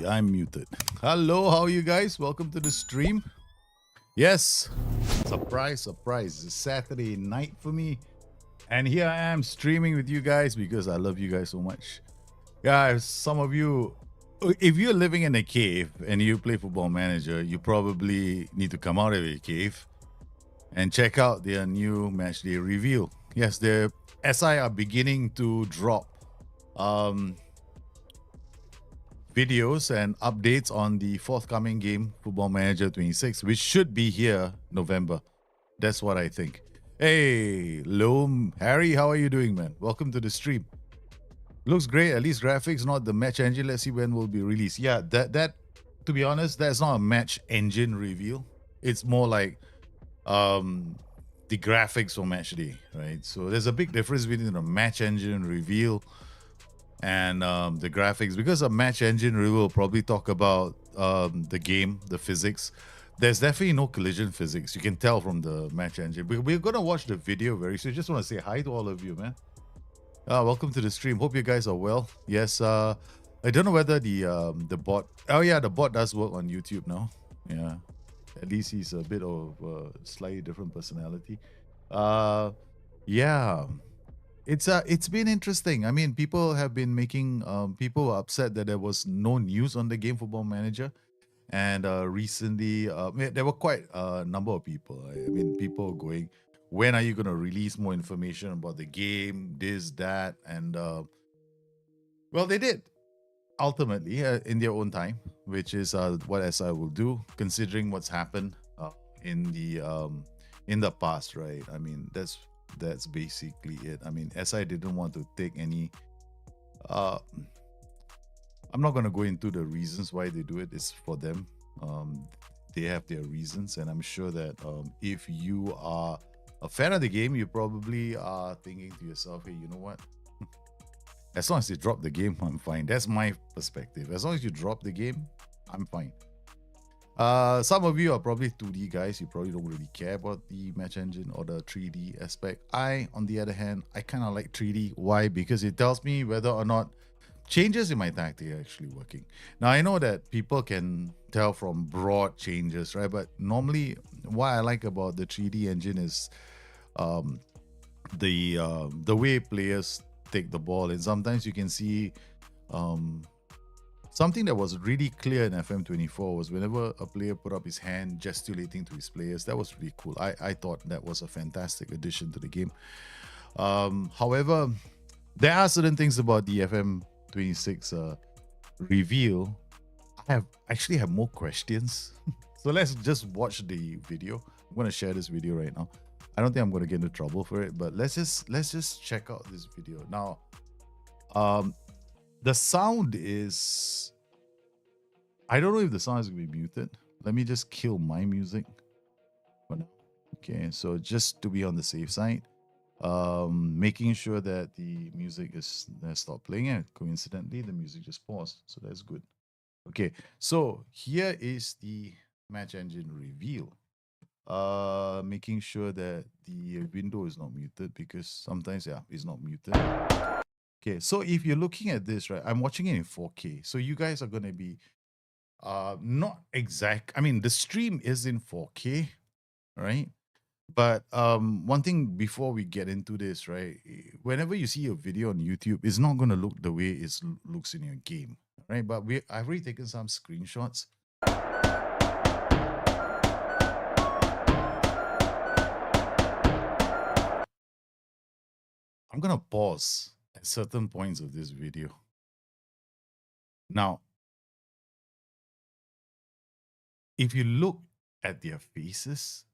I'm muted. Hello, how are you guys? Welcome to the stream. Yes, surprise, surprise. It's Saturday night for me. And here I am streaming with you guys because I love you guys so much. Guys, some of you, if you're living in a cave and you play Football Manager, you probably need to come out of your cave and check out their new Matchday reveal. Yes, the SI are beginning to drop videos and updates on the forthcoming game, Football Manager 26, which should be here November. That's what I think. Hey, Loam, Harry, how are you doing, man? Welcome to the stream. Looks great, at least graphics, not the match engine. Let's see when will be released. Yeah, that to be honest, that's not a match engine reveal. It's more like the graphics for Matchday, right? So there's a big difference between a match engine reveal and the graphics, because a match engine reveal will probably talk about the game, the physics. There's definitely no collision physics. You can tell from the match engine. We're gonna watch the video very soon. Just want to say hi to all of you, man. Welcome to the stream. Hope you guys are well. Yes. I don't know whether the bot. Oh yeah, the bot does work on YouTube now. Yeah. At least he's a bit of a slightly different personality. Yeah. It's been interesting. I mean, people have been making people were upset that there was no news on the game Football Manager, and recently there were quite a number of people. I mean, people going, when are you going to release more information about the game, this, that, and well, they did ultimately in their own time, which is what SI will do, considering what's happened in the past, right? I mean, that's basically it. I mean, SI didn't want to take any. I'm not going to go into the reasons why they do it. It's for them. They have their reasons, and I'm sure that if you are a fan of the game, you probably are thinking to yourself, "Hey, you know what? As long as you drop the game, I'm fine." That's my perspective. As long as you drop the game, I'm fine. Some of you are probably 2D guys. You probably don't really care about the match engine or the 3D aspect. On the other hand, I kind of like 3D. Why? Because it tells me whether or not changes in my tactic are actually working. Now, I know that people can tell from broad changes, right? But normally, what I like about the 3D engine is the way players take the ball, and sometimes you can see something that was really clear in FM24 was whenever a player put up his hand gesticulating to his players. That was really cool. I thought that was a fantastic addition to the game. However, there are certain things about the FM26 reveal. I actually have more questions. So let's just watch the video. I'm going to share this video right now. I don't think I'm going to get into trouble for it, but let's just check out this video. Now, the sound is, I don't know if the sound is going to be muted. Let me just kill my music for now. Okay, so just to be on the safe side, making sure that the music is stopped playing, and coincidentally the music just paused, so that's good. Okay, so here is the match engine reveal. Making sure that the window is not muted, because sometimes it's not muted. Okay, so if you're looking at this, right, I'm watching it in 4K, so you guys are going to be not exact. I mean, the stream is in 4K, right? But one thing before we get into this, right, whenever you see a video on YouTube, it's not going to look the way it looks in your game, right? But I've already taken some screenshots. I'm going to pause at certain points of this video. Now, if you look at their faces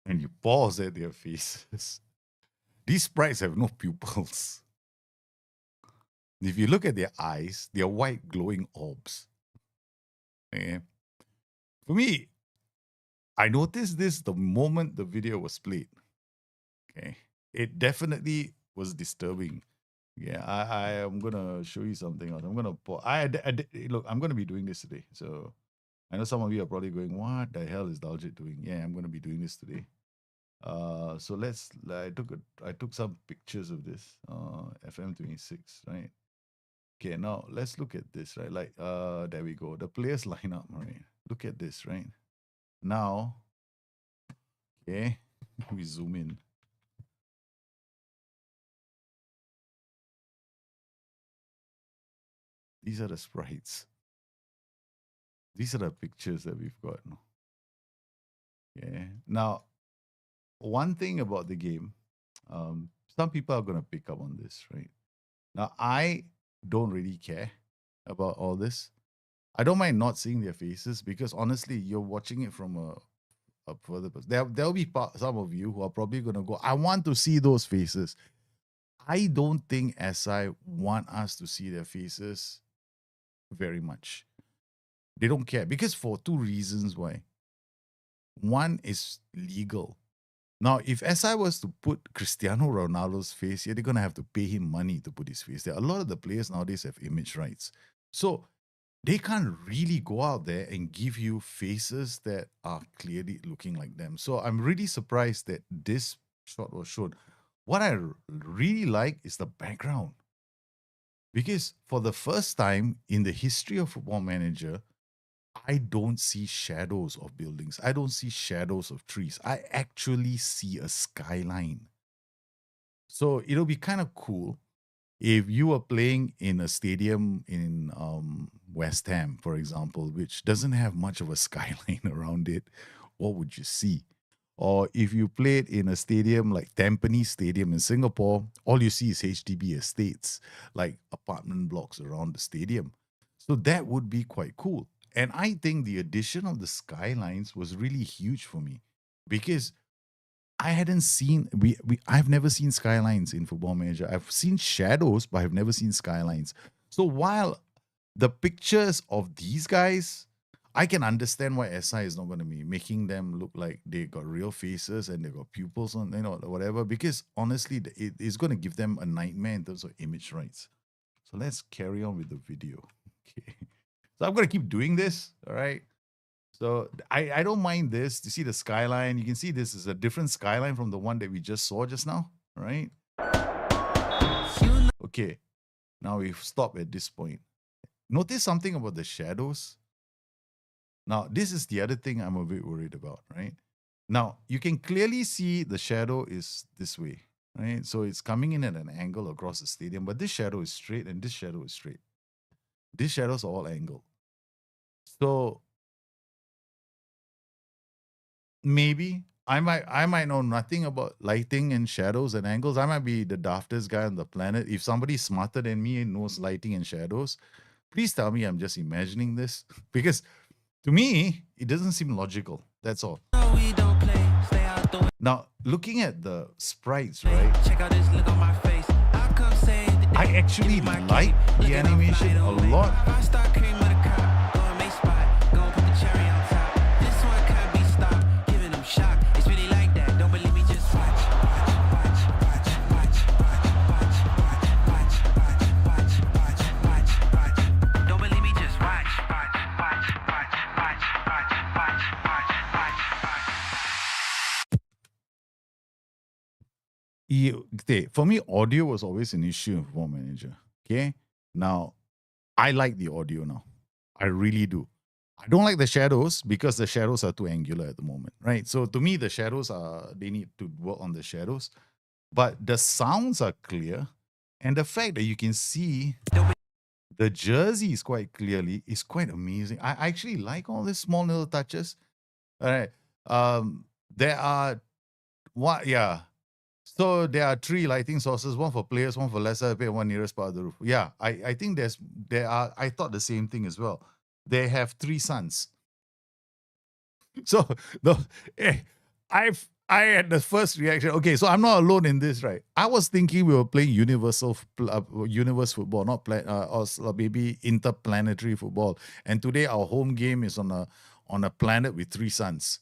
and you pause at their faces, these sprites have no pupils. If you look at their eyes, they are white glowing orbs. Okay. For me, I noticed this the moment the video was played. Okay. It definitely was disturbing. Yeah, I am gonna show you something else. I'm gonna look. I'm gonna be doing this today. So I know some of you are probably going, "What the hell is Daljit doing?" Yeah, I'm gonna be doing this today. So I took some pictures of this. FM26, right? Okay, now let's look at this, right? Like, there we go. The players lineup, right? Look at this, right? Now, okay, we zoom in. These are the sprites. These are the pictures that we've got. Okay. Now, one thing about the game, some people are gonna pick up on this, right? Now, I don't really care about all this. I don't mind not seeing their faces because honestly, you're watching it from a further perspective. There'll be some of you who are probably gonna go, I want to see those faces. I don't think SI want us to see their faces very much. They don't care because for two reasons why. One is legal. Now, if SI was to put Cristiano Ronaldo's face here, they're going to have to pay him money to put his face there. A lot of the players nowadays have image rights. So they can't really go out there and give you faces that are clearly looking like them. So I'm really surprised that this shot was shown. What I really like is the background. Because for the first time in the history of Football Manager, I don't see shadows of buildings. I don't see shadows of trees. I actually see a skyline. So it'll be kind of cool if you were playing in a stadium in West Ham, for example, which doesn't have much of a skyline around it. What would you see? Or if you played in a stadium like Tampines Stadium in Singapore, all you see is HDB estates, like apartment blocks around the stadium. So that would be quite cool. And I think the addition of the skylines was really huge for me because I hadn't seen I've never seen skylines in Football Manager. I've seen shadows, but I've never seen skylines. So while the pictures of these guys, I can understand why SI is not going to be making them look like they got real faces and they got pupils on, whatever. Because honestly, it is going to give them a nightmare in terms of image rights. So let's carry on with the video. Okay. So I'm going to keep doing this. All right. So I don't mind this. To see the skyline, you can see this is a different skyline from the one that we just saw just now, right? Okay, now we've stopped at this point. Notice something about the shadows. Now, this is the other thing I'm a bit worried about, right? Now, you can clearly see the shadow is this way, right? So it's coming in at an angle across the stadium, but this shadow is straight and this shadow is straight. These shadows are all angled. So maybe I might know nothing about lighting and shadows and angles. I might be the daftest guy on the planet. If somebody smarter than me and knows lighting and shadows, please tell me I'm just imagining this because to me it doesn't seem logical. That's all. Now looking at the sprites, right? I actually like the animation a lot. For me, audio was always an issue in Football Manager. Okay. Now, I like the audio now. I really do. I don't like the shadows because the shadows are too angular at the moment, right? So to me, the shadows they need to work on the shadows. But the sounds are clear. And the fact that you can see the jerseys quite clearly is quite amazing. I actually like all these small little touches. All right. There are what yeah. So there are three lighting sources, one for players, one for lesser pay, one nearest part of the roof. Yeah, I think I thought the same thing as well. They have three suns. So I had the first reaction. Okay, so I'm not alone in this, right? I was thinking we were playing universe football, not or maybe interplanetary football. And today our home game is on a planet with three suns.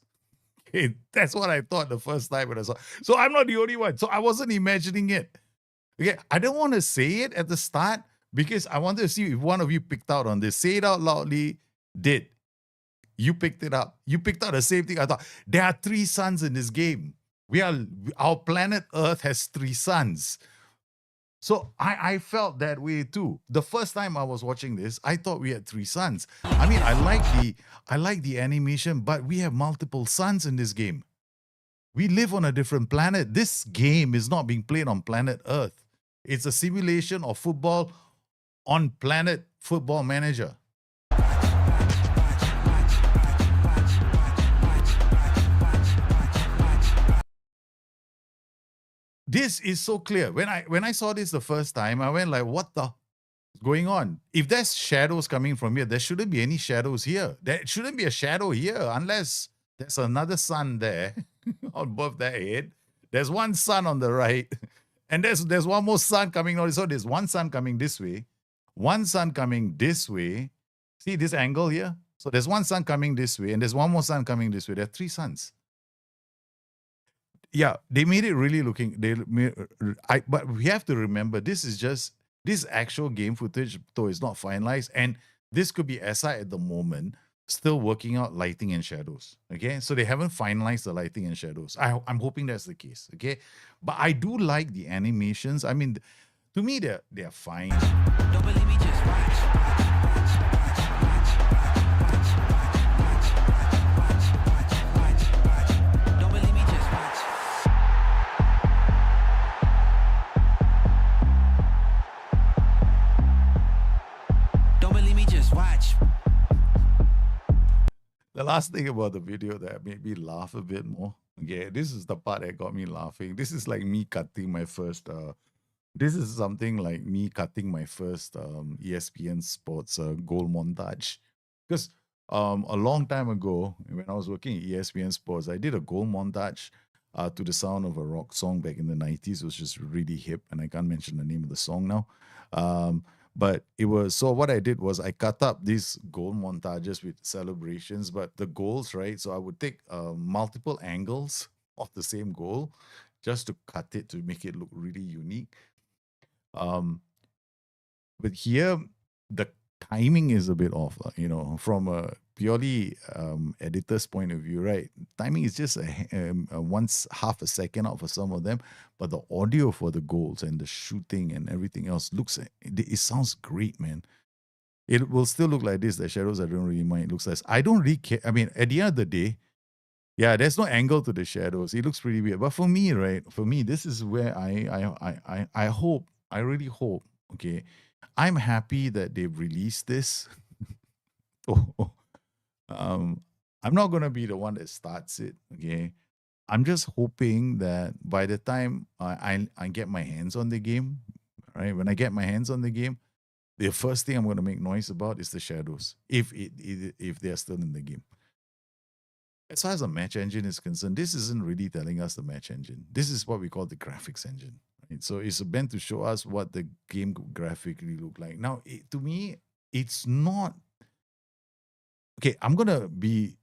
That's what I thought the first time when I saw. So I'm not the only one. So I wasn't imagining it. Okay, I don't want to say it at the start because I wanted to see if one of you picked out on this. Say it out loudly. Did you picked it up? You picked out the same thing. I thought there are three suns in this game. Our planet Earth has three suns. So I felt that way too. The first time I was watching this, I thought we had three suns. I mean, I like the animation, but we have multiple suns in this game. We live on a different planet. This game is not being played on planet Earth. It's a simulation of football on planet Football Manager. This is so clear. When I saw this the first time, I went like, what the going on? If there's shadows coming from here, there shouldn't be any shadows here. There shouldn't be a shadow here unless there's another sun there above their head. There's one sun on the right, and there's one more sun coming out. So there's one sun coming this way, one sun coming this way. See this angle here? So there's one sun coming this way, and there's one more sun coming this way. There are three suns. Yeah, they made it really looking. But we have to remember this actual game footage, though, is not finalized, and this could be SI at the moment, still working out lighting and shadows. Okay, so they haven't finalized the lighting and shadows. I'm hoping that's the case. Okay, but I do like the animations. I mean, to me, they're fine. Don't believe me, just watch. The last thing about the video that made me laugh a bit more. Okay, this is the part that got me laughing. This is like me cutting my first. This is something like me cutting my first ESPN Sports goal montage. Because a long time ago, when I was working at ESPN Sports, I did a goal montage to the sound of a rock song back in the 90s. It was just really hip, and I can't mention the name of the song now. But it was, so what I did was I cut up these goal montages with celebrations, but the goals, right? So I would take multiple angles of the same goal just to cut it to make it look really unique. But here, the timing is a bit off, from a purely editor's point of view, right? Timing is just once half a second out for some of them, but the audio for the goals and the shooting and everything else it sounds great, man. It will still look like this. The shadows, I don't really mind. It looks like, I don't really care. I mean, at the end of the day, yeah, there's no angle to the shadows. It looks pretty weird. But for me, right? For me, this is where I hope, I really hope, okay, I'm happy that they've released this. I'm not going to be the one that starts it, okay? I'm just hoping that by the time I get my hands on the game, right? When I get my hands on the game, the first thing I'm going to make noise about is the shadows, if they're still in the game. As far as the match engine is concerned, this isn't really telling us the match engine. This is what we call the graphics engine. Right? So it's meant to show us what the game graphically look like. Now, to me, it's not. Okay, I'm gonna be.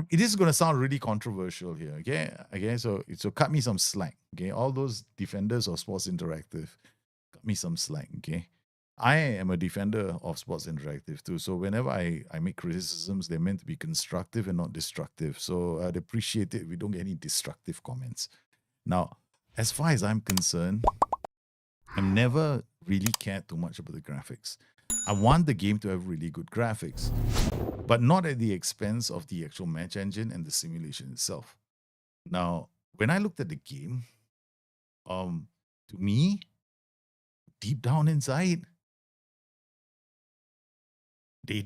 It is gonna sound really controversial here. Okay. So cut me some slack. Okay, all those defenders of Sports Interactive, cut me some slack. Okay. I am a defender of Sports Interactive too. So whenever I make criticisms, they're meant to be constructive and not destructive. So I'd appreciate it if we don't get any destructive comments. Now, as far as I'm concerned, I've never really cared too much about the graphics. I want the game to have really good graphics, but not at the expense of the actual match engine and the simulation itself. Now, when I looked at the game, to me, deep down inside, it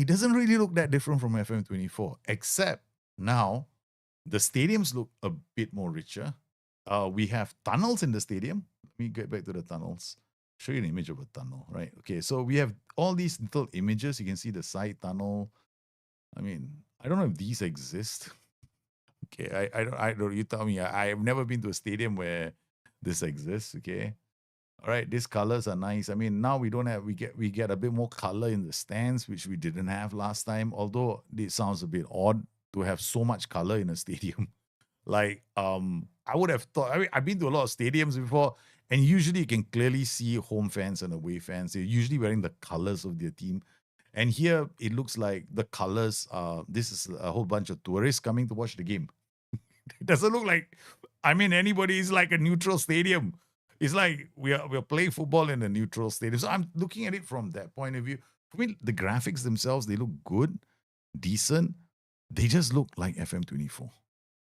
doesn't really look that different from FM24, except now the stadiums look a bit more richer. We have tunnels in the stadium. Let me get back to the tunnels. Show you an image of a tunnel, right? Okay, so we have all these little images. You can see the side tunnel. I mean, I don't know if these exist. Okay, I don't. You tell me. I have never been to a stadium where this exists. Okay, all right, these colors are nice. I mean, now we don't have, we get a bit more color in the stands, which we didn't have last time. Although it sounds a bit odd to have so much color in a stadium. Like, I would have thought, I mean, I've been to a lot of stadiums before, and usually you can clearly see home fans and away fans. They're usually wearing the colors of their team. And here it looks like the colors, this is a whole bunch of tourists coming to watch the game. It doesn't look like, I mean, anybody is like a neutral stadium. It's like we're playing football in a neutral stadium. So I'm looking at it from that point of view. For me, the graphics themselves, they look good, decent. They just look like FM24,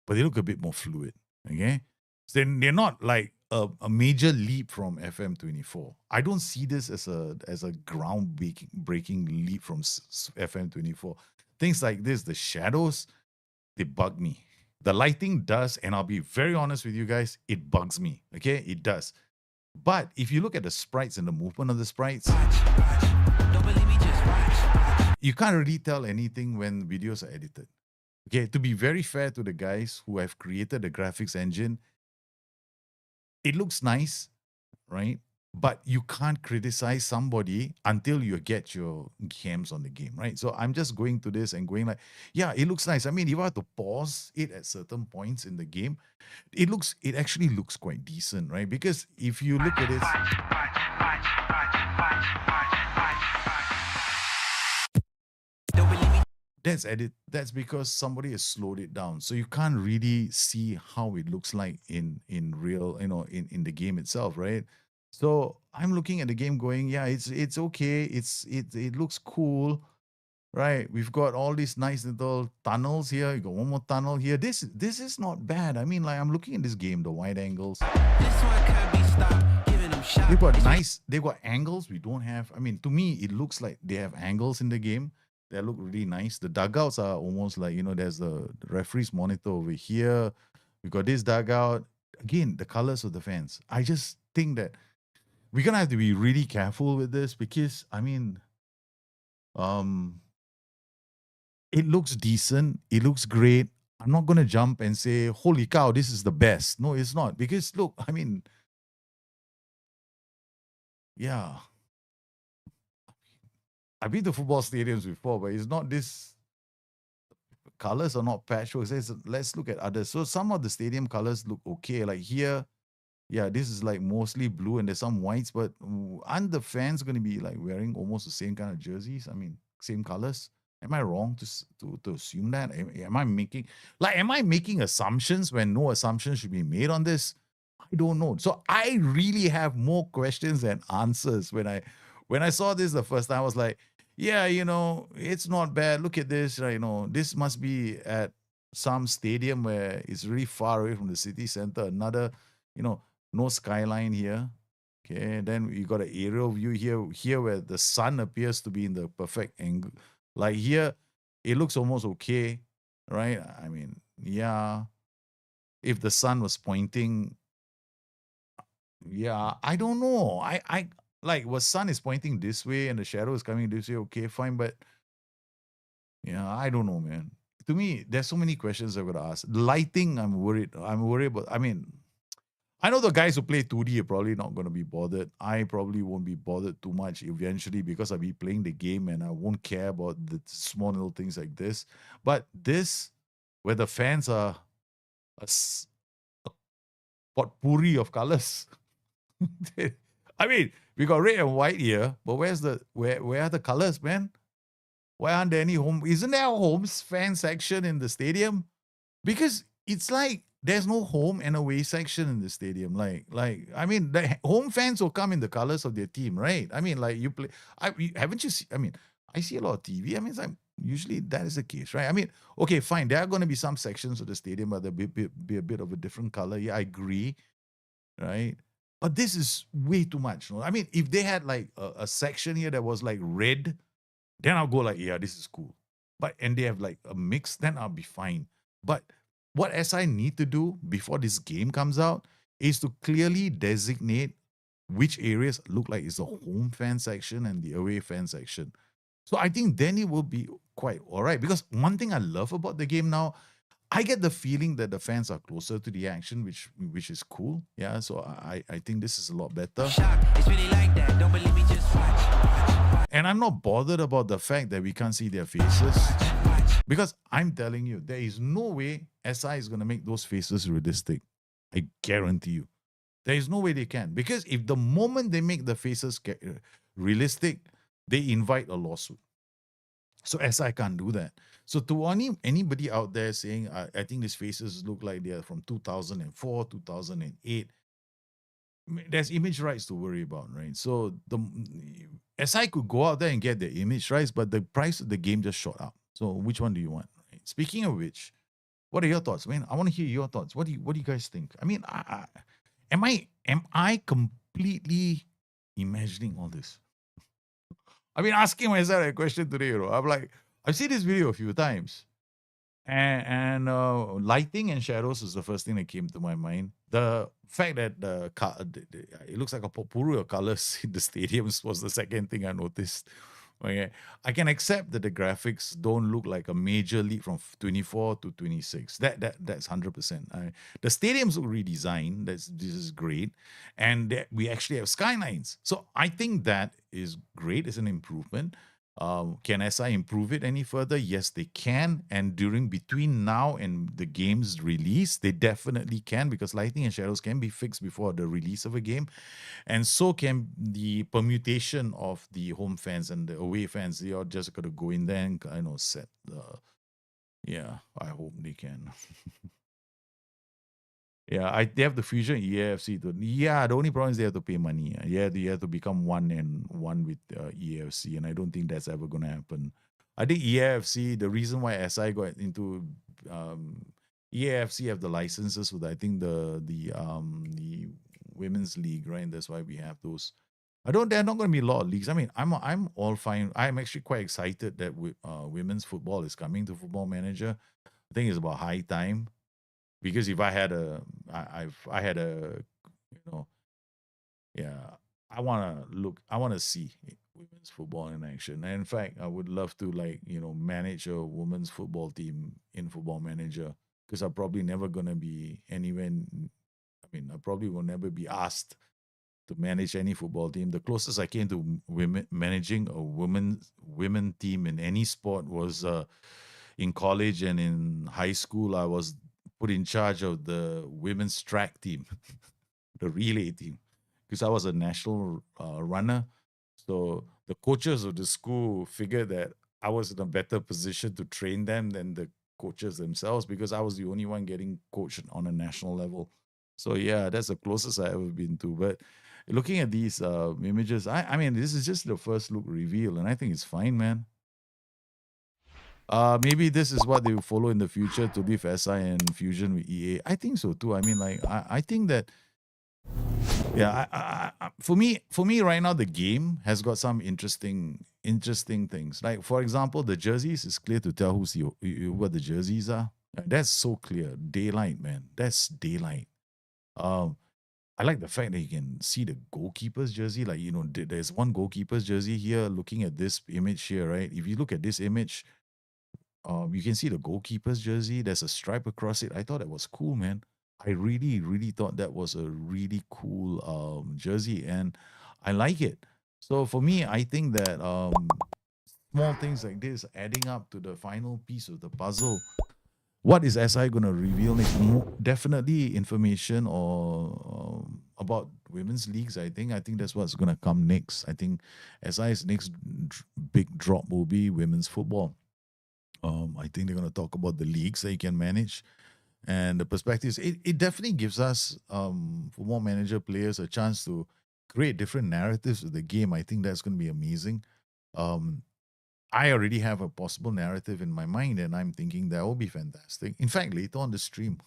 but they look a bit more fluid. Okay. So they're not like a major leap from FM24. I don't see this as a ground breaking leap from FM24. Things like this, the shadows, they bug me. The lighting does, and I'll be very honest with you guys, it bugs me. Okay, it does. But if you look at the sprites and the movement of the sprites, don't believe me, just watch. You can't really tell anything when videos are edited. Okay, to be very fair to the guys who have created the graphics engine, it looks nice, right? But you can't criticize somebody until you get your hands on the game, right? So I'm just going to this and going like, yeah, it looks nice. I mean, if I have to pause it at certain points in the game, it actually looks quite decent, right? Because if you look at it, that's because somebody has slowed it down. So you can't really see how it looks like in real, in the game itself, right? So I'm looking at the game going, yeah, it's okay. It looks cool, right? We've got all these nice little tunnels here. You got one more tunnel here. This is not bad. I mean, like I'm looking at this game, the wide angles. This one can't be stopped. Giving them shots. They've got angles we don't have. I mean, to me, it looks like they have angles in the game that look really nice. The dugouts are almost like, there's the referee's monitor over here. We got this dugout. Again, the colors of the fans. I just think that we're gonna have to be really careful with this because I mean, it looks decent, it looks great. I'm not gonna jump and say, holy cow, this is the best. No, it's not. Because look, I mean, yeah. I've been to football stadiums before, but it's not this colors are not patchwork. Let's look at others. So some of the stadium colors look okay. Like here, yeah, this is like mostly blue and there's some whites, but aren't the fans going to be like wearing almost the same kind of jerseys? I mean, same colors. Am I wrong to assume that? Am I making assumptions when no assumptions should be made on this? I don't know. So I really have more questions than answers when I saw this the first time. I was like, yeah, it's not bad. Look at this, right? This must be at some stadium where it's really far away from the city center. Another, no skyline here. Okay, then you got an aerial view here where the sun appears to be in the perfect angle. Like here, it looks almost okay, right? I mean, yeah, if the sun was pointing, yeah, I don't know. I like was sun is pointing this way and the shadow is coming this way. Okay, fine, but yeah, I don't know, man. To me, there's so many questions I've got to ask. Lighting, I'm worried. I'm worried about. I mean, I know the guys who play 2D are probably not going to be bothered. I probably won't be bothered too much eventually because I'll be playing the game and I won't care about the small little things like this. But this, where the fans are a potpourri of colors. I mean, we got red and white here, but where are the colors, man? Why aren't there any home? Isn't there a home fan section in the stadium? Because it's like there's no home and away section in the stadium. Like I mean, the home fans will come in the colors of their team, right? I mean, like you play. Haven't you seen? I mean, I see a lot of TV. I mean, usually that is the case, right? I mean, okay, fine. There are going to be some sections of the stadium, but they'll be a bit of a different color. Yeah, I agree, right? But this is way too much. No? I mean, if they had like a section here that was like red, then I'll go like, yeah, this is cool. And they have like a mix, then I'll be fine. But what SI need to do before this game comes out is to clearly designate which areas look like it's the home fan section and the away fan section. So I think then it will be quite all right. Because one thing I love about the game now, I get the feeling that the fans are closer to the action, which is cool. Yeah, so I think this is a lot better. It's really like that. Don't believe me, just watch. And I'm not bothered about the fact that we can't see their faces. Because I'm telling you, there is no way SI is going to make those faces realistic. I guarantee you. There is no way they can. Because if the moment they make the faces realistic, they invite a lawsuit. So SI can't do that. So to anybody out there saying, I think these faces look like they are from 2004, 2008, there's image rights to worry about, right? So SI could go out there and get the image rights, but the price of the game just shot up. So which one do you want? Right? Speaking of which, what are your thoughts? I mean, I want to hear your thoughts. What do you guys think? I mean, am I completely imagining all this? I've been asking myself a question today. I'm like, I've seen this video a few times, and lighting and shadows is the first thing that came to my mind. The fact that it looks like a potpourri of colors in the stadiums was the second thing I noticed. Okay, I can accept that the graphics don't look like a major leap from 24 to 26. That's 100%. The stadiums look redesigned. This is great, and we actually have skylines. So I think that is great. It's an improvement. Can SI improve it any further? Yes, they can. And between now and the game's release, they definitely can, because lighting and shadows can be fixed before the release of a game, and so can the permutation of the home fans and the away fans. They are just gonna go in there and set the. Yeah, I hope they can. Yeah, they have the fusion EAFC. Yeah, the only problem is they have to pay money. Yeah, they have to become one and one with EAFC, and I don't think that's ever going to happen. I think EAFC, the reason why SI got into EAFC have the licenses with, I think, the women's league, right? And that's why we have those. There are not going to be a lot of leagues. I mean, I'm all fine. I'm actually quite excited that women's football is coming to Football Manager. I think it's about high time, because if I had I had a, you know, yeah, I want to see women's football in action. And in fact, I would love to, like, manage a women's football team in Football Manager, because I'm probably never gonna be anywhere. I mean, I probably will never be asked to manage any football team. The closest I came to managing a women team in any sport was in college, and in high school I was put in charge of the women's track team, the relay team, because I was a national runner. So the coaches of the school figured that I was in a better position to train them than the coaches themselves, because I was the only one getting coached on a national level. So yeah, that's the closest I ever been to. But looking at these images, I mean, this is just the first look reveal, and I think it's fine, man. Maybe this is what they will follow in the future, to leave SI and fusion with EA. I think so too. I mean, like, I think that, yeah, for me right now, the game has got some interesting things. Like, for example, the jerseys is clear to tell what the jerseys are. That's so clear, daylight, man. That's daylight. Um, I like the fact that you can see the goalkeeper's jersey. Like, there's one goalkeeper's jersey here. Looking at this image here, right? If you look at this image, you can see the goalkeeper's jersey. There's a stripe across it. I thought that was cool, man. I really, really thought that was a really cool jersey, and I like it. So for me, I think that small things like this adding up to the final piece of the puzzle. What is SI going to reveal next? Definitely information or about women's leagues. I think that's what's going to come next. I think SI's next big drop will be women's football. I think they're going to talk about the leagues that you can manage and the perspectives. It definitely gives us, football manager players, a chance to create different narratives of the game. I think that's going to be amazing. Um, I already have a possible narrative in my mind, and I'm thinking that will be fantastic. In fact, later on the stream,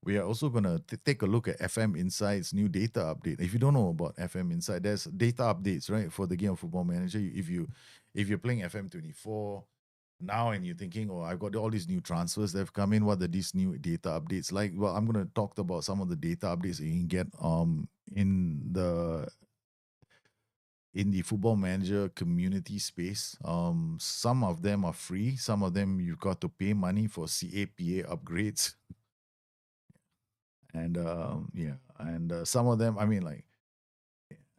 we are also going to take a look at FM Insight's new data update. If you don't know about FM Insight, there's data updates, right, for the game of Football Manager. If you're playing FM24 now and you're thinking, oh, I've got all these new transfers that have come in, what are these new data updates like? Well, I'm going to talk about some of the data updates that you can get in the Football Manager community space. Some of them are free. Some of them you've got to pay money for CAPA upgrades, and yeah, and some of them, I mean, like,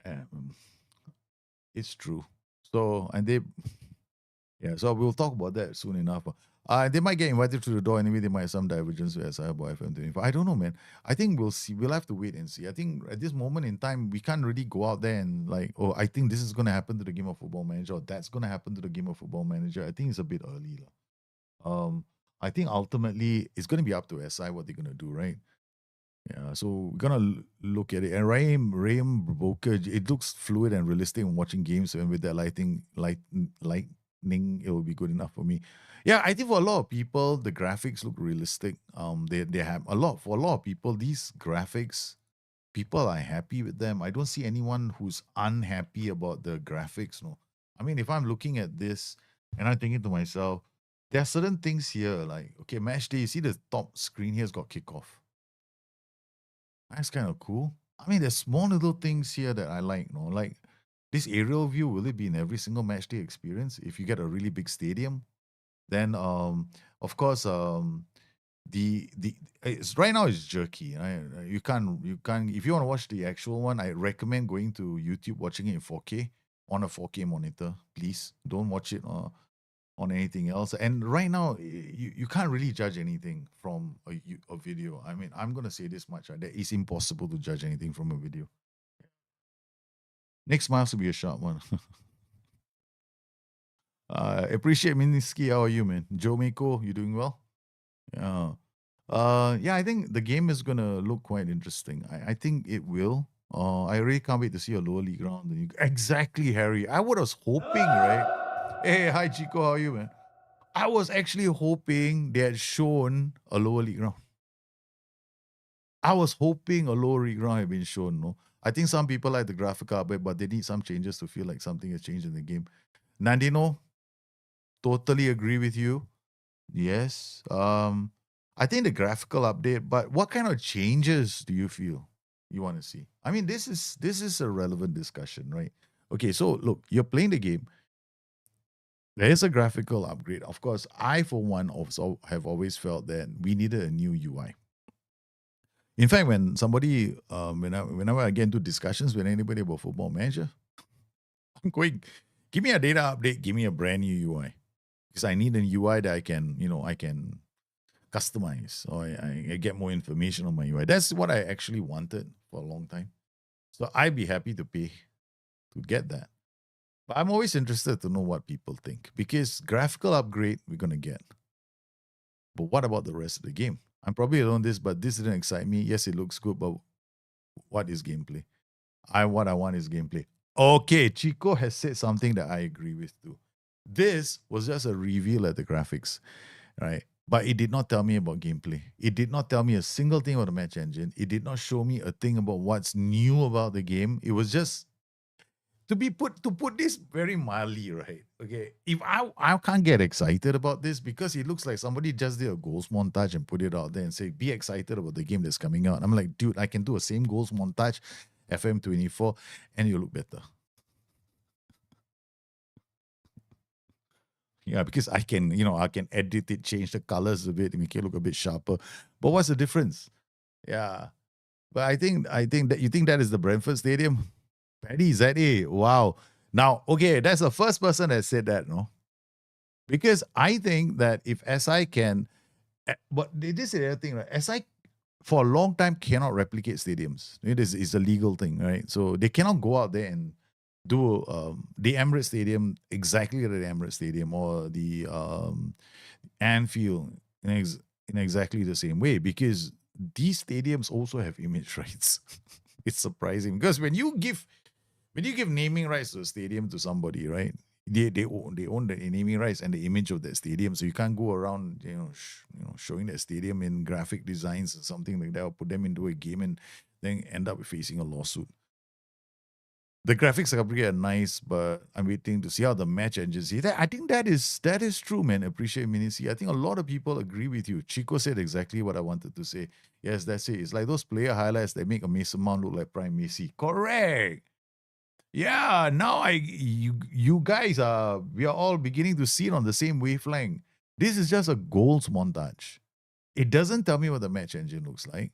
um, it's true. So, and they, yeah, so we'll talk about that soon enough. They might get invited to the door anyway. They might have some divergence with SI about FM25. I don't know, man. I think we'll see. We'll have to wait and see. I think at this moment in time, we can't really go out there and, like, oh, I think this is going to happen to the game of Football Manager, or that's going to happen to the game of Football Manager. I think it's a bit early. I think ultimately it's going to be up to SI what they're going to do, right? Yeah, so we're gonna look at it. And Raim Boker, it looks fluid and realistic when watching games, and with that lightning, it will be good enough for me. Yeah, I think for a lot of people, the graphics look realistic. They have a lot for a lot of people. These graphics, people are happy with them. I don't see anyone who's unhappy about the graphics. No, I mean, if I'm looking at this and I'm thinking to myself, there are certain things here, like okay, match day. You see the top screen here's got kickoff. That's kind of cool. I mean, there's small little things here that I like, like this aerial view. Will it be in every single match day experience? If you get a really big stadium, then of course the it's right now it's jerky. Right? You can't if you want to watch the actual one. I recommend going to YouTube, watching it in 4K on a 4K monitor. Please don't watch it on anything else. And right now, you can't really judge anything from a video. I mean, I'm gonna say this much: that it's impossible to judge anything from a video. Next month will be a sharp one. Appreciate Miniski. How are you, man? Joe Miko, you doing well? Yeah. Yeah, I think the game is gonna look quite interesting. I think it will. I really can't wait to see a lower league round. Exactly, Harry. I was hoping, right? Hey, hi Chico, how are you, man? I was actually hoping they had shown a lower league round. I was hoping a lower league round had been shown. No, I think some people like the graphical update, but they need some changes to feel like something has changed in the game. Nandino, totally agree with you. Yes. I think the graphical update, but what kind of changes do you feel you want to see? I mean, this is a relevant discussion, right? Okay, so look, you're playing the game. There is a graphical upgrade. Of course, I for one also have always felt that we needed a new UI. In fact, when somebody, whenever I get into discussions with anybody about Football Manager, I'm going, give me a data update, give me a brand new UI, because I need a UI that I can customize, or I get more information on my UI. That's what I actually wanted for a long time. So I'd be happy to pay to get that. But I'm always interested to know what people think, because graphical upgrade we're gonna get. But what about the rest of the game? I'm probably alone this, but this didn't excite me. Yes, it looks good, but what is gameplay? What I want is gameplay. Okay, Chico has said something that I agree with too. This was just a reveal at the graphics, right? But it did not tell me about gameplay. It did not tell me a single thing about the match engine. It did not show me a thing about what's new about the game. It was just to put this very mildly, right? Okay, if I can't get excited about this because it looks like somebody just did a goals montage and put it out there and say be excited about the game that's coming out. I'm like, dude, I can do a same goals montage, FM24, and you look better. Yeah, because I can edit it, change the colors a bit, make it look a bit sharper. But what's the difference? Yeah, but I think that you think that is the Brentford Stadium. Paddy ZA. Wow. Now, okay, that's the first person that said that, no? Because I think that if SI can, but this is the other thing, right? SI for a long time cannot replicate stadiums. It is a legal thing, right? So they cannot go out there and do the Emirates Stadium exactly like the Emirates Stadium or the Anfield in exactly the same way, because these stadiums also have image rights. It's surprising because when you give naming rights to a stadium to somebody, right? They own the naming rights and the image of that stadium, so you can't go around showing that stadium in graphic designs or something like that, or put them into a game and then end up facing a lawsuit. The graphics are nice, but I'm waiting to see how the match engines. I think that is true, man. Appreciate Minici. I think a lot of people agree with you. Chico said exactly what I wanted to say. Yes, that's it. It's like those player highlights that make a Mason Mount look like Prime Messi. Correct. Yeah, now you guys are we are all beginning to see it on the same wavelength. This is just a goals montage. It doesn't tell me what the match engine looks like.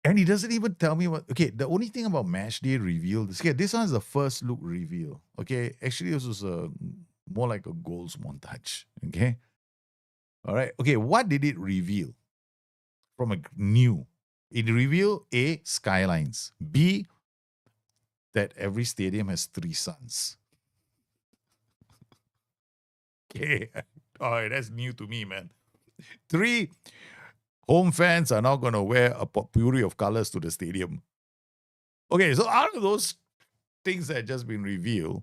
And it doesn't even tell me what. Okay, the only thing about match day reveal. This one is the first look reveal. Okay, actually, this was more like a goals montage. Okay, all right. Okay, what did it reveal from a new? It revealed A, skylines. B, that every stadium has three suns. Okay. Oh, that's new to me, man. 3, home fans are now going to wear a potpourri of colors to the stadium. Okay, so out of those things that just been revealed,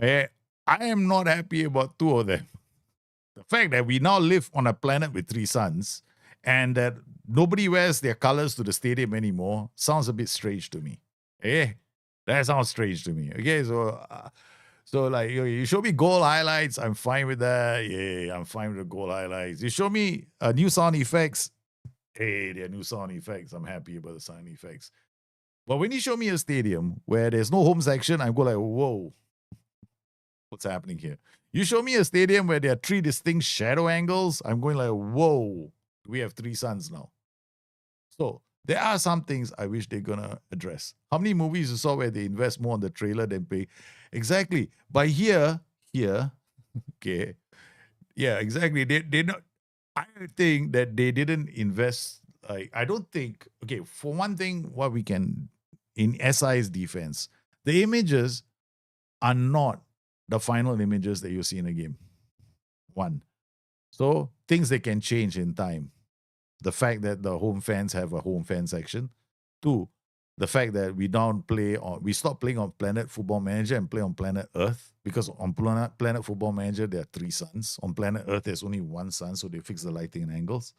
I am not happy about 2 of them. The fact that we now live on a planet with 3 suns and that nobody wears their colors to the stadium anymore sounds a bit strange to me. Eh? That sounds strange to me. Okay, so like you show me goal highlights, I'm fine with that. Yeah, I'm fine with the goal highlights. You show me new sound effects. Hey, they're new sound effects. I'm happy about the sound effects. But when you show me a stadium where there's no home section, I go like, whoa, what's happening here? You show me a stadium where there are 3 distinct shadow angles, I'm going like, whoa, we have 3 suns now. So there are some things I wish they're gonna address. How many movies you saw where they invest more on the trailer than pay? Exactly. But here, okay, yeah, exactly. They not. I think that they didn't invest. Like I don't think. Okay, for one thing, what we can in SI's defense, the images are not the final images that you see in a game. One, so things that can change in time. The fact that the home fans have a home fan section. 2, the fact that we stop playing on Planet Football Manager and play on Planet Earth, because on Planet Football Manager there are 3 suns. On Planet Earth there's only 1 sun, so they fix the lighting and angles.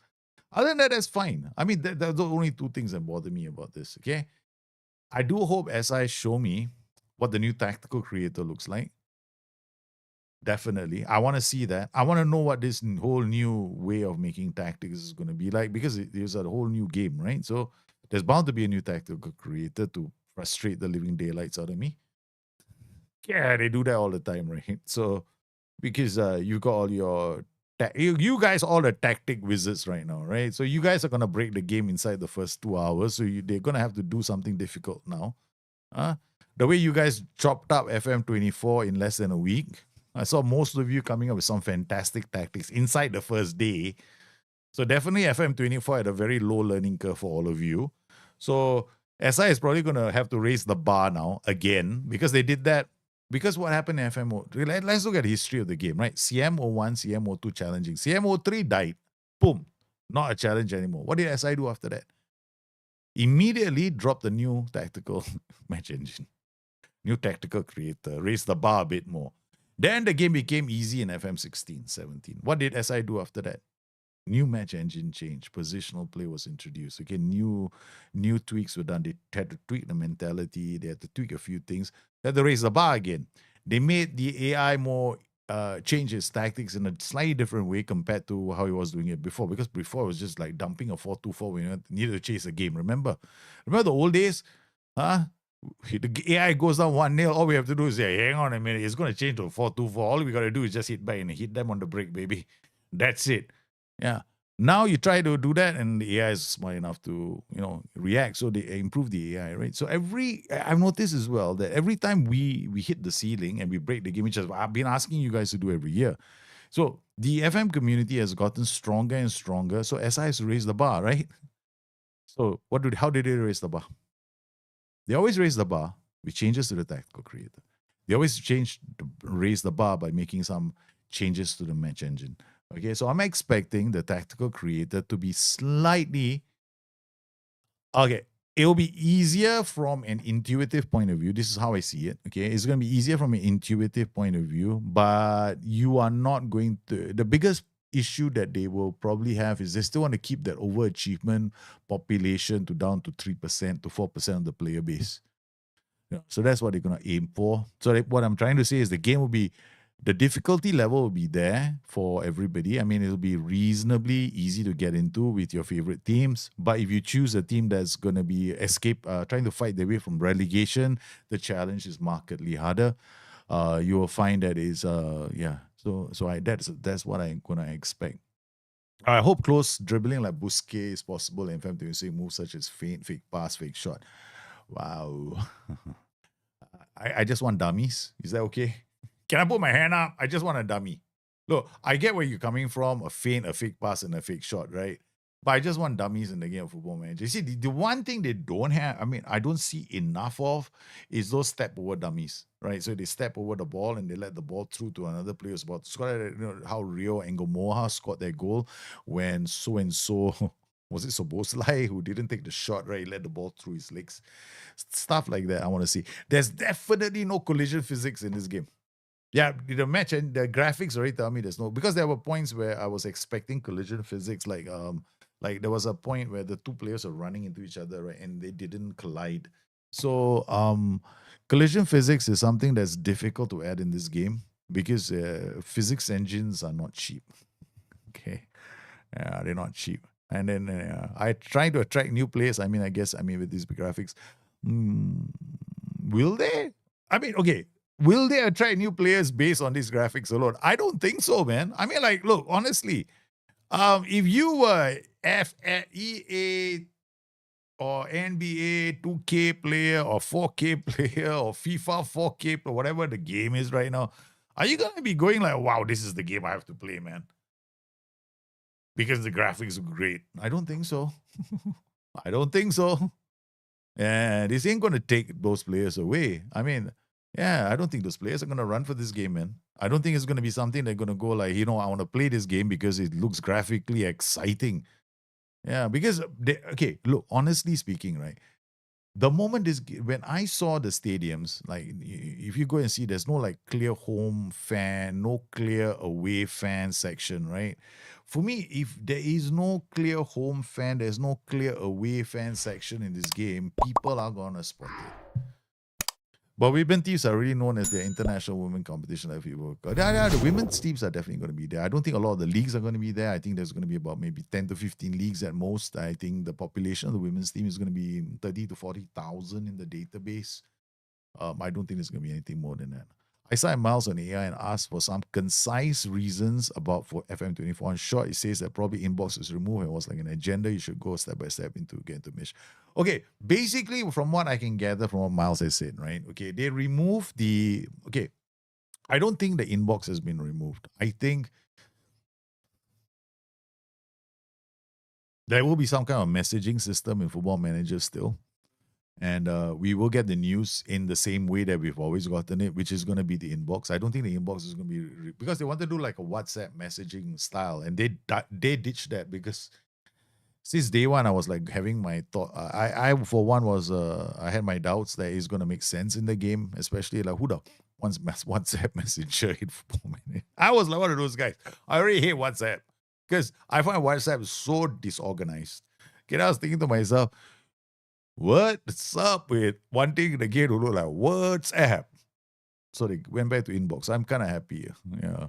Other than that, that's fine. I mean, that's the only 2 things that bother me about this. Okay, I do hope SI show me what the new tactical creator looks like. Definitely. I want to see that. I want to know what this whole new way of making tactics is going to be like, because it is a whole new game, right? So there's bound to be a new tactical creator to frustrate the living daylights out of me. Yeah, they do that all the time, right? So because you've got all your you guys all the tactic wizards right now, right? So you guys are gonna break the game inside the first 2 hours. So they're gonna have to do something difficult now. The way you guys chopped up FM24 in less than a week, I saw most of you coming up with some fantastic tactics inside the first day. So definitely FM24 had a very low learning curve for all of you. So SI is probably going to have to raise the bar now again, because they did that. Because what happened in FMO? Let's look at the history of the game, right? CM01, CM02 challenging. CM03 died. Boom. Not a challenge anymore. What did SI do after that? Immediately dropped the new tactical match engine. New tactical creator. Raised the bar a bit more. Then the game became easy in FM16, 17. What did SI do after that? New match engine change. Positional play was introduced. Okay, new tweaks were done. They had to tweak the mentality. They had to tweak a few things. They had to raise the bar again. They made the AI more change its tactics in a slightly different way compared to how he was doing it before. Because before it was just like dumping a 4-2-4 when you needed to chase a game. Remember the old days? The AI goes down 1-0. All we have to do is say, hang on a minute, it's going to change to 4-2-4. All we got to do is just hit back and hit them on the break, baby. That's it. Yeah. Now you try to do that, and the AI is smart enough to, react. So they improve the AI, right? So I've noticed as well that every time we hit the ceiling and we break the game, which I've been asking you guys to do every year. So the FM community has gotten stronger and stronger. So SI has raised the bar, right? So how did they raise the bar? They always raise the bar with changes to the tactical creator. They always raise the bar by making some changes to the match engine. Okay, so I'm expecting the tactical creator to be slightly... Okay, it'll be easier from an intuitive point of view. This is how I see it. Okay, it's going to be easier from an intuitive point of view, but you are not going to... The biggest issue that they will probably have is they still want to keep that overachievement population down to 3% to 4% of the player base. So that's what they're going to aim for. So what I'm trying to say is the difficulty level will be there for everybody. I mean, it'll be reasonably easy to get into with your favorite teams. But if you choose a team that's going to be trying to fight their way from relegation, the challenge is markedly harder. You will find that is that's what I'm gonna expect. I hope close dribbling like Bustthenet is possible and FM26 moves such as feint, fake pass, fake shot. Wow. I just want dummies. Is that okay? Can I put my hand up? I just want a dummy. Look, I get where you're coming from, a feint, a fake pass, and a fake shot, right? But I just want dummies in the game of Football Manager. You see, the one thing they don't have, I mean, I don't see enough of, is those step over dummies, right? So they step over the ball and they let the ball through to another player's ball. You know, how Rio and Gomoha scored their goal when so and so, was it Soboslai who didn't take the shot, right? He let the ball through his legs. Stuff like that, I want to see. There's definitely no collision physics in this game. Yeah, the match and the graphics already tell me there's no, because there were points where I was expecting collision physics, like there was a point where the two players are running into each other, right, and they didn't collide. So collision physics is something that's difficult to add in this game because physics engines are not cheap. Okay, yeah, they're not cheap. And then I try to attract new players. I mean, with these graphics, will they? I mean, okay, will they attract new players based on these graphics alone? I don't think so, man. I mean, like, look, honestly, if you were EA or NBA 2K player or 4K player or FIFA 4K or whatever the game is right now, are you gonna be going like, wow, this is the game I have to play, man? Because the graphics are great. I don't think so. I don't think so. And this ain't gonna take those players away. I mean, yeah, I don't think those players are gonna run for this game, man. I don't think it's gonna be something they're gonna go like, I want to play this game because it looks graphically exciting. Yeah, because okay, look, honestly speaking, right? The moment when I saw the stadiums, like if you go and see, there's no like clear home fan, no clear away fan section, right? For me, if there is no clear home fan, there's no clear away fan section in this game, people are gonna spot it. But women teams are really known as the international women competition. Like people, the women's teams are definitely going to be there. I don't think a lot of the leagues are going to be there. I think there's going to be about maybe 10 to 15 leagues at most. I think the population of the women's team is going to be 30 to 40,000 in the database. I don't think there's going to be anything more than that. I saw Miles on AI and asked for some concise reasons about for FM24. In short, it says that probably inbox is removed and was like an agenda. You should go step by step into get into mesh. Okay, basically, from what I can gather from what Miles has said, right? Okay, they removed the. Okay, I don't think the inbox has been removed. I think there will be some kind of messaging system in Football Manager still. And we will get the news in the same way that we've always gotten it, which is going to be the inbox. I don't think the inbox is going to be because they want to do like a WhatsApp messaging style, and they ditched that because since day one I was like having my thought. I for one was I had my doubts that it's going to make sense in the game, especially like who the wants WhatsApp messenger in Football Manager. I was like one of those guys. I already hate WhatsApp because I find WhatsApp so disorganized. Okay, I was thinking to myself, what's up with wanting the game to look like WhatsApp? So they went back to inbox. I'm kind of happy. Yeah.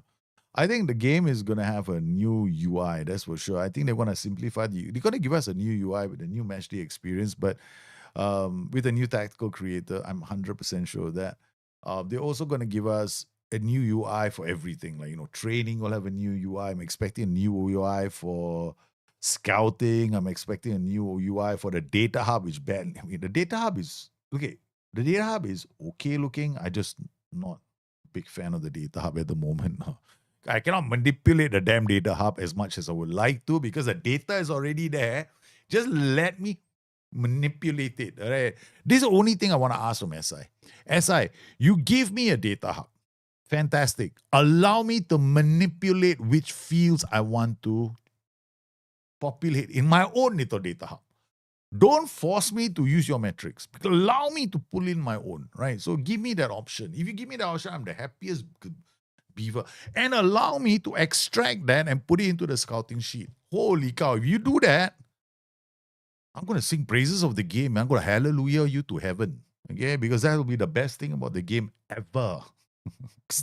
I think the game is going to have a new UI, that's for sure. I think they're going to simplify they're going to give us a new UI with a new matchday experience, but with a new tactical creator, I'm 100% sure of that. They're also going to give us a new UI for everything. Like, training will have a new UI. I'm expecting a new UI for scouting. I'm expecting a new UI for the data hub, which bad. I mean, the data hub is okay. The data hub is okay looking. I just not big fan of the data hub at the moment. I cannot manipulate the damn data hub as much as I would like to because the data is already there. Just let me manipulate it. All right. This is the only thing I want to ask from SI. SI, you give me a data hub. Fantastic. Allow me to manipulate which fields I want to populate in my own little data hub. Don't force me to use your metrics. Allow me to pull in my own, right? So give me that option. If you give me that option, I'm the happiest beaver. And allow me to extract that and put it into the scouting sheet. Holy cow, if you do that, I'm going to sing praises of the game. I'm going to hallelujah you to heaven. Okay, because that will be the best thing about the game ever.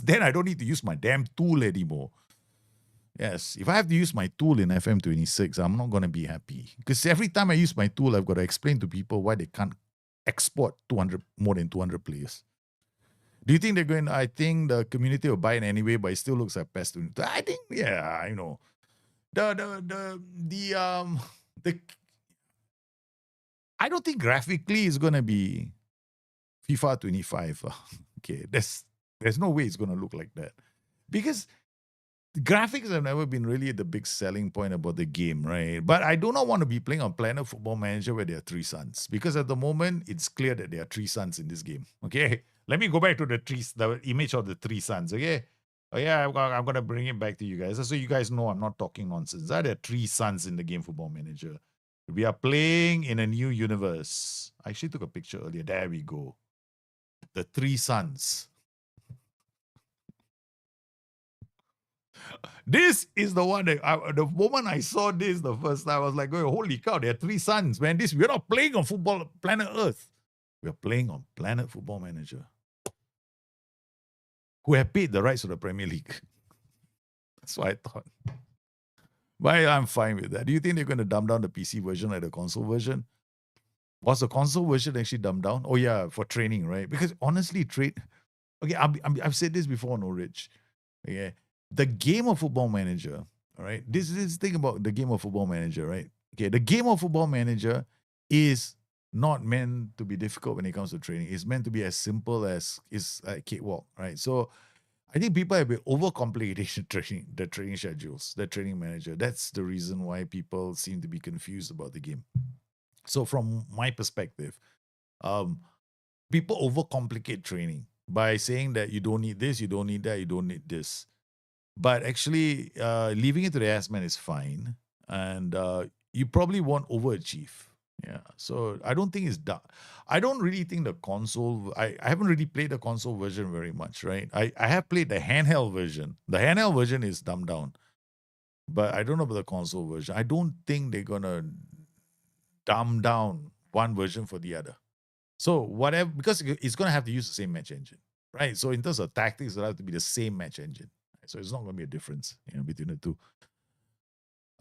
Then I don't need to use my damn tool anymore. Yes, if I have to use my tool in FM26, I'm not going to be happy. Because every time I use my tool, I've got to explain to people why they can't export more than 200 players. Do you think they're going? I think the community will buy it anyway, but it still looks like pest. I think, yeah, I know. The I don't think graphically it's gonna be FIFA 25. Okay, there's no way it's gonna look like that because graphics have never been really the big selling point about the game, right? But I do not want to be playing on Planet Football Manager where there are three suns, because at the moment it's clear that there are three suns in this game. Okay, let me go back to the image of the three suns. Okay, oh yeah, I'm gonna bring it back to you guys so you guys know I'm not talking nonsense. There are three suns in the game Football Manager. We are playing in a new universe. I actually took a picture earlier. There we go. The three suns. This is the one that the moment I saw this the first time, I was like, oh, holy cow, there are three suns, man. We're not playing on football planet Earth. We're playing on Planet Football Manager, who have paid the rights to the Premier League. That's what I thought. But I'm fine with that. Do you think they're going to dumb down the PC version like the console version? Was the console version actually dumbed down? Oh yeah, for training, right? Because honestly, okay, I've said this before, no, Rich. Okay, the game of Football Manager, all right? This is the thing about the game of Football Manager, right? Okay, the game of Football Manager is not meant to be difficult when it comes to training. It's meant to be as simple as it's a cakewalk, right? So I think people have been overcomplicating the training schedules, the training manager. That's the reason why people seem to be confused about the game. So from my perspective, people overcomplicate training by saying that you don't need this, you don't need that, you don't need this. But actually, leaving it to the ass man is fine, and you probably won't overachieve. Yeah, so I don't think it's done. I don't really think the console. I haven't really played the console version very much, right? I have played the handheld version. The handheld version is dumbed down, but I don't know about the console version. I don't think they're gonna dumb down one version for the other. So whatever, because it's gonna have to use the same match engine, right? So in terms of tactics, it'll have to be the same match engine. So it's not gonna be a difference, between the two.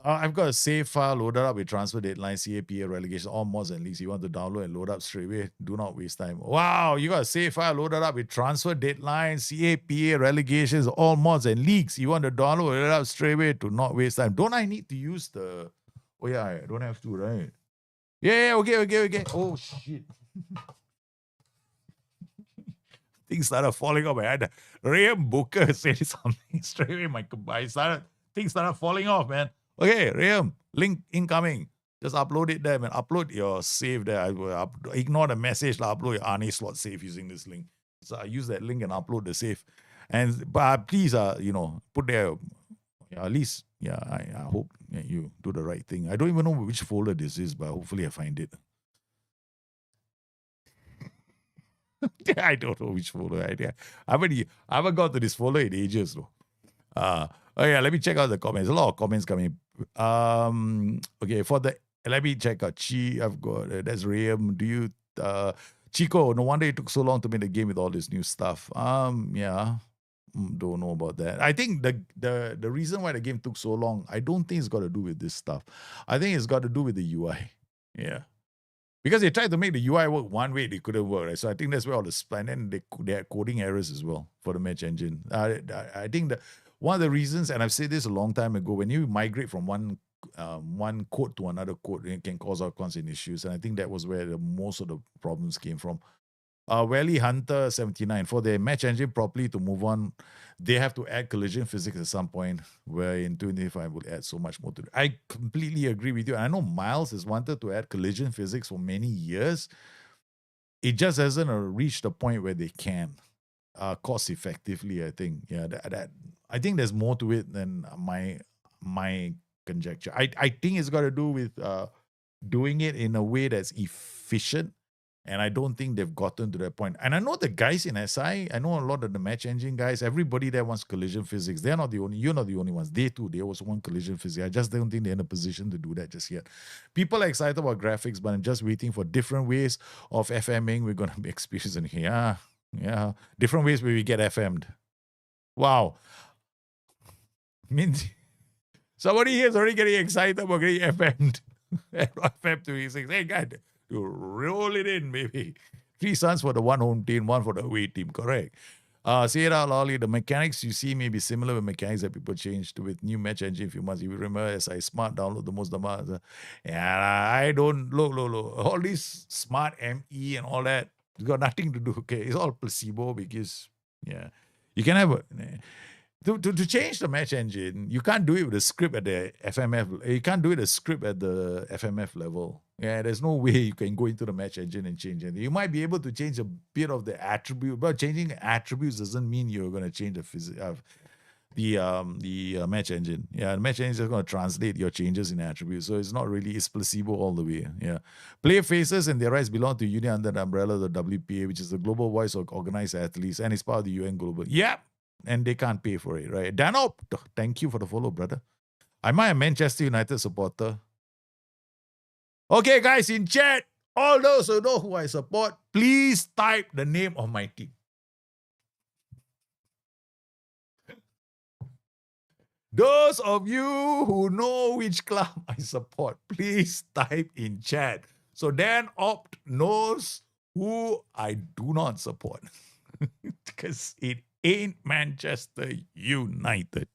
I've got a save file loaded up with transfer deadline, CAPA relegation, all mods and leagues. You want to download and load up straight away. Do not waste time. Wow, you got a save file loaded up with transfer deadline, CAPA relegations, all mods and leagues. You want to download it up straight away to not waste time. Don't I need to use the? Oh yeah, I don't have to, right? Yeah, okay. Oh shit. Things started falling off. I had Rayam Booker say something straight away. Things started falling off, man. Okay, Rayam, link incoming. Just upload it there, man. Upload your save there. I will ignore the message. Upload your RNA slot save using this link. So I use that link and upload the save. But please, put there. At least, I hope you do the right thing. I don't even know which folder this is, but hopefully I find it. I don't know which folder. I haven't got to this folder in ages, though. Yeah, let me check out the comments. A lot of comments coming. Okay, let me check out I've got that's Rayam. Do you Chico? No wonder it took so long to make the game with all this new stuff. Yeah, don't know about that. I think the reason why the game took so long, I don't think it's got to do with this stuff. I think it's got to do with the UI. Yeah. Because they tried to make the UI work one way, they couldn't work, right? So I think that's where all the and then they had coding errors as well for the match engine. I think that one of the reasons, and I've said this a long time ago, when you migrate from one code to another code, it can cause all kinds of issues. And I think that was where most of the problems came from. Wally Hunter 79, for their match engine properly to move on, they have to add collision physics at some point, where in 2025 will add so much more to it. I completely agree with you. I know Miles has wanted to add collision physics for many years. It just hasn't reached the point where they can cost effectively, I think. Yeah, I think there's more to it than my conjecture. I think it's got to do with doing it in a way that's efficient. And I don't think they've gotten to that point. And I know the guys in SI, I know a lot of the match engine guys, everybody there wants collision physics. You're not the only ones. They also want collision physics. I just don't think they're in a position to do that just yet. People are excited about graphics, but I'm just waiting for different ways of FMing. We're going to be experiencing here. Yeah. Different ways where we get FM'd. Wow. Means somebody here is already getting excited about getting FM'd. FM26. Hey, guys. You roll it in, baby. 3 sons for the one home team, 1 for the away team. Correct. Say it out loudly. The mechanics you see may be similar with mechanics that people changed with new match engine few months. You remember SI Smart download the most demand. Yeah, I don't look. All this Smart ME and all that, it's got nothing to do. Okay, it's all placebo because you can have To change the match engine, you can't do it with a script at the FMF. You can't do it a script at the FMF level. Yeah, there's no way you can go into the match engine and change it. You might be able to change a bit of the attribute, but changing attributes doesn't mean you're going to change the match engine. Yeah, the match engine is just going to translate your changes in attributes. So it's not really, it's placebo all the way. Yeah. Player faces and their rights belong to union under the umbrella of the WPA, which is the global voice of organized athletes, and it's part of the UN Global. Yeah. And they can't pay for it, right? Danop, thank you for the follow, brother. Am I a Manchester United supporter? Okay, guys, in chat, all those who know who I support, please type the name of my team. Those of you who know which club I support, please type in chat. So Dan Opt knows who I do not support. Because it ain't Manchester United.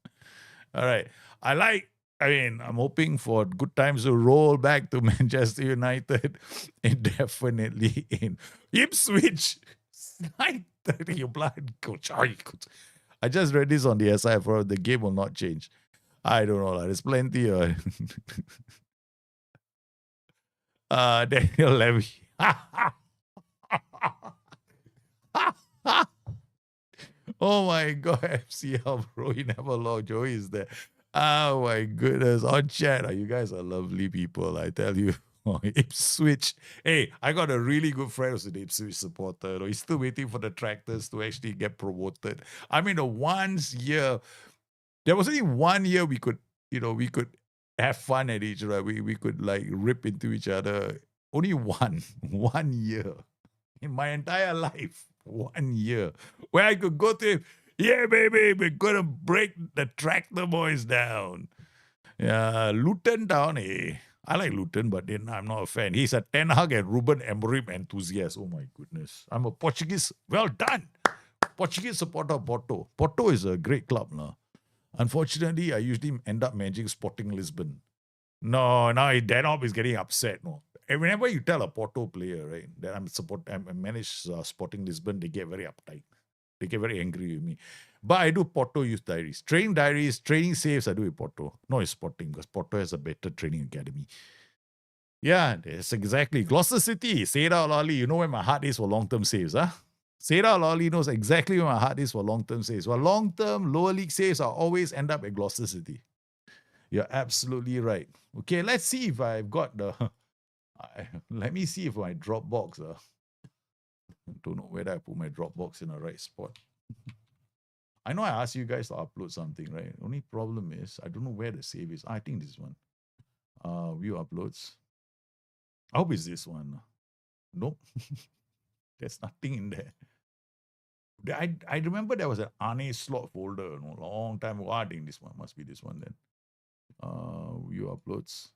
All right. I'm hoping for good times to roll back to Manchester United. And definitely in Ipswich. 9:30, you blind coach. I just read this on the SI for the game will not change. I don't know. There's plenty. Daniel Levy. Oh my God, FCL, bro. You never lost. Joey is there. Oh my goodness. On chat, you guys are lovely people. I tell you. Ipswich. Hey, I got a really good friend who's an Ipswich supporter. He's still waiting for the Tractors to actually get promoted. I mean, there was only 1 year we could have fun at each other. We could like rip into each other. Only one year in my entire life. 1 year where I could go to him. Yeah, baby, we're gonna break the Tractor boys down. Yeah, Luton down, eh? I like Luton, but then I'm not a fan. He's a Ten Hag and Ruben Amorim enthusiast. Oh my goodness. I'm a Portuguese. Well done. Portuguese supporter of Porto. Porto is a great club now. Unfortunately, I usually end up managing Sporting Lisbon. No, Danop is getting upset. No. And whenever you tell a Porto player, right, that I manage Sporting Lisbon, they get very uptight. They get very angry with me. But I do Porto youth diaries. Training saves, I do with Porto. No, it's Sporting because Porto has a better training academy. Yeah, that's exactly. Gloucester City, Seda Lali, you know where my heart is for long-term saves, huh? Seda Lali knows exactly where my heart is for long-term saves. Well, long-term, lower league saves, I always end up at Gloucester City. You're absolutely right. Okay, let's see if I've got the... let me see if my Dropbox... I don't know whether I put my Dropbox in the right spot. I know I asked you guys to upload something, right? Only problem is, I don't know where the save is. I think this one. View uploads. I hope it's this one. Nope. There's nothing in there. I remember there was an Arne slot folder a long time ago. I think this one must be this one then. View uploads.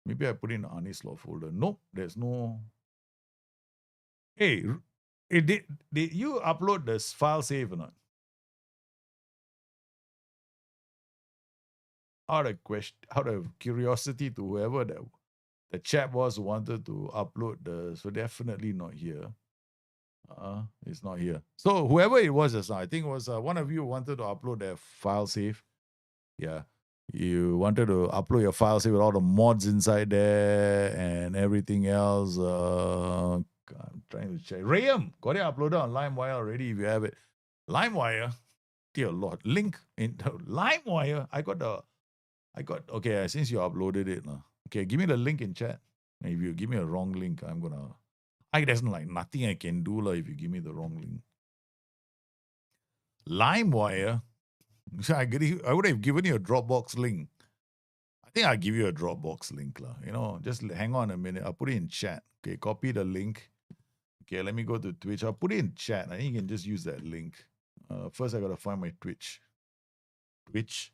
Maybe I put in Arne slot folder. Nope, there's no... Hey, did you upload this file save or not? Out of curiosity to whoever the chap was who wanted to upload so definitely not here. It's not here. So whoever it was just now, I think it was one of you wanted to upload their file save. Yeah. You wanted to upload your file save with all the mods inside there and everything else. I'm trying to check. Rayam, got it uploaded on LimeWire already if you have it. LimeWire, dear Lord, link in LimeWire. Okay, since you uploaded it. Okay, give me the link in chat. If you give me a wrong link, there's like nothing I can do if you give me the wrong link. LimeWire, I would have given you a Dropbox link. I think I'll give you a Dropbox link. Just hang on a minute. I'll put it in chat. Okay, copy the link. Okay, let me go to Twitch. I'll put it in chat. I think you can just use that link. First, I got to find my Twitch. Twitch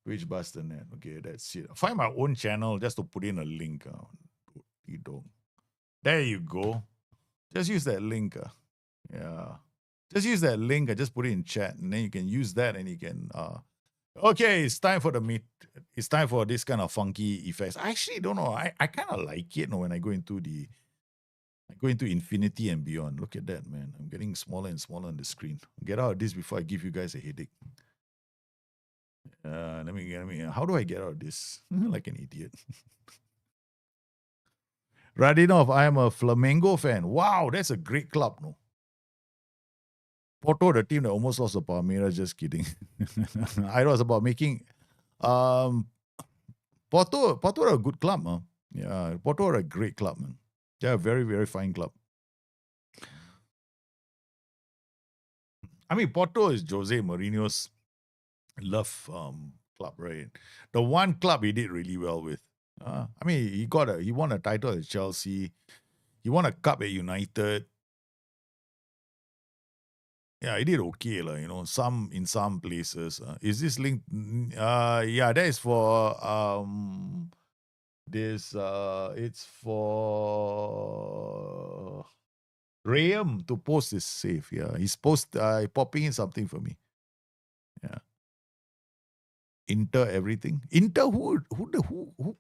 Bustthenet. Okay, that's it. I'll find my own channel just to put in a link. There you go. Just use that link. Yeah. Just use that link. I just put it in chat. And then you can use that and you can... Okay, it's time for It's time for this kind of funky effects. I actually don't know. I kind of like it when I go into the I go into infinity and beyond. Look at that, man. I'm getting smaller and smaller on the screen. Get out of this before I give you guys a headache. How do I get out of this? Like an idiot. Radinov, I am a Flamengo fan. Wow, that's a great club, no? Porto, the team that almost lost to Palmeiras, just kidding. I was about making um Porto are a good club, man. Yeah, Porto are a great club, man. They're a very, very fine club. I mean, Porto is Jose Mourinho's love club, right? The one club he did really well with. I mean, he won a title at Chelsea. He won a cup at United. Yeah, he did okay, you know, in some places. Is this linked? Yeah, that is for this it's for Graham to post his save. Yeah, he's popping in something for me. Yeah. Inter everything. Inter who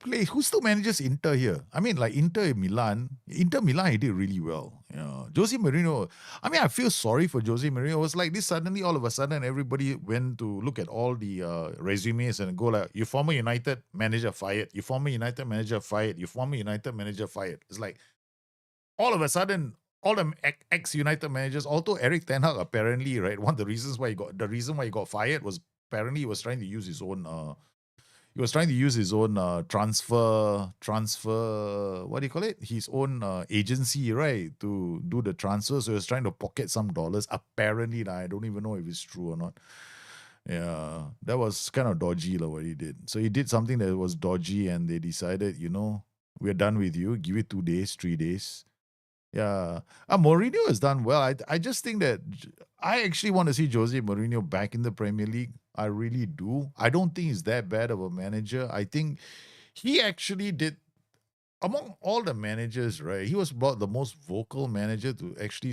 plays who still manages Inter here? I mean, like Inter Milan. Inter Milan he did really well. Yeah. Jose Mourinho. I mean, I feel sorry for Jose Mourinho. It was like this suddenly all of a sudden everybody went to look at all the resumes and go like, you former United manager fired, you former United manager fired, you former United manager fired. It's like all of a sudden all the ex-United managers, although Eric Ten Hag apparently, right, one of the reasons why the reason why he got fired was apparently he was trying to use his own transfer what do you call it, his own agency, right, to do the transfer. So he was trying to pocket some dollars apparently. I don't even know if it's true or not. Yeah, that was kind of dodgy what he did. So he did something that was dodgy and they decided, we're done with you, give it 2 days, 3 days. Yeah, Mourinho has done well. I just think that I actually want to see Jose Mourinho back in the Premier League. I really do. I don't think he's that bad of a manager. I think he actually did, among all the managers, right? He was about the most vocal manager to actually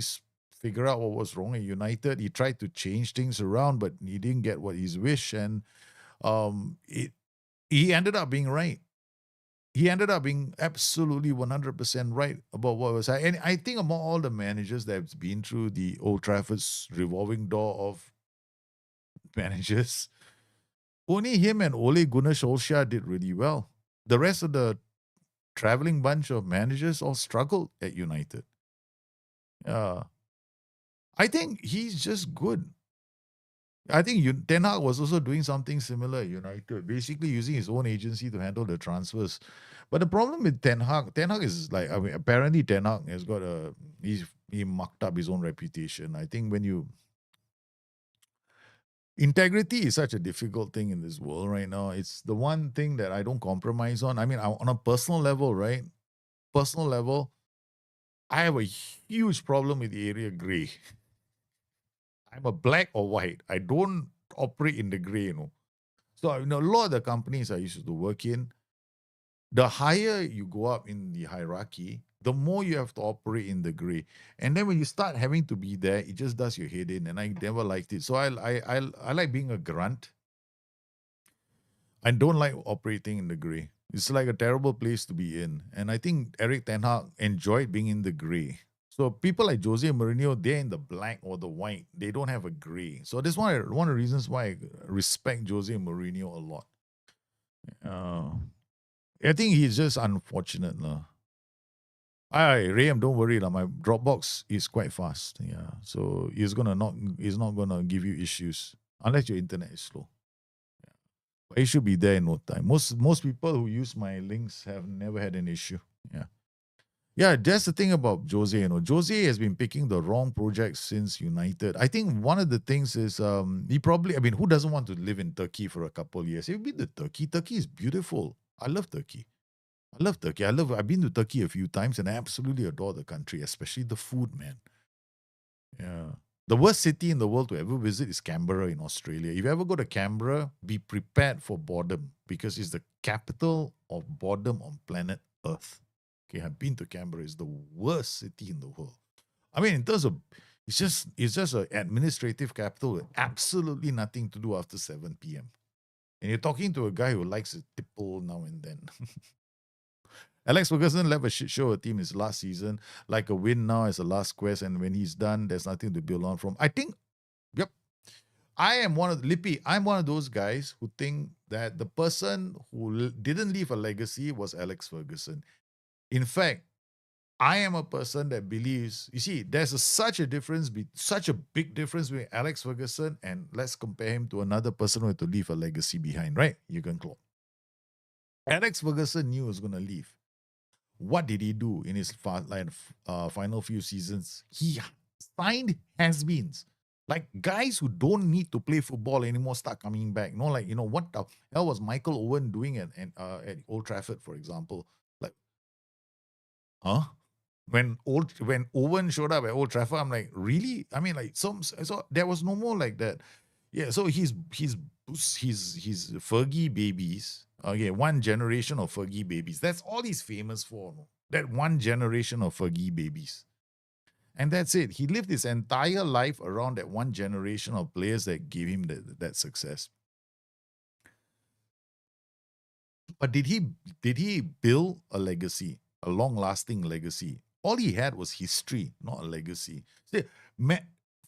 figure out what was wrong at United. He tried to change things around, but he didn't get what his wish, and he ended up being right. He ended up being absolutely 100% right about what was. And I think among all the managers that have been through the Old Trafford's revolving door of managers, only him and Ole Gunnar Solskjaer did really well. The rest of the traveling bunch of managers all struggled at United. I think he's just good. I think Ten Hag was also doing something similar at United, basically using his own agency to handle the transfers. But the problem with Ten Hag is like, I mean, apparently Ten Hag has got he mucked up his own reputation. I think integrity is such a difficult thing in this world right now. It's the one thing that I don't compromise on. I mean, on a personal level, right? Personal level, I have a huge problem with the area gray. I'm a black or white. I don't operate in the gray, So, a lot of the companies I used to work in, the higher you go up in the hierarchy, the more you have to operate in the gray. And then when you start having to be there, it just does your head in. And I never liked it. So I like being a grunt. I don't like operating in the gray. It's like a terrible place to be in. And I think Eric Ten Hag enjoyed being in the gray. So people like Jose Mourinho, they're in the black or the white. They don't have a gray. So that's one of the reasons why I respect Jose Mourinho a lot. I think he's just unfortunate. Rayam, don't worry. My Dropbox is quite fast. Yeah. So he's not gonna give you issues unless your internet is slow. Yeah. But it should be there in no time. Most people who use my links have never had an issue. Yeah. Yeah, that's the thing about Jose. Jose has been picking the wrong projects since United. I think one of the things is who doesn't want to live in Turkey for a couple of years? You've been to Turkey. Turkey is beautiful. I love Turkey. I've been to Turkey a few times and I absolutely adore the country, especially the food, man. Yeah. The worst city in the world to ever visit is Canberra in Australia. If you ever go to Canberra, be prepared for boredom because it's the capital of boredom on planet Earth. Okay, I've been to Canberra. It's the worst city in the world. I mean, in terms of it's just an administrative capital with absolutely nothing to do after 7 p.m. And you're talking to a guy who likes a tipple now and then. Alex Ferguson left a shit show a team his last season, like a win now as a last quest, and when he's done, there's nothing to build on from. I think, yep, I am one of Lippy. I'm one of those guys who think that the person who didn't leave a legacy was Alex Ferguson. In fact, I am a person that believes, you see, there's such a difference, such a big difference between Alex Ferguson and let's compare him to another person who had to leave a legacy behind, right? Jurgen Klopp. Alex Ferguson knew he was going to leave. What did he do in his final few seasons? He signed has-beens. Like guys who don't need to play football anymore start coming back. What the hell was Michael Owen doing at Old Trafford, for example? Like, huh? When Owen showed up at Old Trafford, I'm like, really? I mean, like so there was no more like that. Yeah, so he's Fergie babies. Okay, one generation of Fergie babies. That's all he's famous for. No? That one generation of Fergie babies. And that's it. He lived his entire life around that one generation of players that gave him that success. But did he build a legacy, a long-lasting legacy? All he had was history, not a legacy. See,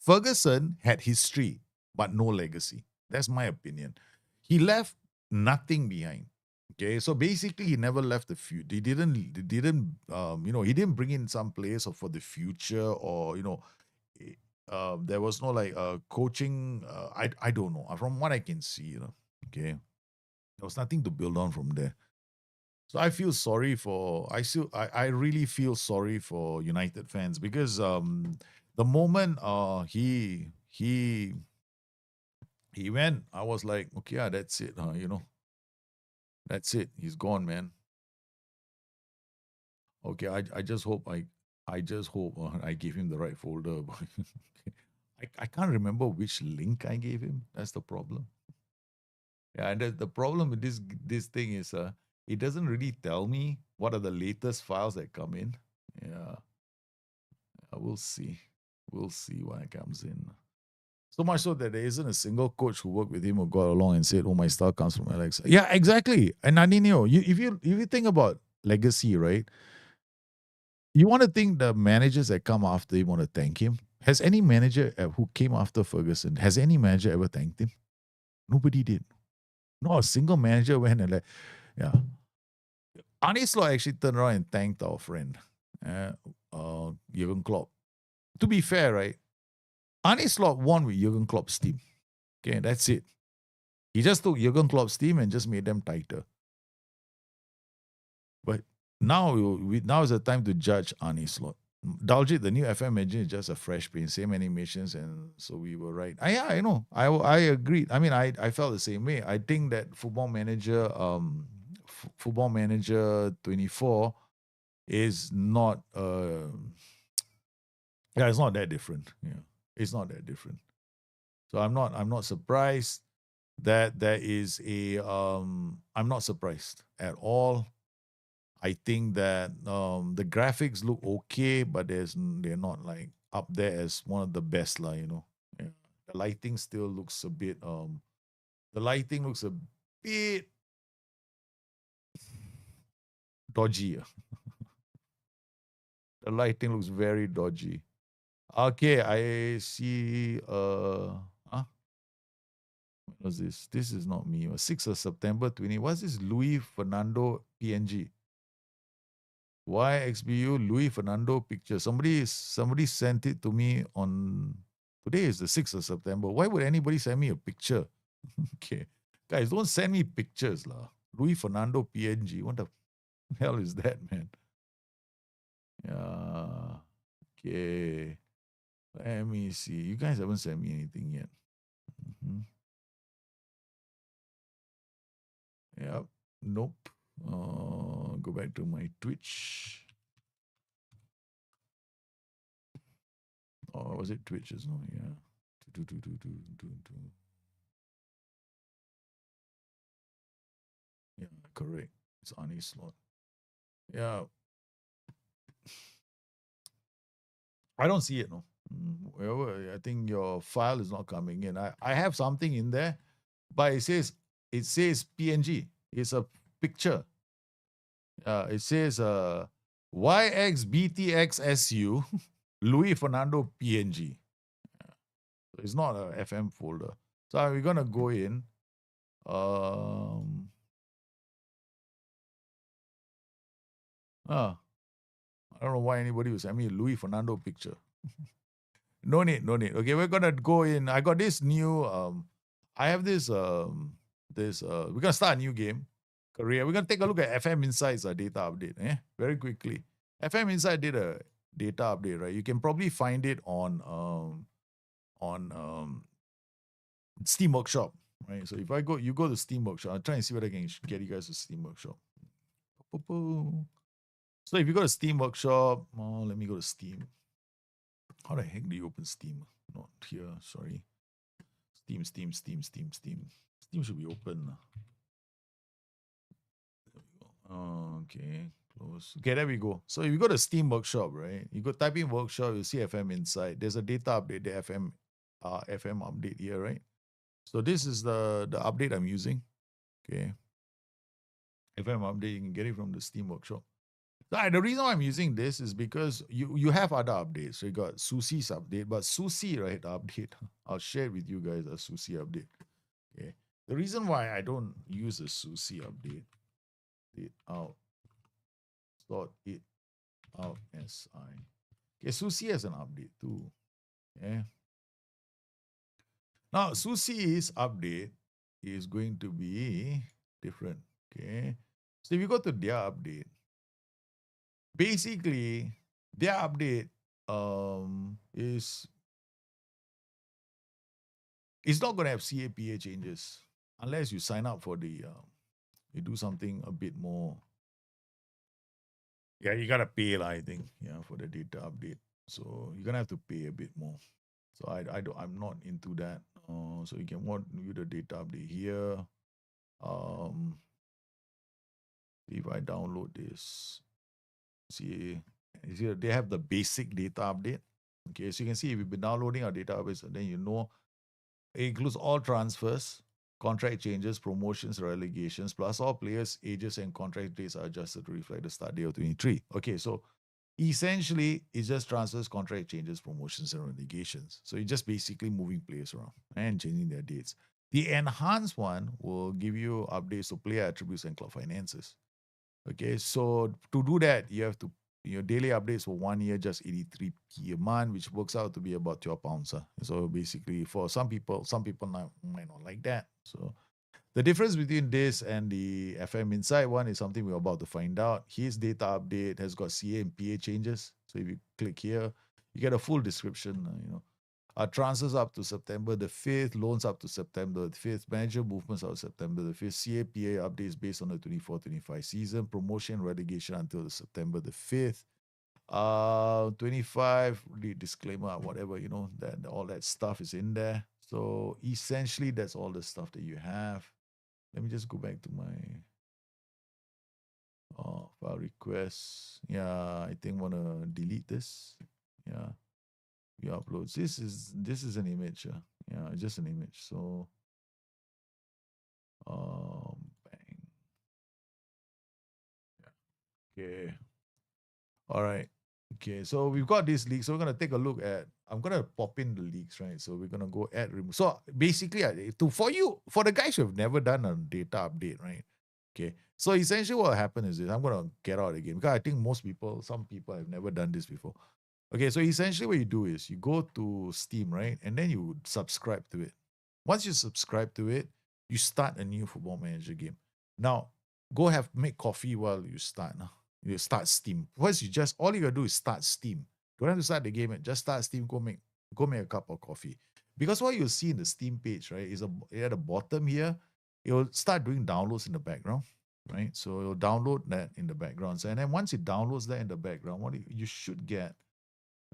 Ferguson had history, but no legacy. That's my opinion. He left nothing behind. Okay, so basically, he never left the future. He didn't bring in some players for the future, or there was no like coaching. I don't know. From what I can see, okay, there was nothing to build on from there. So I feel sorry for I really feel sorry for United fans because the moment he went, I was like, okay, yeah, that's it, that's it. He's gone, man. Okay, I just hope I gave him the right folder. I can't remember which link I gave him. That's the problem. Yeah, and the problem with this thing is it doesn't really tell me what are the latest files that come in. Yeah, we'll see. We'll see what comes in. So much so that there isn't a single coach who worked with him who got along and said, "Oh, my style comes from Alex." Yeah, exactly. And Naninho, if you think about legacy, right? You want to think the managers that come after him want to thank him. Has any manager who came after Ferguson, has any manager ever thanked him? Nobody did. Not a single manager went and like, yeah. Arne Slot actually turned around and thanked our friend, Jurgen Klopp. To be fair, right? Arne Slot won with Jurgen Klopp's team. Okay, that's it. He just took Jurgen Klopp's team and just made them tighter. But now now is the time to judge Arne Slot. Daljit, the new FM engine is just a fresh paint, same animations, and so we were right. Yeah, I know. I agreed. I mean, I felt the same way. I think that Football Manager 24 is not yeah, it's not that different. Yeah, it's not that different. So I'm not surprised that there is a I'm not surprised at all. I think that the graphics look okay, but they're not like up there as one of the best, Yeah. The lighting still looks a bit the lighting looks a bit dodgy. The lighting looks very dodgy. Okay, I see huh? What was this? This is not me. 6th of September 20. What's this Louis Fernando PNG? YXBU Louis Fernando picture. Somebody sent it to me on today is the 6th of September. Why would anybody send me a picture? Okay. Guys, don't send me pictures, lah. Louis Fernando PNG. What the hell is that, man? Yeah. Okay. Let me see. You guys haven't sent me anything yet. Mm-hmm. Yep. Nope. Go back to my Twitch. Or was it Twitch? No, yeah. Yeah, correct. It's on his slot. Yeah. I don't see it, no. I think your file is not coming in. I have something in there, but it says PNG. It's a picture. It says YXBTXSU Louis Fernando PNG. So it's not a FM folder. So we're gonna go in. Um, I don't know why anybody was send me a Louis Fernando picture. No need, no need. Okay, we're gonna go in. I got this new I have this we're gonna start a new game. Korea. We're gonna take a look at FM Insight's data update. Very quickly. FM Insight did a data update, right? You can probably find it on Steam Workshop, right? So if you go to Steam Workshop, I'll try and see whether I can get you guys to Steam Workshop. So if you go to Steam Workshop, let me go to Steam. How the heck do you open Steam? Not here, sorry. Steam. Steam should be open. Okay, close. Okay, there we go. So if you go to Steam Workshop, right? You go type in Workshop, you'll see FM Insight. There's a data update, the FM update here, right? So this is the update I'm using. Okay. FM update, you can get it from the Steam Workshop. The reason why I'm using this is because you have other updates. So you got Susie's update, but Susie, right, update, I'll share it with you guys a Susie update. Okay. The reason why I don't use a Susie update, it out, sort it out SI. Okay, Susie has an update too. Okay. Now, Susie's update is going to be different. Okay. So if you go to their update, basically their update is it's not going to have CAPA changes unless you sign up for the you do something a bit more. Yeah, you gotta pay, I think, for the data update. So you're gonna have to pay a bit more. So I'm not into that. So you can view the data update here. If I download this, see they have the basic data update. Okay, so you can see if you've been downloading our database, then you know it includes all transfers, contract changes, promotions, relegations, plus all players' ages and contract dates are adjusted to reflect the start date of 23. Okay, so essentially it just transfers, contract changes, promotions, and relegations. So you're just basically moving players around and changing their dates. The enhanced one will give you updates to player attributes and club finances. Okay, so to do that, you have to your daily updates for 1 year, just 83p a month, which works out to be about £12. So basically, for some people might not like that. So the difference between this and the FM Insight one is something we're about to find out. His data update has got CA and PA changes. So if you click here, you get a full description. Transfers up to September the 5th, loans up to September the 5th, manager movements out September the 5th, CAPA updates based on the 24-25 season, promotion relegation until September the 5th. 25, the disclaimer, whatever, that all that stuff is in there. So essentially, that's all the stuff that you have. Let me just go back to my file requests. Yeah, I think I want to delete this. Yeah. You upload. This is an image. Yeah, it's just an image. So bang. Yeah. Okay. All right. Okay, so we've got these leaks. So we're gonna take a look at. I'm gonna pop in the leaks, right? So we're gonna go add remove. So basically, for the guys who have never done a data update, right? Okay. So essentially, what will happen is this. I'm gonna get out again because I think some people have never done this before. Okay, so essentially what you do is you go to Steam, right? And then you subscribe to it. Once you subscribe to it, you start a new Football Manager game. Now, make coffee while you start. You start Steam. First, all you gotta do is start Steam. Don't have to start the game, just start Steam, go make a cup of coffee. Because what you'll see in the Steam page, right, is at the bottom here, it will start doing downloads in the background, right? So it'll download that in the background. So, and then once it downloads that in the background, what you should get.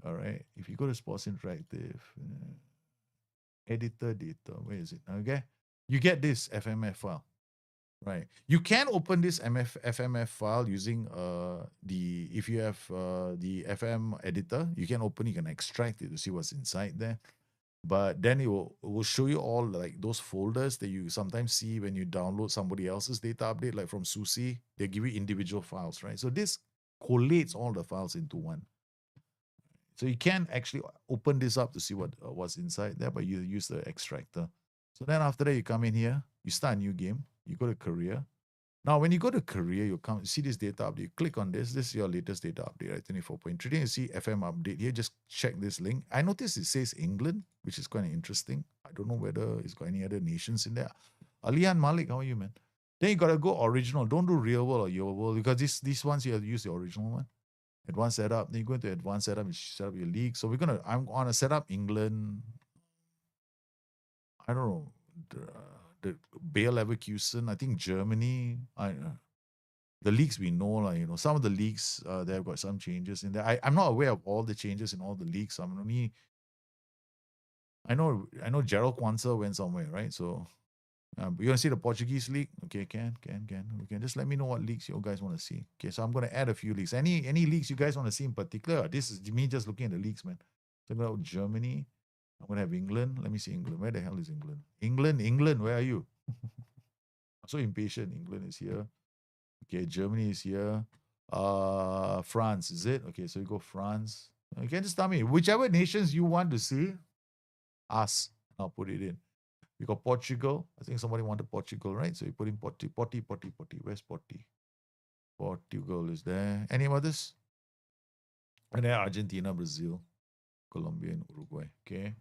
All right. If you go to Sports Interactive, editor data, where is it? Okay. You get this FMF file, right? You can open this FMF file using if you have the FM editor, you can extract it to see what's inside there. But then it will show you all like those folders that you sometimes see when you download somebody else's data update, like from Susi. They give you individual files, right? So this collates all the files into one. So you can actually open this up to see what's inside there, but you use the extractor. So then after that, you come in here, you start a new game, you go to career. Now, when you go to career, you see this data update. You click on this. This is your latest data update, right? 24.3. Then you see FM update here. Just check this link. I noticed it says England, which is kind of interesting. I don't know whether it's got any other nations in there. Alian Malik, how are you, man? Then you gotta go original. Don't do real world or your world, because these ones you have to use the original one. Advanced setup. Then you go into advanced setup and set up your league. So I'm gonna set up England. I don't know. The Bayer Leverkusen, I think Germany. The leagues we know, like, some of the leagues they've got some changes in there. I'm not aware of all the changes in all the leagues. I know Gerald Kwanzaa went somewhere, right? So you want to see the Portuguese league? Okay, can. We can just let me know what leagues you guys want to see. Okay, so I'm going to add a few leagues. Any leagues you guys want to see in particular? This is me just looking at the leagues, man. So I'm going to have Germany. I'm going to have England. Let me see England. Where the hell is England? England, where are you? I'm so impatient. England is here. Okay, Germany is here. France, is it? Okay, so you go France. You can just tell me whichever nations you want to see, ask. I'll put it in. We got Portugal. I think somebody wanted Portugal, right? So you put in Porti. Where's Porti? Portugal is there. Any others? And then Argentina, Brazil, Colombia, and Uruguay. Okay.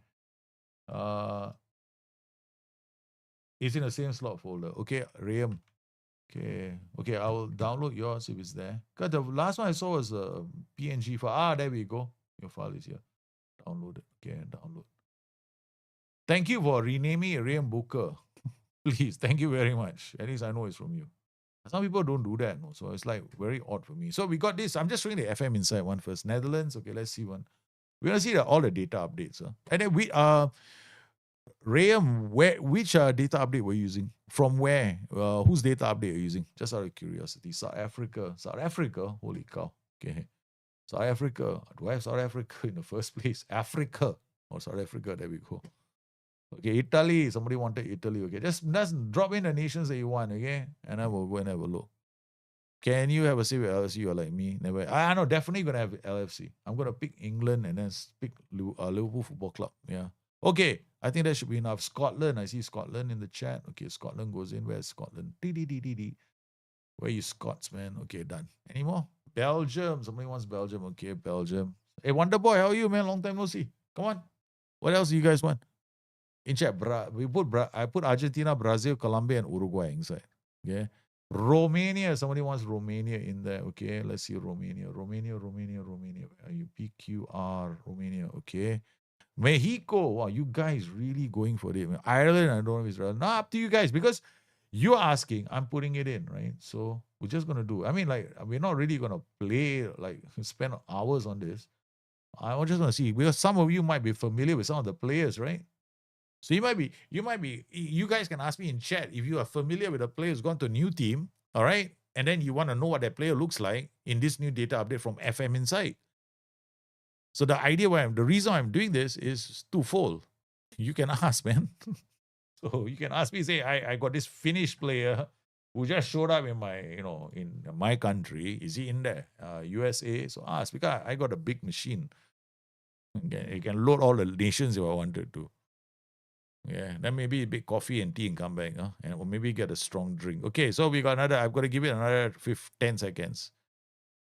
It's in the same slot folder. Okay, RAM. Okay, I will download yours if it's there. Because the last one I saw was a PNG file. There we go. Your file is here. Download it. Okay, download. Thank you for renaming it RAM Booker. Please, thank you very much. At least I know it's from you. Some people don't do that, no? So it's like very odd for me. So we got this. I'm just showing the FM Inside one first. Netherlands. Okay, let's see one. We're gonna see all the data updates. And then Rayam, which data update we're using? From where? Whose data update are you using? Just out of curiosity. South Africa. Holy cow. Okay. South Africa. Do I have South Africa in the first place? Africa. South Africa. There we go. Okay, Italy. Somebody wanted Italy. Okay, just drop in the nations that you want. Okay, and I will go and have a look. Can you have a say with LFC or like me? Never. I know, definitely gonna have LFC. I'm gonna pick England and then pick Liverpool Football Club. Yeah. Okay, I think that should be enough. Scotland. I see Scotland in the chat. Okay, Scotland goes in. Where's Scotland? Where you Scots, man? Okay, done. Any more? Belgium. Somebody wants Belgium. Okay, Belgium. Hey, Wonder Boy, how are you, man? Long time no see. Come on. What else do you guys want? In chat, I put Argentina, Brazil, Colombia, and Uruguay inside. Okay. Romania. Somebody wants Romania in there. Okay, let's see Romania. Romania. Are you PQR? Romania. Okay. Mexico. Wow, you guys really going for it. Ireland, I don't know if Israel. No, up to you guys, because you're asking, I'm putting it in, right? So we're just gonna do. I mean, like, we're not really gonna play, like, spend hours on this. I just want to see, because some of you might be familiar with some of the players, right? So you guys can ask me in chat if you are familiar with a player who's gone to a new team, all right? And then you want to know what that player looks like in this new data update from FM Insight. So the reason I'm doing this is twofold. You can ask, man. So you can ask me, say, I got this Finnish player who just showed up in my country. Is he in there? USA. So ask, because I got a big machine. You can load all the nations if I wanted to. Yeah, then maybe a big coffee and tea and come back, or maybe get a strong drink. Okay, so we got another. I've got to give it another 10 seconds.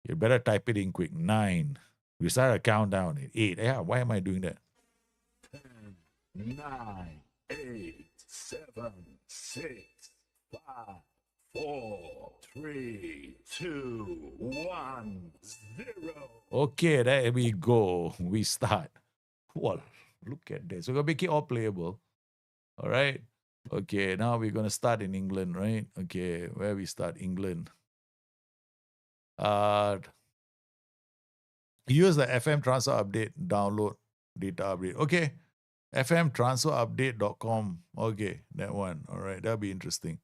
You better type it in quick. 9. We start a countdown at 8. Yeah, why am I doing that? 10, 9, 8, 7, 6, 5, 4, 3, 2, 1, 0. Okay, there we go. We start. Well, look at this. We're gonna make it all playable. All right. Okay, now we're going to start in England, right? Okay, where we start? England. Use the FM transfer update, download data update. Okay, fmtransferupdate.com. Okay, that one. All right, that'll be interesting.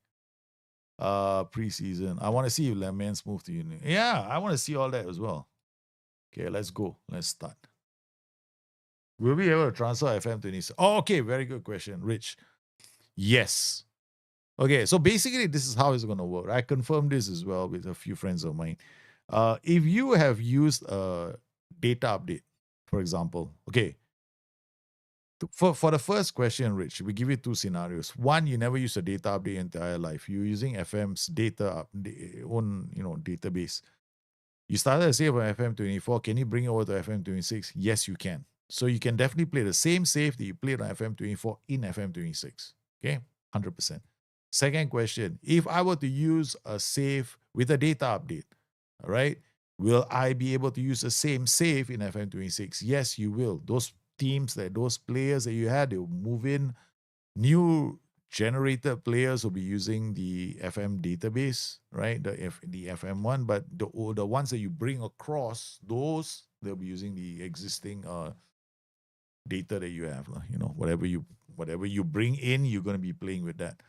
Preseason. I want to see if Lemans move to Union. Yeah, I want to see all that as well. Okay, let's go. Let's start. Will we able to transfer FM26? Oh, okay, very good question, Rich. Yes. Okay, so basically, this is how it's going to work. I confirmed this as well with a few friends of mine. If you have used a data update, for example, okay, for the first question, Rich, we give you two scenarios. One, you never use a data update in entire life. You're using FM's own database. You started a save on FM24. Can you bring it over to FM26? Yes, you can. So you can definitely play the same save that you played on FM24 in FM26. Okay, 100%. Second question, if I were to use a save with a data update, all right, will I be able to use the same save in FM26? Yes, you will. Those those players that you had, they will move in. New generated players will be using the FM database, right? The FM one, but the ones that you bring across, those they'll be using the existing data that you have. Whatever you bring in, you're gonna be playing with that.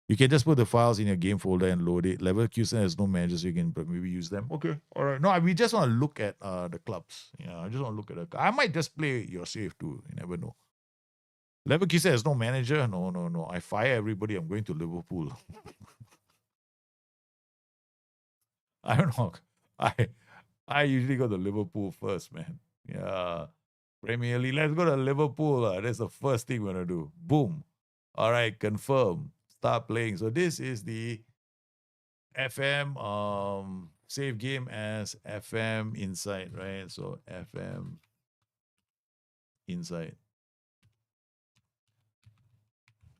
You can just put the files in your game folder and load it. Leverkusen has no managers, so you can maybe use them. Okay, all right. No, we just want to look at the clubs. Yeah, I just want to look at I might just play your save too. You never know. Leverkusen has no manager. No. I fire everybody. I'm going to Liverpool. I don't know. I usually go to Liverpool first, man. Yeah. Premier League. Let's go to Liverpool. That's the first thing we're gonna do. Boom. All right, confirm. Start playing. So this is the FM save game as FM Insight, right? So FM Insight.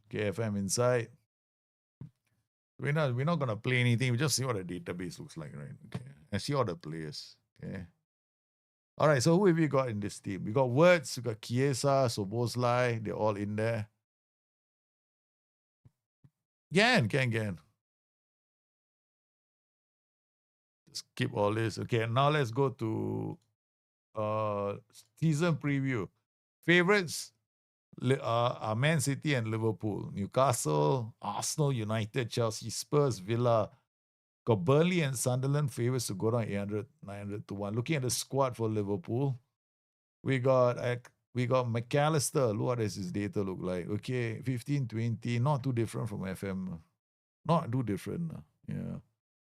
Okay, FM Insight. We're not gonna play anything. We just see what the database looks like, right? Okay. And see all the players. Okay. All right. So who have we got in this team? We got Words, we got Chiesa, Soboslai, they're all in there. Can. Skip all this. Okay, now let's go to season preview. Favorites are Man City and Liverpool. Newcastle, Arsenal, United, Chelsea, Spurs, Villa. Got Burnley and Sunderland favorites to go down 800, 900 to 1. Looking at the squad for Liverpool, we got McAllister. What does his data look like? Okay, 15, 20. Not too different from FM. Not too different. Yeah.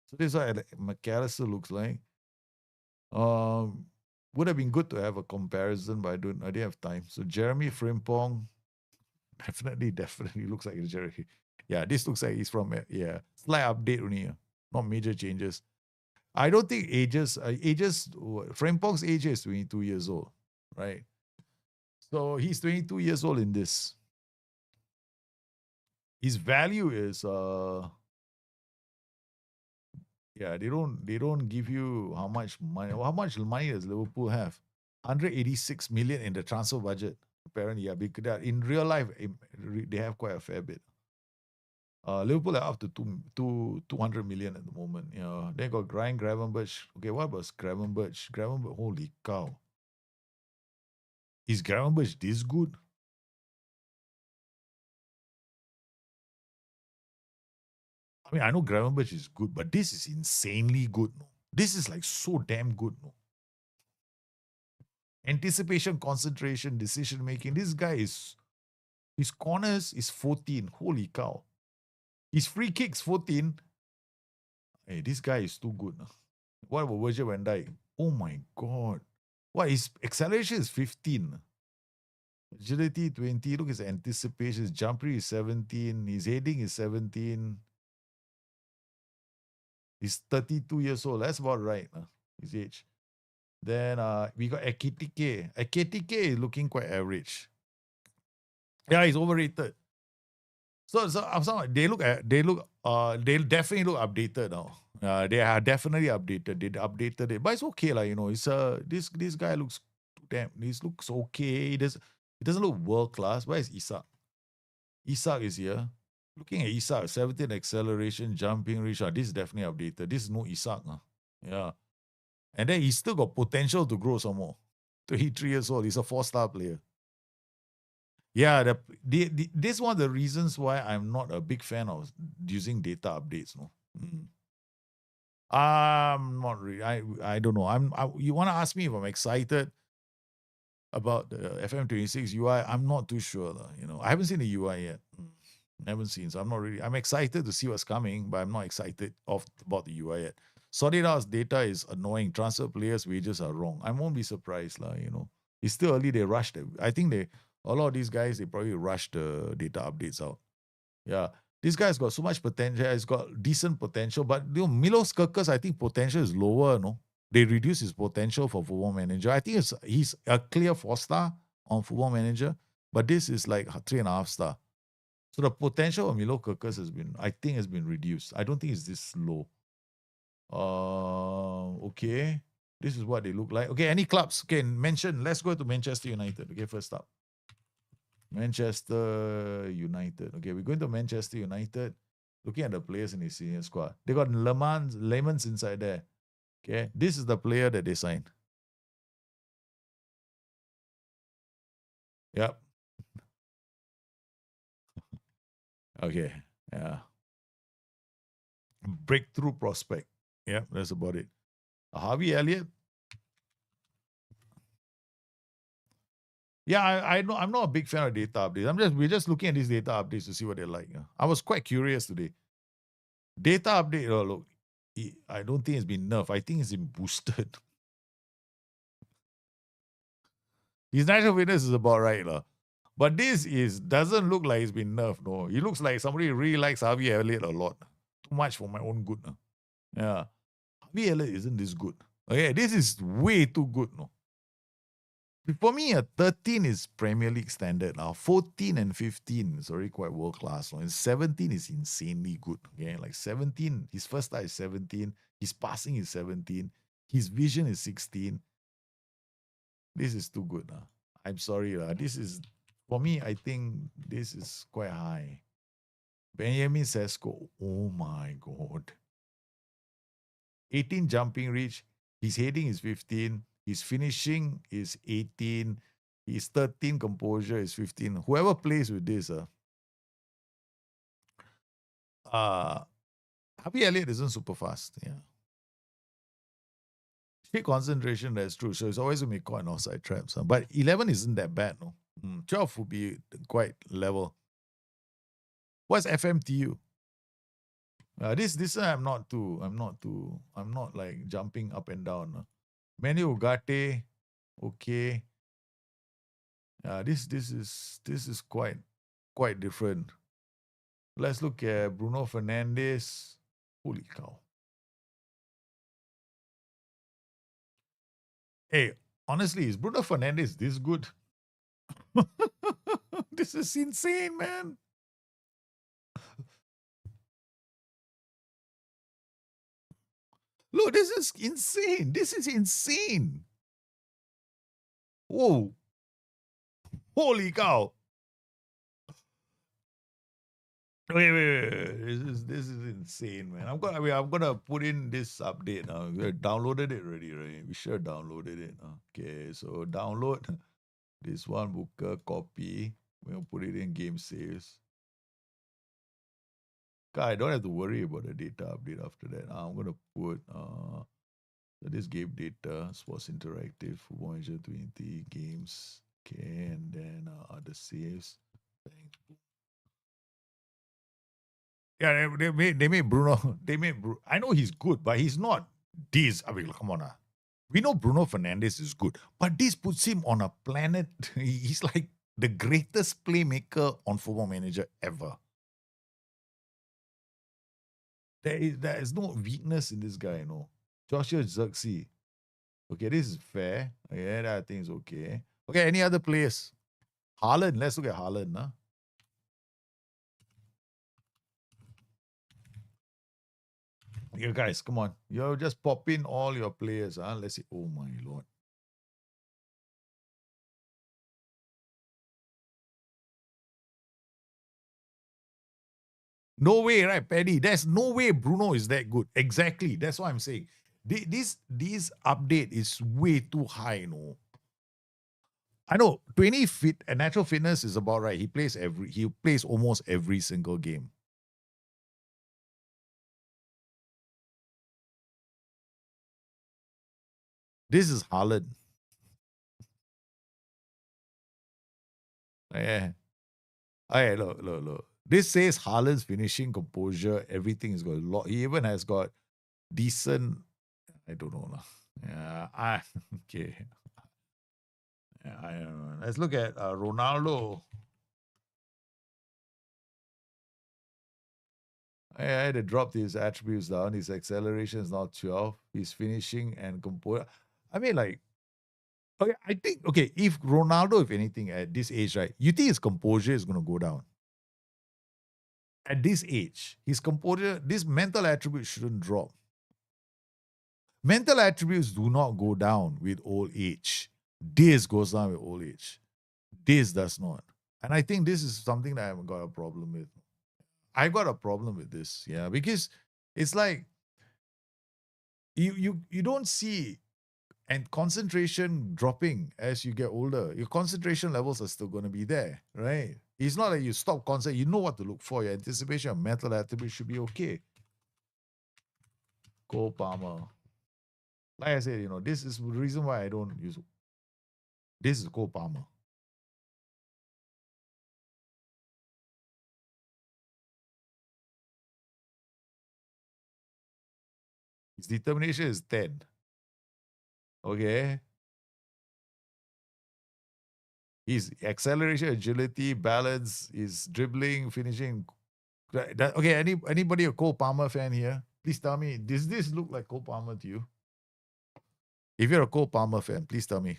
So this is what McAllister looks like. Would have been good to have a comparison, but I didn't have time. So Jeremy Frimpong, definitely looks like Jeremy. Yeah, this looks like he's from slight update only, not major changes. I don't think Frimpong's age is 22 years old, right? So he's 22 years old in this. His value is they don't give you how much money. How much money does Liverpool have? 186 million in the transfer budget. Apparently, yeah, because in real life they have quite a fair bit. Liverpool are up to 200 million at the moment. You know, they got Ryan Gravenberch. Okay, what about Gravenberch? Gravenberch, holy cow! Is Gravenberch this good? I mean, I know Gravenberch is good, but this is insanely good. No, this is like so damn good. No, anticipation, concentration, decision making. This guy is his corners is 14. Holy cow! His free kicks 14. Hey, this guy is too good. No? What about Virgil van Dijk? Oh my god! What his acceleration is 15. Agility 20. Look, his anticipation, his jump rate is 17. His heading is 17. He's 32 years old. That's about right, his age. Then we got Ekitike. Ekitike is looking quite average. Yeah, he's overrated. So they'll definitely look updated now. They are definitely updated. They updated it, but it's okay, like it's this guy looks looks okay. He doesn't look world class. Where is Isak? Isak is here. Looking at Isak, 17 acceleration, jumping reach. This is definitely updated. This is no Isak. Yeah. And then he's still got potential to grow some more. 23 years old. He's a 4-star player. Yeah, this is one of the reasons why I'm not a big fan of using data updates. No, I'm not really. I don't know. You want to ask me if I'm excited? about the FM26 UI, I'm not too sure. I haven't seen the UI yet. I haven't seen, so I'm not really. I'm excited to see what's coming, but I'm not excited about the UI yet. Sorted out data is annoying. Transfer players' wages are wrong. I won't be surprised, It's still early. They rushed it. I think a lot of these guys, they probably rushed the data updates out. Yeah. This guy's got so much potential. He's got decent potential, but Milos Kerkers, I think potential is lower, no? They reduce his potential for Football Manager. I think he's a clear 4-star on Football Manager, but this is like 3.5-star. So the potential of Milo Kerkers has been reduced. I don't think it's this low. Okay. This is what they look like. Okay, any clubs? Okay, mention. Let's go to Manchester United. Okay, first up. Manchester United. Okay, we're going to Manchester United. Looking at the players in the senior squad. They got Lemans inside there. Okay, this is the player that they signed. Yep. Okay. Yeah. Breakthrough prospect. Yeah, that's about it. Harvey Elliott. Yeah, I know I'm not a big fan of data updates. We're just looking at these data updates to see what they're like. I was quite curious today. Data update, look, I don't think it's been nerfed. I think it's been boosted. His natural fitness is about right, but this doesn't look like it's been nerfed. No, it looks like somebody really likes Harvey Elliott a lot. Too much for my own good. Yeah, Harvey Elliott isn't this good. Okay, this is way too good. No, for me, a 13 is Premier League standard now. 14 and 15 is already quite world class. And 17 is insanely good. Okay, like 17, his first start is 17. His passing is 17. His vision is 16. This is too good. I'm sorry. This is, for me, I think this is quite high. Benjamin Sesko, oh my God. 18 jumping reach. His heading is 15. His finishing is 18. His 13 composure is 15. Whoever plays with this, Harvey Elliott isn't super fast. Yeah. Quick concentration, that's true. So it's always going to be caught in offside traps. But 11 isn't that bad, no? 12 would be quite level. What's FMTU? This I'm not like jumping up and down. Manu Ugarte, okay. This is quite different. Let's look at Bruno Fernandes. Holy cow. Hey, honestly, is Bruno Fernandes this good? This is insane, man. Look, this is insane. This is insane. Whoa. Holy cow. Wait. This is insane, man. I'm gonna put in this update now. We downloaded it already, right? We sure downloaded it. Okay, so download this one, Booker, copy. We're gonna put it in game saves. I don't have to worry about the data update after that. I'm gonna put this game data, sports interactive, football manager 20 games. Okay, and then other saves. Yeah, they made Bruno. I know he's good, but he's not this. I mean, come on. We know Bruno Fernandes is good, but this puts him on a planet. He's like the greatest playmaker on Football Manager ever. There is no weakness in this guy, Joshua Zirkzee. Okay, this is fair. Okay, that I think is okay. Okay, any other players? Haaland. Let's look at Haaland. You guys, come on. You just pop in all your players. Let's see. Oh my Lord. No way, right, Paddy? There's no way Bruno is that good. Exactly. That's what I'm saying. This update is way too high, I know 20 fit and natural fitness is about right. He plays almost every single game. This is Haaland. Yeah. Okay, look. This says Haaland's finishing composure, everything is got a lot. He even has got decent. I don't know lah. Yeah, okay. Yeah, I don't know. Let's look at Ronaldo. I had to drop his attributes down. His acceleration is now 12. His finishing and composure. I mean, like, okay, I think, okay, if Ronaldo, if anything, at this age, right, you think his composure is going to go down? At this age, his composure, this mental attribute shouldn't drop. Mental attributes do not go down with old age. This goes down with old age. This does not. And I think this is something that I've got a problem with. I got a problem with this, yeah, because it's like you don't see and concentration dropping as you get older. Your concentration levels are still going to be there, right? It's not like you stop concert. You know what to look for. Your anticipation of mental attributes should be okay. Cole Palmer. Like I said, this is the reason why I don't use. This is Cole Palmer. His determination is 10. Okay. His acceleration, agility, balance, his dribbling, finishing. Okay, anybody a Cole Palmer fan here? Please tell me, does this look like Cole Palmer to you? If you're a Cole Palmer fan, please tell me.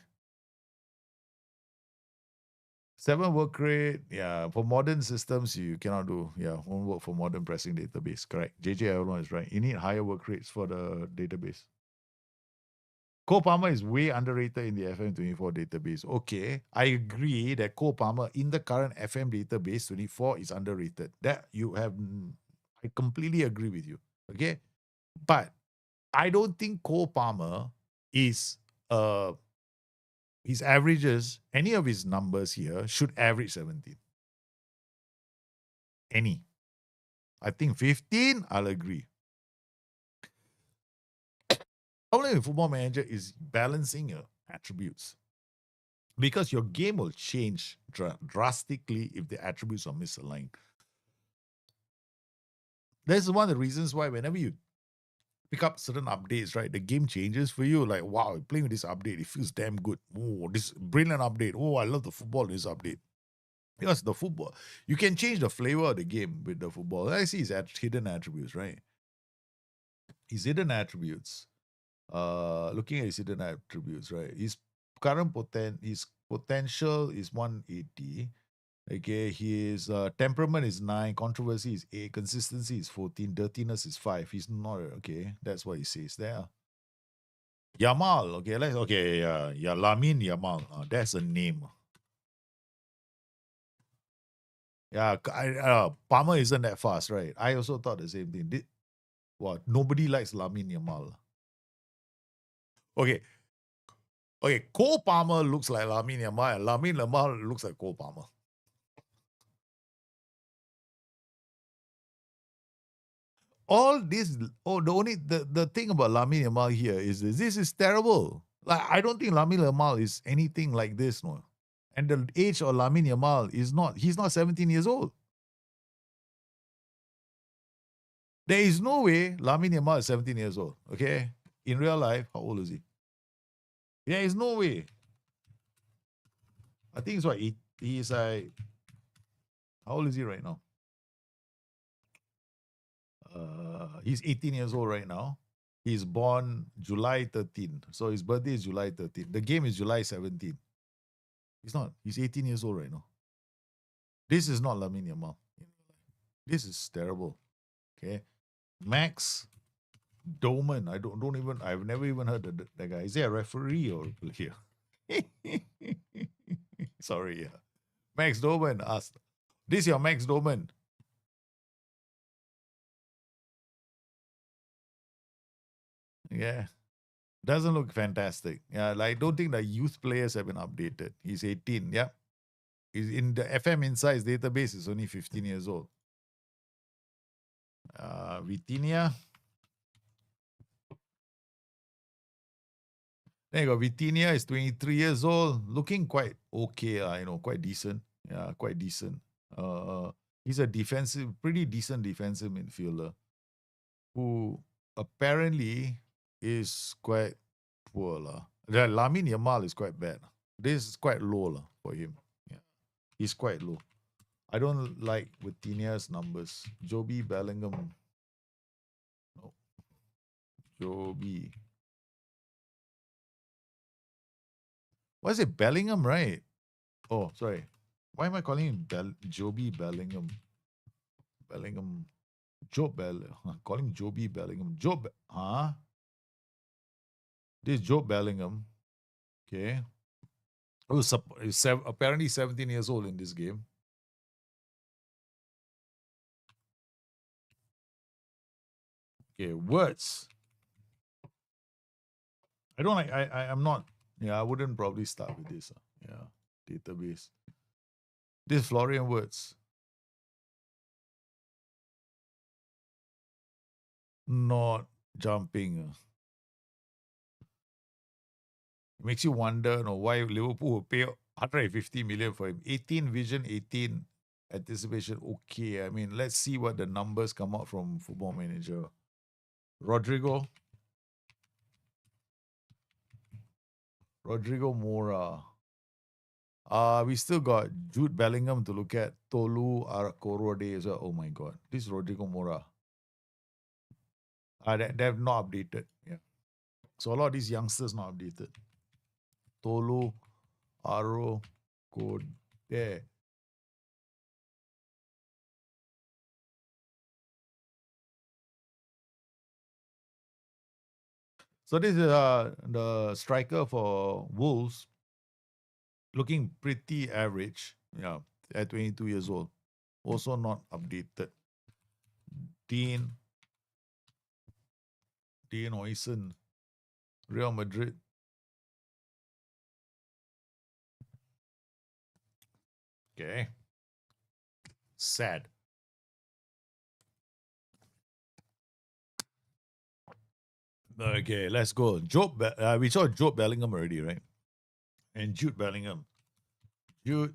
7 work rate, yeah. For modern systems, you cannot do, won't work for modern pressing database. Correct. JJ Avalon is right. You need higher work rates for the database. Cole Palmer is way underrated in the FM24 database. Okay, I agree that Cole Palmer in the current FM database 24 is underrated. That you have, I completely agree with you. Okay, but I don't think Cole Palmer is his averages, any of his numbers here should average 17. Any. I think 15, I'll agree. Problem with Football Manager is balancing your attributes. Because your game will change drastically if the attributes are misaligned. That's one of the reasons why whenever you pick up certain updates, right, the game changes for you. Like, wow, playing with this update, it feels damn good. Oh, this brilliant update. Oh, I love the football in this update. Because the football, you can change the flavor of the game with the football. I see his hidden attributes, right? His hidden attributes. Looking at his hidden attributes, right? His potential is 180. Okay, his temperament is 9, controversy is 8, consistency is 14, dirtiness is 5. He's not okay. That's what he says there. Yamal, yeah, Lamin Yamal. That's a name. Yeah, Palmer isn't that fast, right? I also thought the same thing. What? Nobody likes Lamin Yamal. Okay. Okay, Cole Palmer looks like Lamin Yamal, and Lamin Yamal looks like Cole Palmer. All this, the thing about Lamin Yamal here is this is terrible. Like, I don't think Lamin Yamal is anything like this, no. And the age of Lamin Yamal he's not 17 years old. There is no way Lamin Yamal is 17 years old, okay? In real life, how old is he? There is no way. I think it's what, he's like, how old is he right now? He's 18 years old right now. He's born July 13. So his birthday is July 13. The game is July 17. He's not. He's 18 years old right now. This is not Lamine Yamal. This is terrible. Okay. Max Doman. I've never even heard of that guy. Is he a referee or here? Sorry, yeah. Max Doman asked. This is your Max Doman. Yeah. Doesn't look fantastic. Yeah, like, I don't think the youth players have been updated. He's 18. Yeah. He's in the FM Insights database, is only 15 years old. Vitinha. Then you got Vitinha, is 23 years old, looking quite okay, quite decent. Yeah, quite decent. He's a pretty decent defensive midfielder who apparently is quite poor lah. Lamine Yamal is quite bad. This is quite low lah for him. Yeah, he's quite low. I don't like Vitinha's numbers. Joby Bellingham. No, Joby. What is it? Bellingham, right? Oh, sorry. Why am I calling him Joby Bellingham? Bellingham. Job Bellingham. Call him Joby Bellingham. Huh? This is Job Bellingham. Okay. Oh, he's apparently 17 years old in this game. Okay, words. I don't like. I'm not. Yeah, I wouldn't probably start with this. Yeah, database. This Florian words. Not jumping. It makes you wonder, why Liverpool will pay 150 million for him. 18 vision, 18 anticipation. Okay, I mean, let's see what the numbers come out from Football Manager. Rodrigo Mora. We still got Jude Bellingham to look at. Tolu Arakorode as well. Oh my God. This is Rodrigo Mora. They have not updated. Yeah. So a lot of these youngsters not updated. Tolu Aro Kode. So this is the striker for Wolves, looking pretty average. Yeah, at 22 years old. Also not updated. Dean Huyson, Real Madrid. Okay. Sad. Okay, let's go. We saw Job Bellingham already, right? And Jude Bellingham. Jude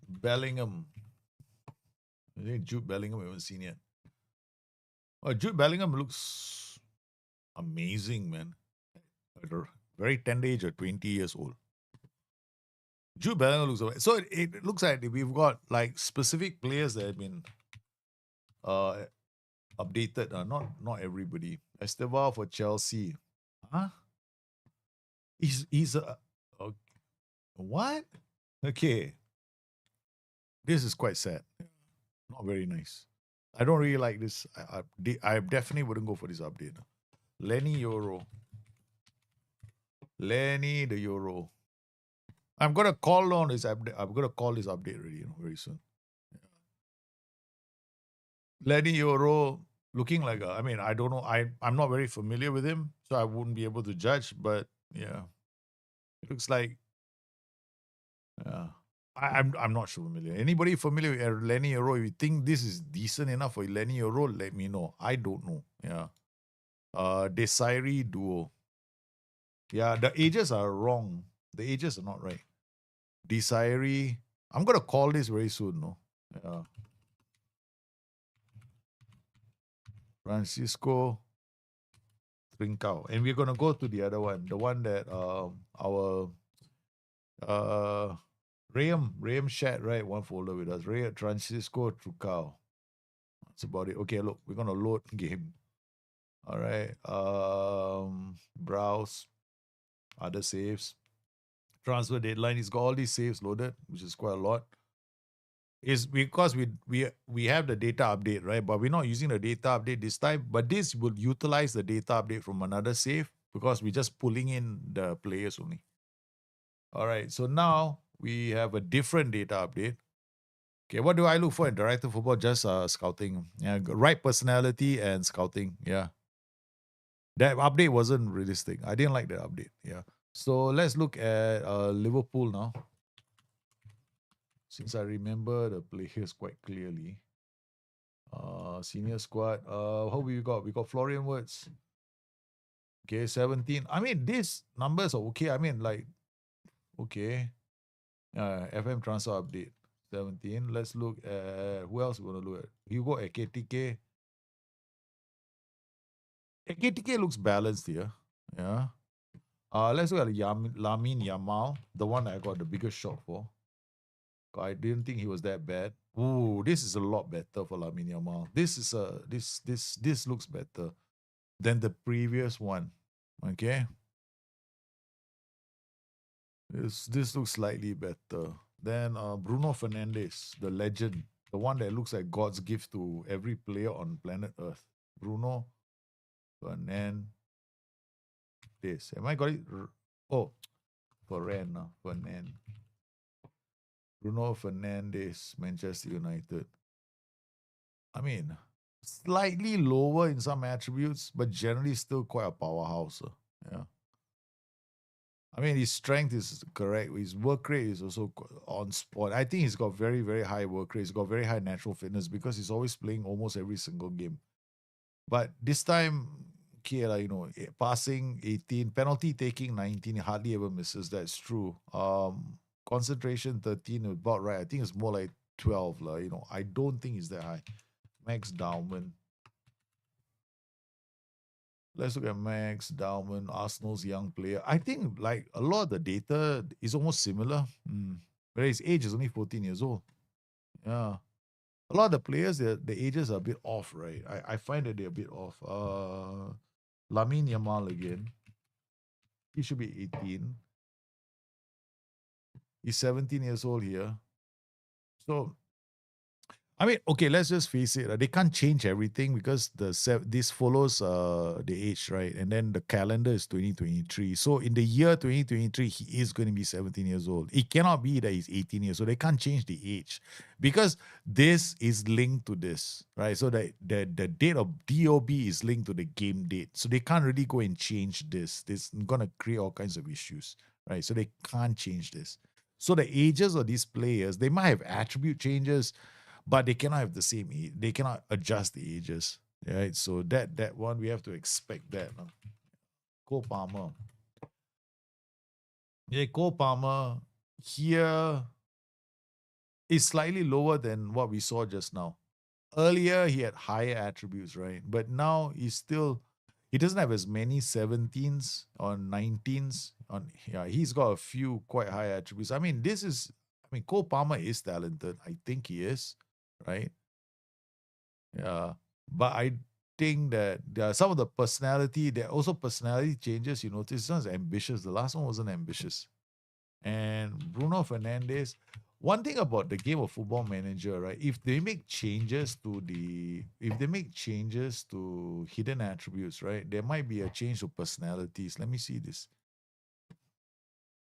Bellingham. I think Jude Bellingham we haven't seen yet. Oh, Jude Bellingham looks amazing, man. At a very tender age of 20 years old. Jude Bellingham looks amazing. So it looks like we've got like specific players that have been updated. Not everybody. Estevao for Chelsea. Huh? He's a what? Okay. This is quite sad. Not very nice. I don't really like this. I definitely wouldn't go for this update. Lenny Euro. Lenny the Euro. I'm gonna call on this update. I'm gonna call this update already, very soon. Lenny Euro looking like I don't know. I'm not very familiar with him, so I wouldn't be able to judge. But yeah, it looks like I'm not sure familiar. Anybody familiar with Lenny Euro? If you think this is decent enough for Lenny Euro, let me know. I don't know. Yeah. Desiree Duo. Yeah, the ages are wrong. The ages are not right. Desiree. I'm gonna call this very soon, no? Yeah. Francisco Trincao. And we're gonna go to the other one. The one that our Rayam shared, right? One folder with us. Francisco Trincao. That's about it. Okay, look, we're gonna load game. All right. Browse other saves. Transfer deadline. He's got all these saves loaded, which is quite a lot. Is because we have the data update, right? But we're not using the data update this time. But this will utilize the data update from another save because we're just pulling in the players only. All right. So now we have a different data update. Okay, what do I look for in director football? Just scouting. Yeah, right personality and scouting. Yeah. That update wasn't realistic. I didn't like that update. Yeah. So let's look at Liverpool now. Since I remember the players quite clearly. Senior squad. Who we got? We got Florian Wirtz. Okay, 17. I mean, these numbers are okay. I mean, like, okay. FM transfer update. 17. Let's look at who else we want to look at. You go at KTK. KTK looks balanced here. Yeah. Let's look at Lamin Yamal, the one I got the biggest shock for. I didn't think he was that bad. Ooh, this is a lot better for Lamin Yamal. This looks better than the previous one. Okay. This looks slightly better. Then Bruno Fernandes, the legend, the one that looks like God's gift to every player on planet Earth. Bruno Fernandes. Am I got it? Oh, Fernand. Bruno Fernandes, Manchester United. I mean, slightly lower in some attributes, but generally still quite a powerhouse. Yeah. I mean, his strength is correct. His work rate is also on spot. I think he's got very, very high work rate. He's got very high natural fitness because he's always playing almost every single game. But this time, okay, like, passing 18, penalty taking 19, he hardly ever misses. That's true. Concentration 13, about right. I think it's more like 12. I don't think it's that high. Max Dowman. Let's look at Max Dowman, Arsenal's young player. I think like a lot of the data is almost similar. But his age is only 14 years old. Yeah. A lot of the players, the ages are a bit off, right? I find that they're a bit off. Lamine Yamal again. He should be 18. He's 17 years old here. So I mean, okay, let's just face it. They can't change everything because this follows the age, right? And then the calendar is 2023. So in the year 2023, he is going to be 17 years old. It cannot be that he's 18 years old. They can't change the age because this is linked to this, right? So the date of DOB is linked to the game date. So they can't really go and change this. This is going to create all kinds of issues, right? So they can't change this. So the ages of these players, they might have attribute changes, but they cannot have the same age. They cannot adjust the ages, right? So that one we have to expect that. Cole Palmer. Yeah, Cole Palmer here is slightly lower than what we saw just now. Earlier he had higher attributes, right? But now he doesn't have as many 17s or 19s. He's got a few quite high attributes. I mean, Cole Palmer is talented. I think he is, right? Yeah. But I think that there are some of the there are also personality changes. You notice this one's ambitious. The last one wasn't ambitious. And Bruno Fernandes, one thing about the game of Football Manager, right? If they make changes to hidden attributes, right? There might be a change to personalities. Let me see this.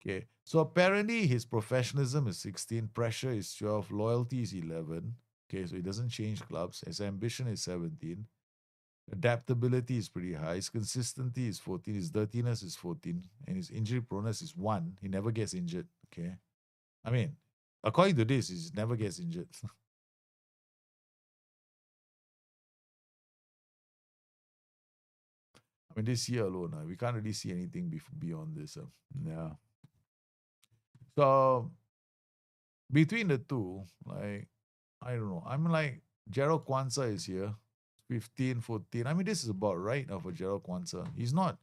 Okay. So apparently his professionalism is 16, pressure is 12, loyalty is 11. Okay, so he doesn't change clubs. His ambition is 17. Adaptability is pretty high. His consistency is 14. His dirtiness is 14. And his injury proneness is 1. He never gets injured. Okay. I mean, according to this, he never gets injured. I mean, this year alone, we can't really see anything beyond this. Yeah. So between the two, like, I don't know. I'm like, Gerald Kwanzaa is here. 15, 14. I mean, this is about right now for Gerald Kwanzaa. He's not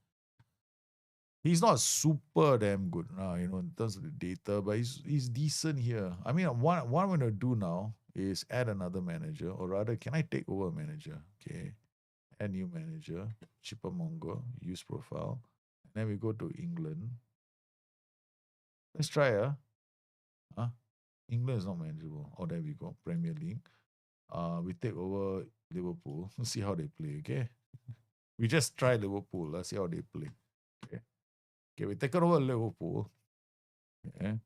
super damn good now, in terms of the data, but he's decent here. I mean, what I'm going to do now is add another manager, or rather, can I take over a manager? Okay. Add new manager, Chippemongo, use profile. And then we go to England. Let's try, England is not manageable. Oh, there we go. Premier League. We take over Liverpool. Let's see how they play, okay? We just try Liverpool. Let's see how they play. Okay. Okay, we take over Liverpool. Okay.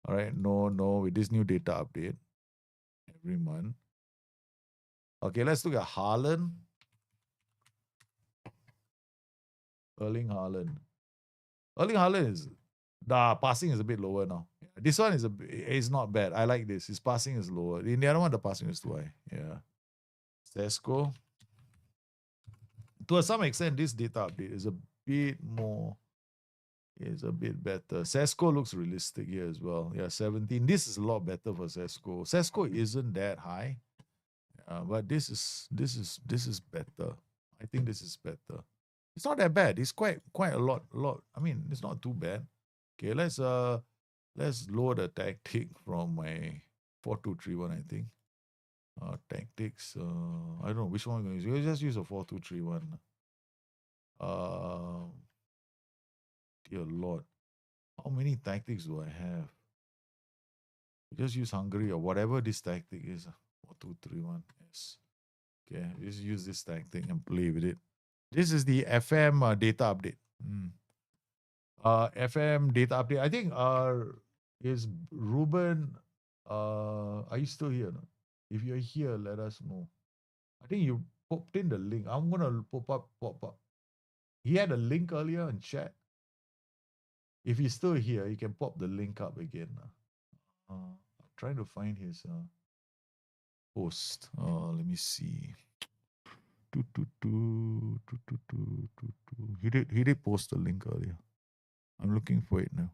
All right. No, with this new data update every month. Okay, let's look at Haaland. Erling Haaland. Erling Haaland is the passing is a bit lower now. This one is not bad. I like this. His passing is lower. In the other one, the passing is too high. Yeah. Sesko. To some extent, this data update is a bit more. is a bit better. Sesko looks realistic here as well. Yeah, 17. This is a lot better for Sesko. Sesko isn't that high, but this is better. I think this is better. It's not that bad. It's quite a lot. I mean, it's not too bad. Okay, let's lower the tactic from my 4231. I think. Tactics. I don't know which one I'm going to use. We'll just use a 4231. Uh, dear Lord, how many tactics do I have? Just use Hungary or whatever this tactic is. 4231. Yes. Okay, just use this tactic and play with it. This is the FM data update. FM data update. I think is Ruben. Are you still here? No? If you're here, let us know. I think you popped in the link. I'm gonna pop up. He had a link earlier in chat. If he's still here, you can pop the link up again. I'm trying to find his post. Let me see. He did post the link earlier. I'm looking for it now.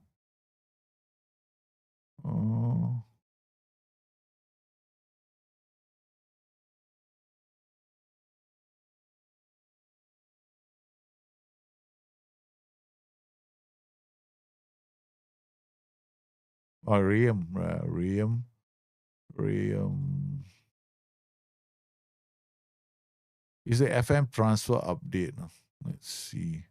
Riam. Is the FM transfer update? Let's see.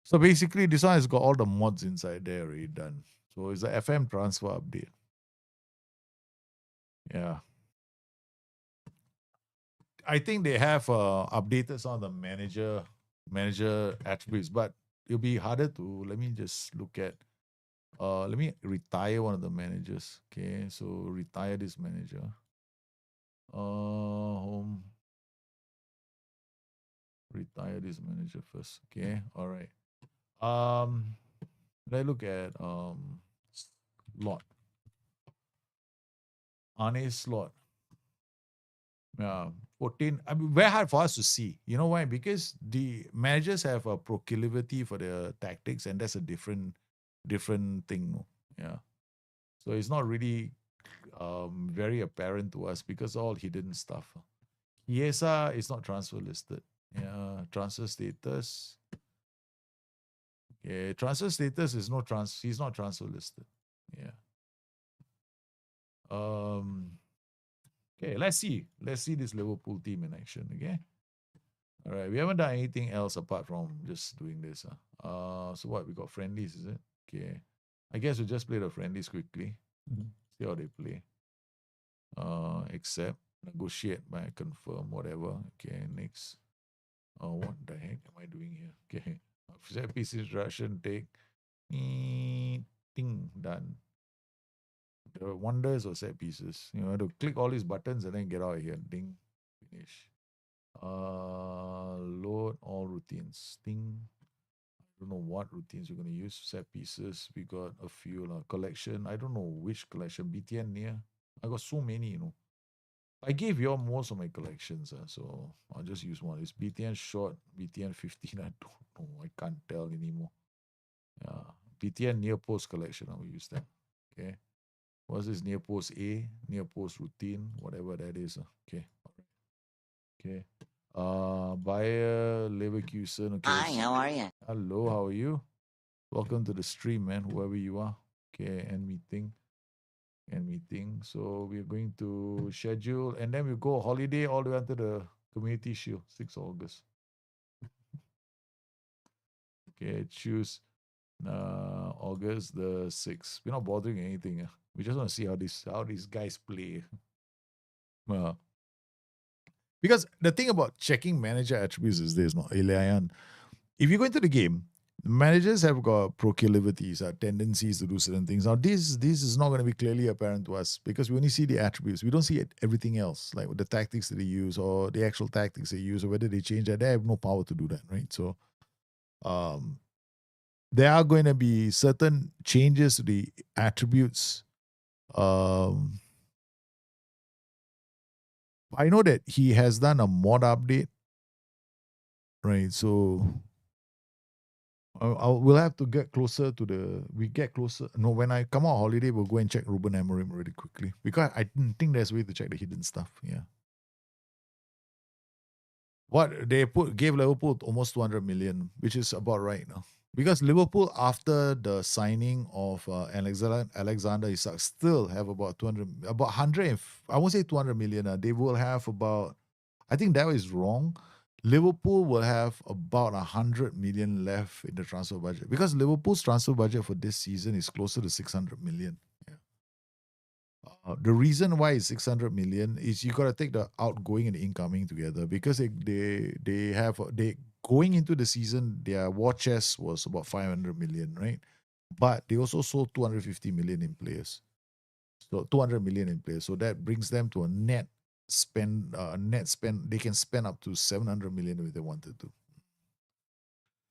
So basically, this one has got all the mods inside there already done. So it's the FM transfer update. Yeah. I think they have updated some of the manager attributes, but it'll be harder to. Let me just look at. Let me retire one of the managers. Okay, so retire this manager. Home. Retire this manager first. Okay, all right. Let's look at slot. Arne's slot. Yeah, 14. I mean, very hard for us to see. You know why? Because the managers have a proclivity for their tactics, and that's a different thing. No? Yeah. So it's not really very apparent to us because all hidden stuff. Chiesa is not transfer listed. Yeah, transfer status. Yeah, transfer status is he's not transfer listed. Yeah. Okay, let's see. Let's see this Liverpool team in action. Okay. All right. We haven't done anything else apart from just doing this. So what? We got friendlies, is it? Okay. I guess we just play the friendlies quickly. See how they play. Accept, negotiate, by confirm, whatever. Okay, next. What the heck am I doing here? Okay. Set piece instruction, take. Ting, done. The wonders of set pieces. You have to click all these buttons and then get out of here. Ding, finish. Load all routines. Ding. I don't know what routines we're going to use. Set pieces. We got a few. Collection. I don't know which collection. BTN near. I got so many, I gave you all most of my collections, so I'll just use one. It's BTN short, BTN 15. I don't know. I can't tell anymore. Yeah. BTN near post collection. I will use that. Okay. What's this near post A? Near post routine, whatever that is. Okay. Okay. Bayer Leverkusen. Okay. Hi, how are you? Hello, how are you? Welcome to the stream, man. Whoever you are. Okay, end meeting. So we're going to schedule, and then we go holiday all the way until the Community Shield, 6th August. Okay, choose August the 6th. We're not bothering anything. We just want to see how these guys play. Because the thing about checking manager attributes is this, no, Elian. If you go into the game, managers have got proclivities, tendencies to do certain things. Now, this is not going to be clearly apparent to us because we only see the attributes. We don't see everything else, like the tactics that they use or the actual tactics they use or whether they change that. They have no power to do that, right? So, there are going to be certain changes to the attributes. Um, I know that he has done a mod update, right? So we'll have to get closer to the. We get closer. No, when I come out holiday, we'll go and check Ruben Amorim really quickly because I didn't think there's a way to check the hidden stuff. Yeah. What they gave Liverpool almost 200 million, which is about right now. Because Liverpool, after the signing of Alexander Isak, still have about 200, about 100. I won't say 200 million. They will have about. I think that is wrong. Liverpool will have about 100 million left in the transfer budget because Liverpool's transfer budget for this season is closer to 600 million. Yeah. The reason why it's 600 million is you got to take the outgoing and incoming together because they going into the season their war chest was about 500 million, right? But they also sold 250 million in players, so 200 million in players. So that brings them to a net spend. They can spend up to 700 million if they wanted to.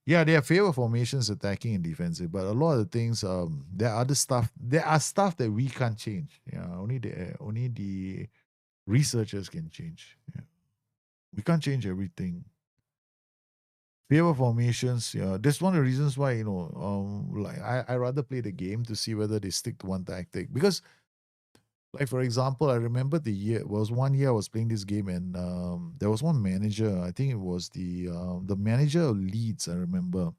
Yeah, they have favor formations, attacking and defensive, but a lot of the things, there are other stuff. There are stuff that we can't change. Yeah, only the researchers can change. Yeah, we can't change everything. Favor formations. Yeah, that's one of the reasons why like I rather play the game to see whether they stick to one tactic because. Like for example, I remember the year was one year I was playing this game and there was one manager. I think it was the manager of Leeds. I remember.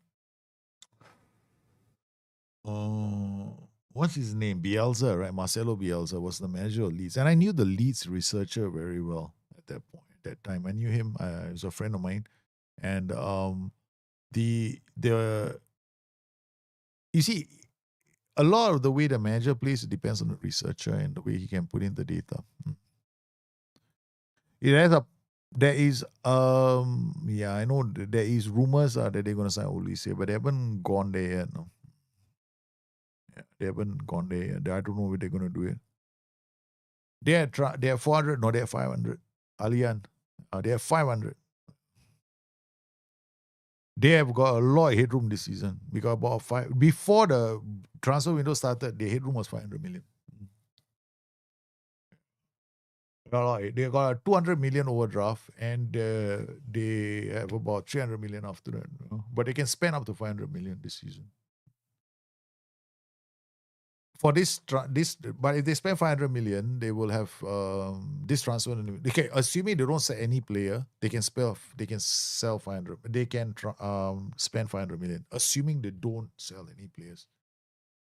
What's his name? Bielsa, right? Marcelo Bielsa was the manager of Leeds, and I knew the Leeds researcher very well at that point. At that time, I knew him. He was a friend of mine, and the you see, a lot of the way the manager plays depends on the researcher and the way he can put in the data. It has a there is yeah, I know there is rumors that they're gonna sign Olise, but they haven't gone there yet. No, yeah, they haven't gone there yet. I don't know if they're gonna do it. They are 400. No, they are 500. Allianz, they have 500. They have got a lot of headroom this season. We got about five before the transfer window started. The headroom was 500 million. They got a 200 million overdraft, and they have about 300 million after that. But they can spend up to 500 million this season. For but if they spend 500 million, they will have this transfer. Okay, assuming they don't sell any player, they can sell 500. They can spend 500 million, assuming they don't sell any players.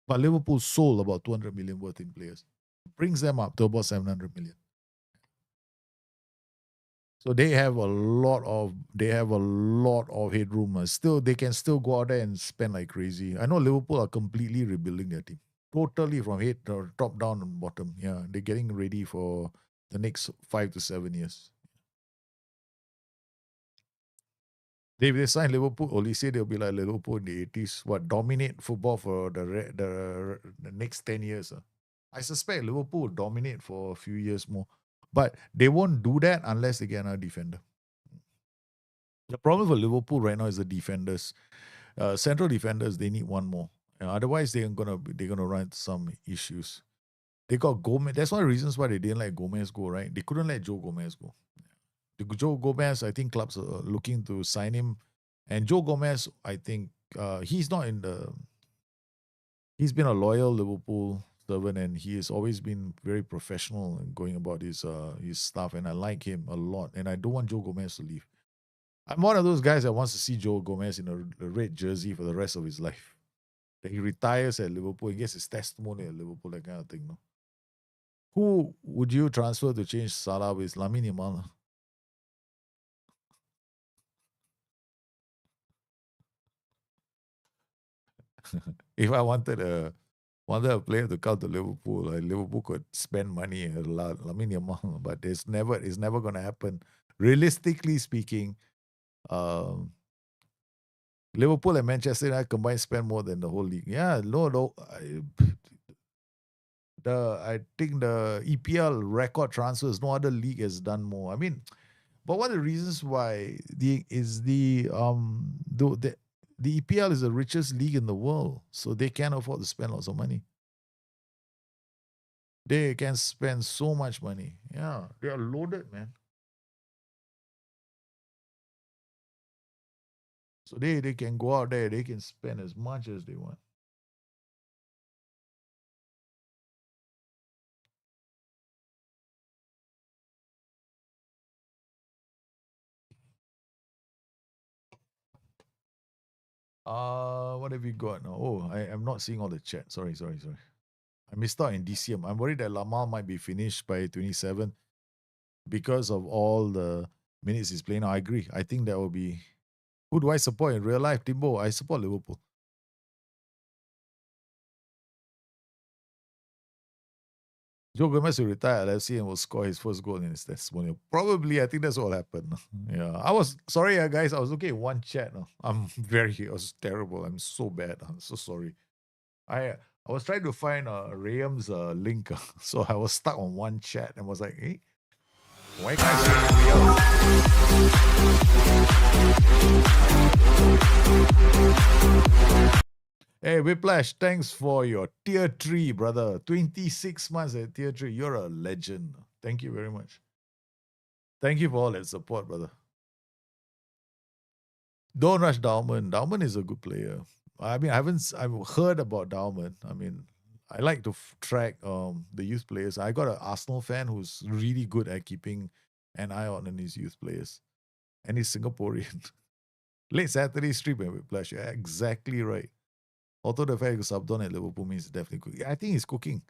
But Liverpool sold about 200 million worth in players, brings them up to about 700 million. So they have a lot of headroom. Still, they can still go out there and spend like crazy. I know Liverpool are completely rebuilding their team, totally from head or top down and bottom. Yeah, they're getting ready for the next 5 to 7 years. If they sign Liverpool, Olise, they'll be like Liverpool in the 80s. What, dominate football for the next 10 years? I suspect Liverpool will dominate for a few years more, but they won't do that unless they get another defender. The problem for Liverpool right now is the defenders. Central defenders, they need one more. Otherwise, they're gonna run into some issues. They got Gomez. That's one of the reasons why they didn't let Gomez go. Right? They couldn't let Joe Gomez go. Joe Gomez, I think clubs are looking to sign him, and Joe Gomez, I think he's not in the. He's been a loyal Liverpool servant, and he has always been very professional in going about his stuff. And I like him a lot, and I don't want Joe Gomez to leave. I'm one of those guys that wants to see Joe Gomez in a red jersey for the rest of his life. That he retires at Liverpool, he gets his testimony at Liverpool, that kind of thing. No? Who would you transfer to change Salah with? Lamine Yamal? If I wanted a player to come to Liverpool, Liverpool could spend money a lot, Lamine Yamal, but it's never going to happen. Realistically speaking, um, Liverpool and Manchester United combined spend more than the whole league. Yeah, no. I think the EPL record transfers, no other league has done more. I mean, but one of the reasons why the the EPL is the richest league in the world, so they can't afford to spend lots of money. They can spend so much money. Yeah, they are loaded, man. So they can go out there, they can spend as much as they want. What have we got now? Oh, I'm not seeing all the chat. Sorry. I missed out in DCM. I'm worried that Lamar might be finished by 27 because of all the minutes he's playing. I agree. I think that will be. Who do I support in real life, Timbo? I support Liverpool. Joe Gomez will retire at FC and will score his first goal in his testimonial. Probably, I think that's what will happen. Yeah, I was sorry, guys. I was looking at one chat. I was terrible. I'm so bad. I'm so sorry. I was trying to find Rayam's link, so I was stuck on one chat and was like, "Hey, why can't I see anybody else?" Hey, Whiplash, thanks for your tier 3, brother. 26 months at tier 3. You're a legend. Thank you very much. Thank you for all that support, brother. Don't rush Dauman. Dauman is a good player. I mean, I've heard about Dauman. I mean, I like to track the youth players. I got an Arsenal fan who's really good at keeping an eye on his youth players. And he's Singaporean. Late Saturday stream and Whiplash. Yeah, exactly right. Although the fact he's subbed on at Liverpool means definitely cooking. I think he's cooking.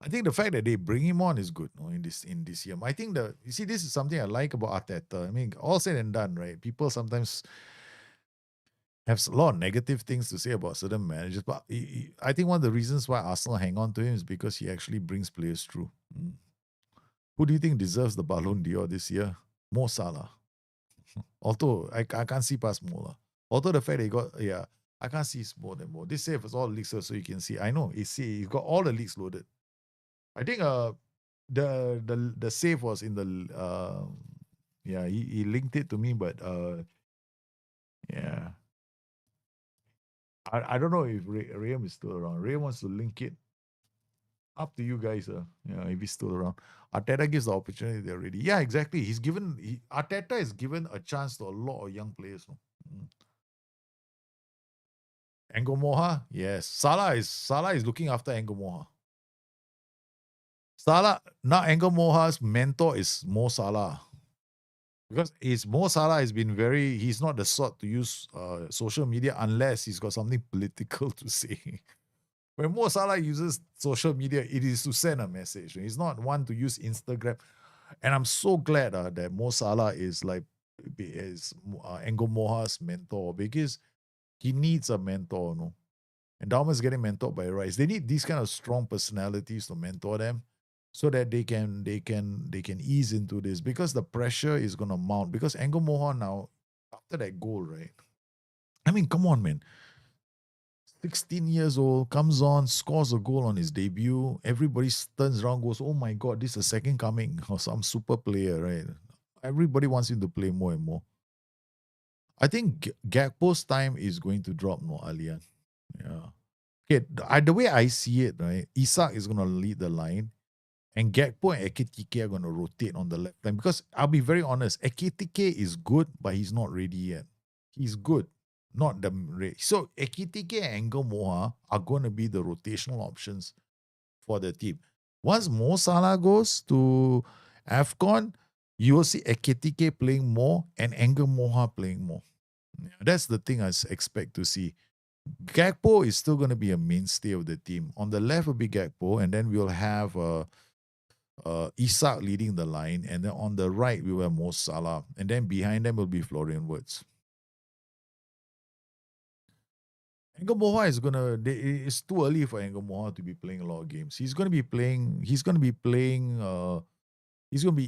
I think the fact that they bring him on is good in this year. I think you see, this is something I like about Arteta. I mean, all said and done, right? People sometimes have a lot of negative things to say about certain managers, but I think one of the reasons why Arsenal hang on to him is because he actually brings players through. Who do you think deserves the Ballon d'Or this year? Mo Salah. Although I can't see past Mo. Although the fact that he got, I can't see more than more. This save is all leaks so you can see. I know he's got all the leaks loaded. I think the save was in the he linked it to me, but yeah. I don't know if Rayam is still around. Rayam wants to link it. Up to you guys, if he's still around. Arteta gives the opportunity, they're ready. Yeah, exactly. Arteta is given a chance to a lot of young players. No? Angel Moha, yes. Salah is looking after Angel Moha. Now Angel Moha's mentor is Mo Salah. Because Mo Salah has been he's not the sort to use social media unless he's got something political to say. When Mo Salah uses social media, it is to send a message. He's not one to use Instagram. And I'm so glad that Mo Salah is Angel Moha's mentor, because he needs a mentor, no? And Dauman's getting mentored by Rice. They need these kind of strong personalities to mentor them, so that they can ease into this, because the pressure is gonna mount. Because Angel Moha now, after that goal, right? I mean, come on, man. 16 years old, comes on, scores a goal on his debut. Everybody turns around, goes, "Oh my God, this is a second coming of some super player," right? Everybody wants him to play more and more. I think Gakpo's time is going to drop, no, Alian. Yeah. Okay, the way I see it, right, Isak is going to lead the line, and Gakpo and Ekitike are going to rotate on the left line. Because I'll be very honest, Ekitike is good, but he's not ready yet. He's good, not the ready. So Ekitike and Angel Moha are going to be the rotational options for the team. Once Mo Salah goes to AFCON, you will see Ekitike playing more and Angel Moha playing more. That's the thing I expect to see. Gakpo is still going to be a mainstay of the team. On the left will be Gakpo, and then we'll have Isak leading the line, and then on the right we will have Mo Salah, and then behind them will be Florian Wirtz. Angel Moha it's too early for Angel Moha to be playing a lot of games. He's going to be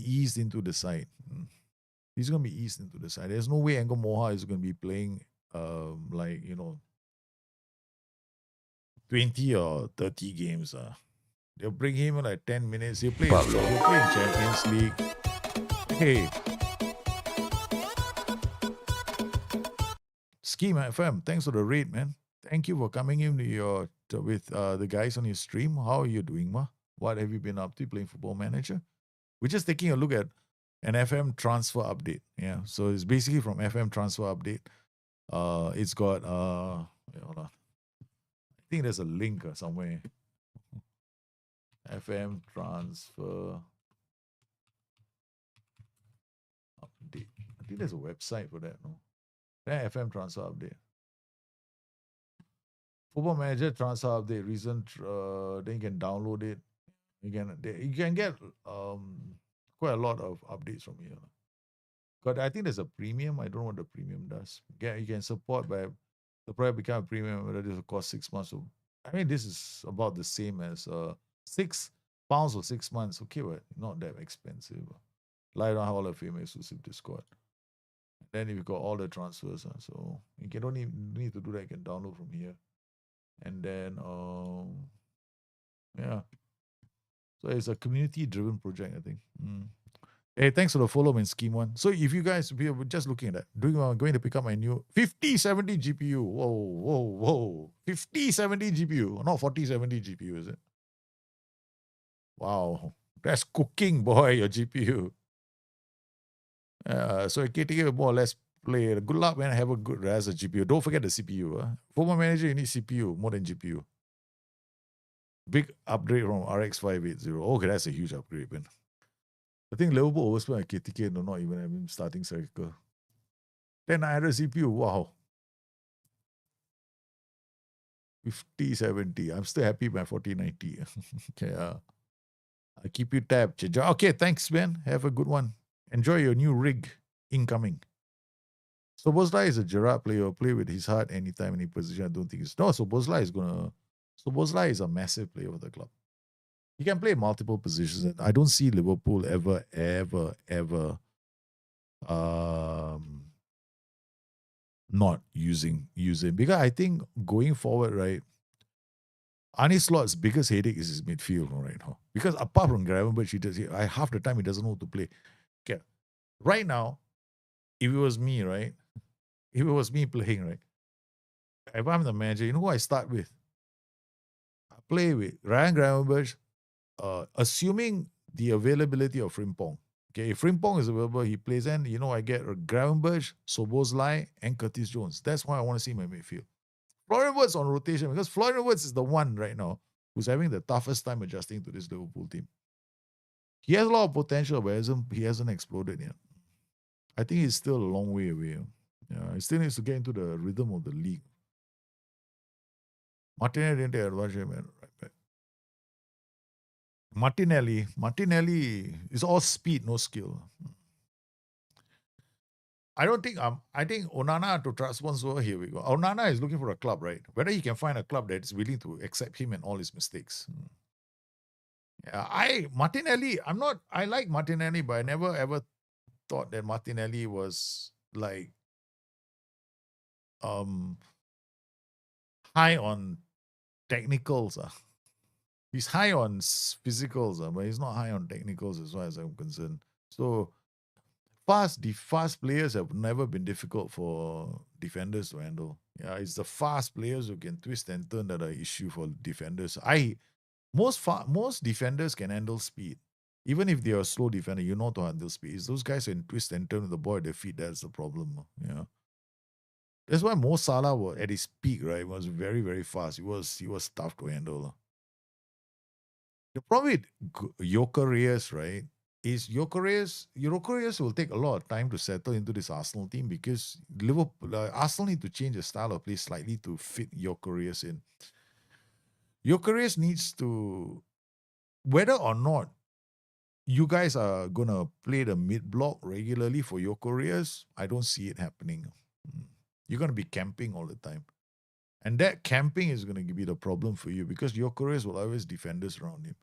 eased into the side. He's going to be eased into the side. There's no way Angel Moha is going to be playing 20 or 30 games. They'll bring him in like 10 minutes. He'll play in Champions League. Hey. Scheme FM, thanks for the raid, man. Thank you for coming in with the guys on your stream. How are you doing, Ma? What have you been up to playing Football Manager? We're just taking a look at an FM transfer update. Yeah, so it's basically from FM transfer update. It's got wait, hold on. I think there's a link somewhere. FM transfer update. I think there's a website for that. No, FM transfer update. Football Manager transfer update. Recent. Then you can download it. You can get quite a lot of updates from here. But I think there's a premium. I don't know what the premium does. You can support by the product become a premium, whether this will cost 6 months. So I mean, this is about the same as £6 for 6 months. Okay, but not that expensive. Light on Hall of Fame exclusive Discord. Then if you got all the transfers, so you can don't need to do that. You can download from here, and then yeah. So it's a community-driven project, I think. Hey, thanks for the follow, man, Scheme One. So if you guys, we are just looking at that, going to pick up my new 5070 GPU. Whoa. 5070 GPU, not 4070 GPU, is it? Wow. That's cooking, boy, your GPU. So you can more or less play. Good luck, man. Have a good as a GPU. Don't forget the CPU. Football Manager, you need CPU more than GPU. Big upgrade from RX 580. Okay, that's a huge upgrade, man. I think Liverpool overspent at KTK and not even having starting cycle. Then I had a CPU. Wow. 5070. I'm still happy with my 4090. Okay. I'll keep you tapped. Okay, thanks, man. Have a good one. Enjoy your new rig incoming. So Boslai is a Gerrard player. Play with his heart anytime, any position. I don't think it's... No, so Boslai is a massive player for the club. He can play multiple positions. And I don't see Liverpool ever not using because I think going forward, right, Arne Slot's biggest headache is his midfield right now. Because apart from Gravenberch, half the time he doesn't know how to play. Okay. Right now, if it was me, right? If it was me playing, right? If I'm the manager, you know who I start with? I play with Ryan Gravenberch, assuming the availability of Frimpong. Okay, if Frimpong is available, he plays, and I get Gravenberch, Szoboszlai, and Curtis Jones. That's why I want to see my midfield. Florian Wirtz on rotation, because Florian Wirtz is the one right now who's having the toughest time adjusting to this Liverpool team. He has a lot of potential, but he hasn't exploded yet. I think he's still a long way away. Yeah, he still needs to get into the rhythm of the league. Martinelli didn't take advantage, man. Martinelli is all speed, no skill. I think Onana to transfer, here we go. Onana is looking for a club, right? Whether he can find a club that is willing to accept him and all his mistakes. Yeah, I like Martinelli, but I never ever thought that Martinelli was like high on technicals. He's high on physicals, but he's not high on technicals as far as I'm concerned. So fast players have never been difficult for defenders to handle. Yeah, it's the fast players who can twist and turn that are an issue for defenders. Most defenders can handle speed. Even if they are a slow defender, you know to handle speed. It's those guys who can twist and turn with the ball at their feet. That's the problem. Yeah. That's why Mo Salah was at his peak, right? Was very, very fast. He was tough to handle. The problem with Gyökeres, right, is Gyökeres will take a lot of time to settle into this Arsenal team because Arsenal need to change the style of play slightly to fit Gyökeres in. Gyökeres needs to, whether or not you guys are going to play the mid-block regularly for Gyökeres, I don't see it happening. You're going to be camping all the time. And that camping is going to be the problem for you because Gyökeres will always defenders around him.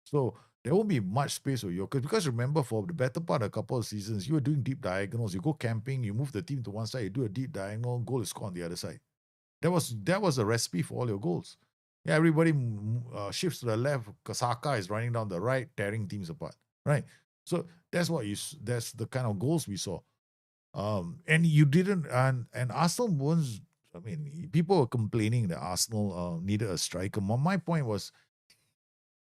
So there won't be much space for Gyökeres. Because remember, for the better part of a couple of seasons, you were doing deep diagonals. You go camping, you move the team to one side, you do a deep diagonal, goal is scored on the other side. That was a recipe for all your goals. Yeah, everybody shifts to the left. Saka is running down the right, tearing teams apart. Right. So that's the kind of goals we saw. And you didn't, and Arsenal was. I mean, people were complaining that Arsenal needed a striker. My point was,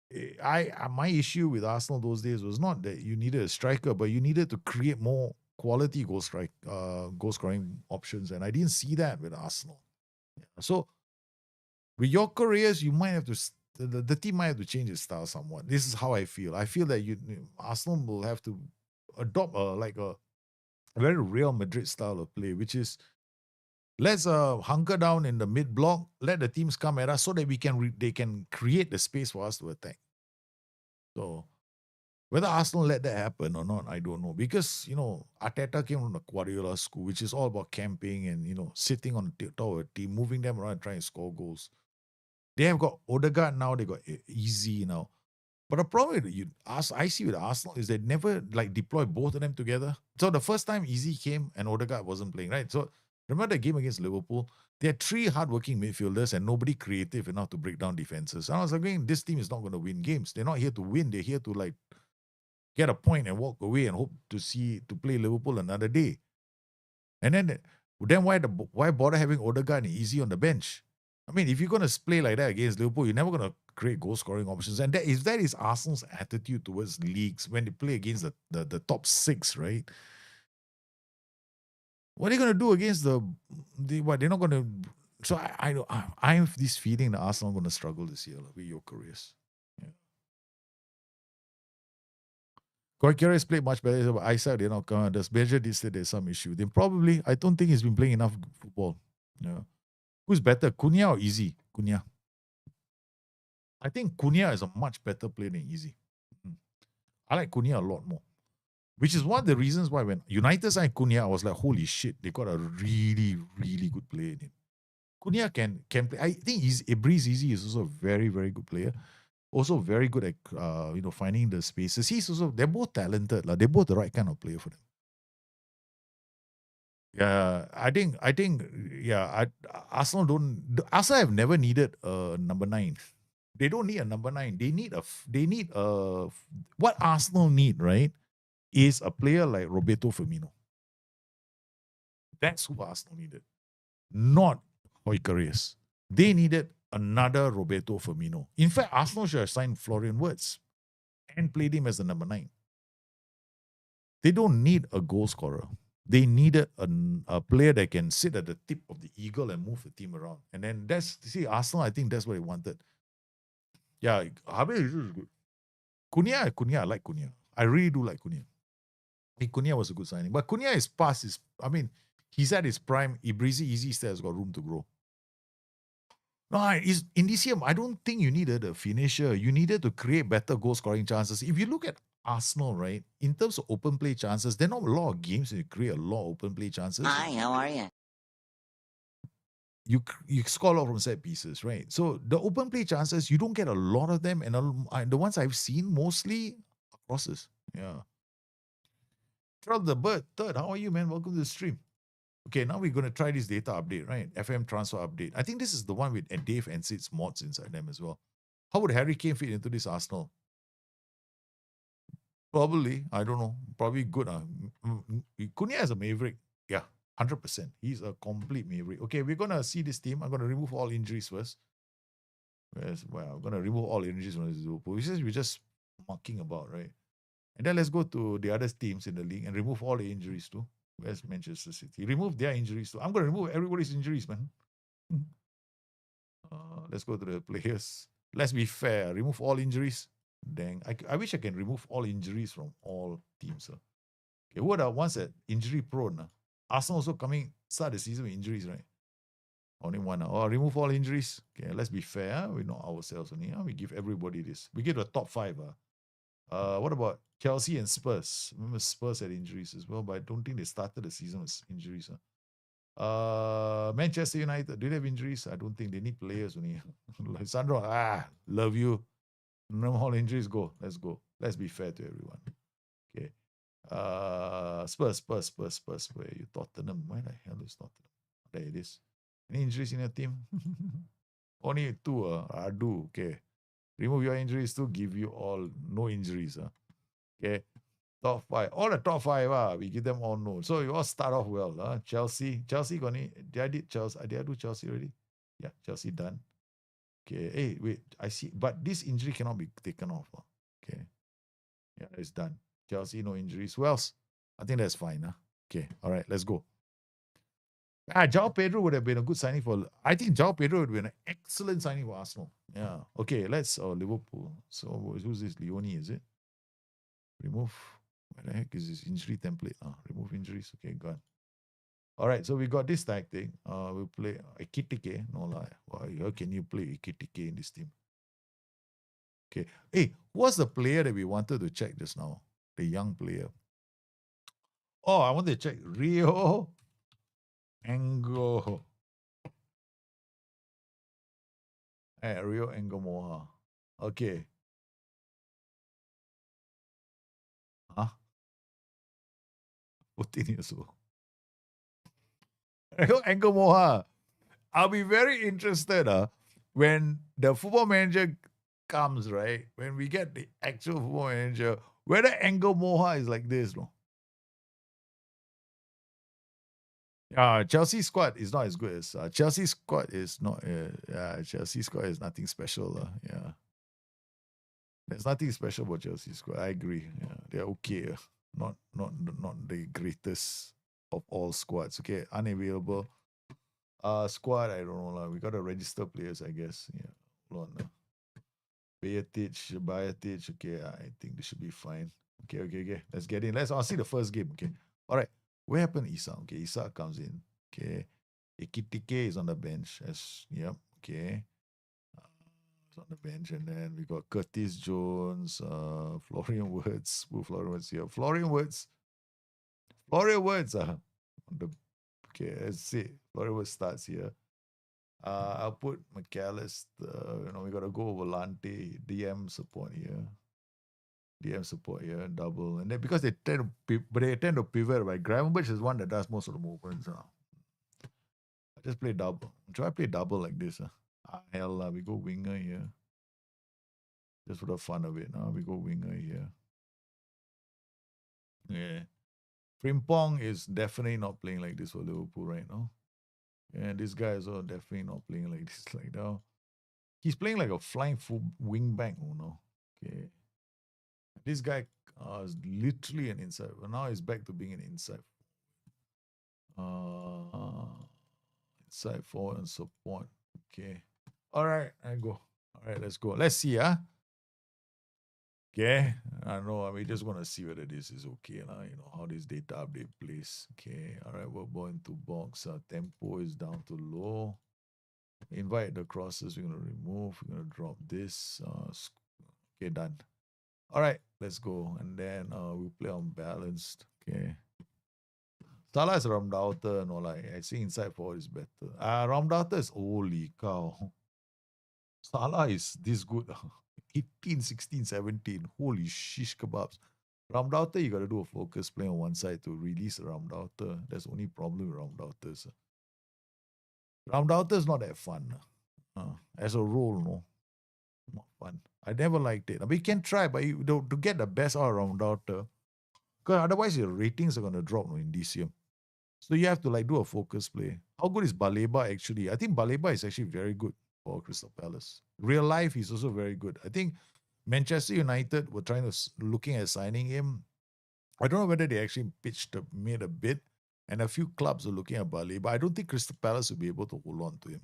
my issue with Arsenal those days was not that you needed a striker, but you needed to create more quality goal scoring options, and I didn't see that with Arsenal. So with your careers, you might have to. The team might have to change its style somewhat. This is how I feel. I feel that Arsenal will have to adopt a very Real Madrid style of play, which is let's hunker down in the mid block, let the teams come at us so that they can create the space for us to attack. So whether Arsenal let that happen or not, I don't know. Because, Arteta came from the Guardiola school, which is all about camping and, sitting on the top of a team, moving them around and trying to score goals. They have got Odegaard now, they got Easy now. But the problem with I see with Arsenal is they never deploy both of them together. So the first time Easy came and Odegaard wasn't playing, right? So remember the game against Liverpool? They had three hardworking midfielders and nobody creative enough to break down defenses. And I was like, this team is not going to win games. They're not here to win. They're here to get a point and walk away and hope to play Liverpool another day. And then why bother having Odegaard and Easy on the bench? I mean, if you're going to play like that against Liverpool, you're never going to create goal scoring options. And that is Arsenal's attitude towards leagues when they play against the top six, right? What are they going to do against they're not going to. So I have this feeling that Arsenal are going to struggle this year with your careers. Yeah. Koikere played much better, but eyesight did not come. Does Berger did say there's some issue? Then probably, I don't think he's been playing enough football. Yeah. Who's better, Cunha or Easy? Cunha. I think Cunha is a much better player than Easy. I like Cunha a lot more. Which is one of the reasons why when United signed Cunha, I was like, holy shit, they got a really, really good player in him. Cunha can play. I think Breeze Easy is also a very, very good player. Also very good at finding the spaces. They're both talented. They're both the right kind of player for them. Yeah, Arsenal have never needed a number 9. They don't need a number 9. What Arsenal need, right, is a player like Roberto Firmino. That's who Arsenal needed, not Højkarius. They needed another Roberto Firmino. In fact, Arsenal should have signed Florian Wirtz and played him as the number 9. They don't need a goal scorer. They needed a player that can sit at the tip of the eagle and move the team around. And then Arsenal, I think that's what they wanted. Yeah, Harvey is good. Cunha, I like Cunha. I really do like Cunha. Cunha was a good signing. But Cunha is past his, he's at his prime. Ibrizi Easy still has got room to grow. No, in this year, I don't think you needed a finisher. You needed to create better goal scoring chances. If you look at Arsenal, right, in terms of open play chances, there are not a lot of games that you create a lot of open play chances. Hi, how are you? You score a lot from set pieces, right? So the open play chances, you don't get a lot of them, and the ones I've seen mostly crosses. Yeah. From the bird, third, how are you, man? Welcome to the stream. Okay, now we're going to try this data update, right? FM transfer update. I think this is the one with Dave and Sid's mods inside them as well. How would Harry Kane fit into this Arsenal? Probably, I don't know. Probably good. Cunha as a maverick. Yeah, 100%. He's a complete maverick. Okay, we're going to see this team. I'm going to remove all injuries first. I'm going to remove all injuries from this Liverpool. We're just mucking about, right? And then let's go to the other teams in the league and remove all the injuries too. Where's Manchester City? Remove their injuries too. I'm going to remove everybody's injuries, man. Let's go to the players. Let's be fair. Remove all injuries. Dang. I wish I can remove all injuries from all teams. Okay, who are the ones that injury prone? Arsenal also start the season with injuries, right? Only one. Remove all injuries. Okay, let's be fair. We know ourselves only. We give everybody this. We give the top 5. What about Chelsea and Spurs? Remember Spurs had injuries as well, but I don't think they started the season with injuries. Manchester United, do they have injuries? I don't think they need players only. Like Sandro, love you. No more injuries, go. Let's go. Let's be fair to everyone. Okay. Spurs. Where are you? Tottenham. Where the hell is Tottenham? There it is. Any injuries in your team? Only 2. Adu. Okay. Remove your injuries to give you all no injuries. Okay. Top five. All the top five, we give them all no. So you all start off well. Chelsea. Chelsea got any? Did I did Chelsea? Did I do Chelsea already? Yeah, Chelsea done. Okay. Hey, wait. I see. But this injury cannot be taken off. Okay. Yeah, it's done. Chelsea, no injuries. Who else? I think that's fine. Okay. All right. Let's go. João Pedro would have been a good signing for. I think João Pedro would be an excellent signing for Arsenal. Yeah. Okay. Let's. Liverpool. So who's this? Leone, is it? Remove. Where the heck is this injury template? Remove injuries. Okay, gone. All right, so we got this tag thing. We'll play Ekitike. No lie. How can you play Ekitike in this team? Okay. Hey, what's the player that we wanted to check just now? The young player. Oh, I want to check Rio Ango. Rio Angomoha. Okay. Huh? 14 years old. Rio Angomoha. I'll be very interested when the football manager comes, right? When we get the actual football manager, whether Angomoha is like this, no? Chelsea squad is not as good as Chelsea squad is not. Chelsea squad is nothing special. Yeah, there's nothing special about Chelsea squad. I agree. Yeah, they're okay. Not the greatest of all squads. Okay, unavailable. Squad, I don't know lah. We gotta register players, I guess. Yeah, hold on. Bayatic. Okay, I think this should be fine. Okay. Let's get in. I'll see the first game. Okay. All right. What happened, Isak? Okay, Isak comes in. Okay. Ekitike is on the bench. Yep. Okay. It's on the bench. And then we got Curtis Jones, Florian Wirtz. Florian Wirtz here. Florian Wirtz. On the, okay, let's see. Florian Wirtz starts here. I'll put McAllister. We got to go over Lante. DM support here, double. And then because they tend to pivot, right? Gravenberch is one that does most of the movements. I just play double. Try play double like this. We go winger here. Just for the fun of it. We go winger here. Yeah. Frimpong is definitely not playing like this for Liverpool right now. And this guy is also definitely not playing like this like now. He's playing like a flying full wing back, Okay. This guy is literally an inside. But now he's back to being an inside. Inside forward and support. Okay. All right, I go. All right, let's go. Let's see, Okay. I know. We just want to see whether this is okay. How this data update plays. Okay. All right, we're going to box. Tempo is down to low. Invite the crosses. We're going to remove. We're going to drop this. Okay, done. All right, let's go. And then we'll play on balanced. Okay. Salah is Ramdauter. No, I see inside forward is better. Ramdauter is holy cow. Salah is this good. 18, 16, 17. Holy shish kebabs. Ramdauter, you got to do a focus play on one side to release Ramdauter. That's the only problem with Ramdauter. Ramdauter is not that fun. As a role, no. Not fun. I never liked it. We can try, but to get the best out of Ramdauter, because otherwise your ratings are going to drop in this year. So you have to do a focus play. How good is Baleba actually? I think Baleba is actually very good for Crystal Palace. Real life, he's also very good. I think Manchester United were looking at signing him. I don't know whether they actually made a bid, and a few clubs are looking at Baleba. I don't think Crystal Palace will be able to hold on to him.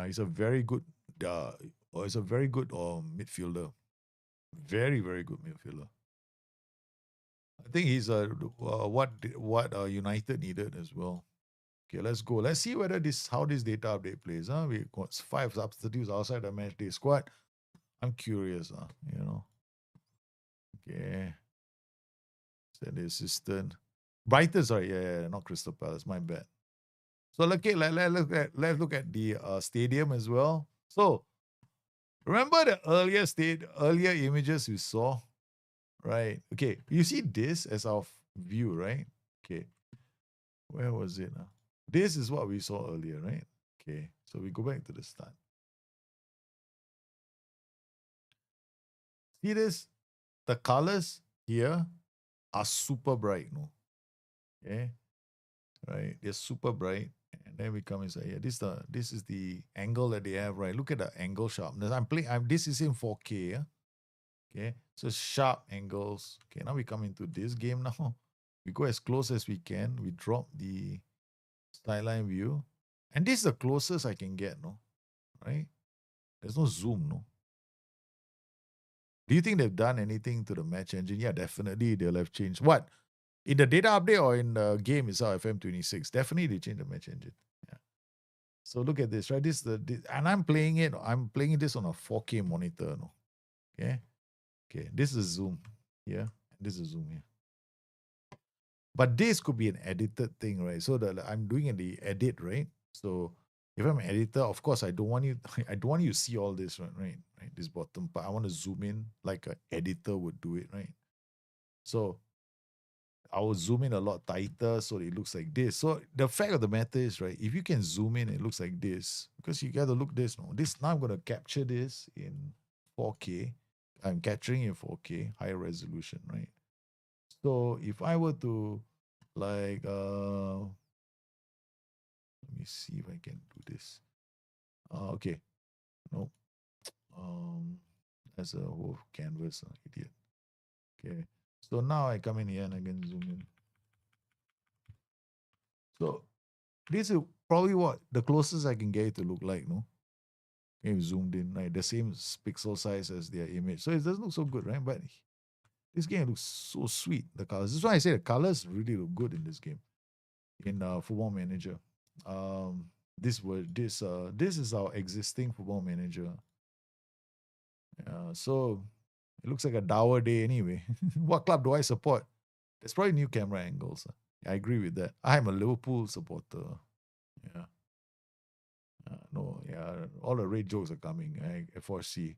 He's a very good. He's a very good midfielder. Very, very good midfielder. I think he's what United needed as well. Okay, let's go. Let's see how this data update plays. We got 5 substitutes outside the MatchDay squad. I'm curious. Okay. Send the assistant. Brighton, sorry, yeah, not Crystal Palace. My bad. So let's look at the stadium as well. So remember the earlier images we saw, right? Okay, you see this as our view, right? Okay, where was it? This is what we saw earlier, right? Okay, so we go back to the start. See this? The colors here are super bright, no? Okay, right? They're super bright. And then we come inside here. This is the angle that they have, right? Look at the angle sharpness. This is in 4K, yeah? Okay, so sharp angles. Okay, now we come into this game now. We go as close as we can. We drop the skyline view. And this is the closest I can get, no? Right? There's no zoom, no? Do you think they've done anything to the match engine? Yeah, definitely they'll have changed. What? In the data update or in the game itself, FM26? Definitely they changed the match engine. Yeah. So look at this, right? And I'm playing this on a 4K monitor, no? Okay. Okay. This is zoom here. And this is zoom here. But this could be an edited thing, right? So that I'm doing the edit, right? So if I'm an editor, of course, I don't want you to see all this, right? This bottom part. I want to zoom in like an editor would do it, right? So I will zoom in a lot tighter so it looks like this. So the fact of the matter is, right, if you can zoom in, it looks like this. Because you gotta look this, no. This now I'm gonna capture this in 4K. I'm capturing in 4K, high resolution, right? So if I were to like let me see if I can do this. Okay. Nope. That's a whole canvas, idiot. Okay. So now I come in here and I can zoom in. So this is probably what the closest I can get it to look like, no? Okay, zoomed in, right? The same pixel size as their image. So it doesn't look so good, right? But this game looks so sweet, the colors. This is why I say the colors really look good in this game. In Football Manager. This is our existing Football Manager. So it looks like a dour day anyway. What club do I support? There's probably new camera angles. I agree with that. I'm a Liverpool supporter. Yeah. No, yeah, all the red jokes are coming. I foresee.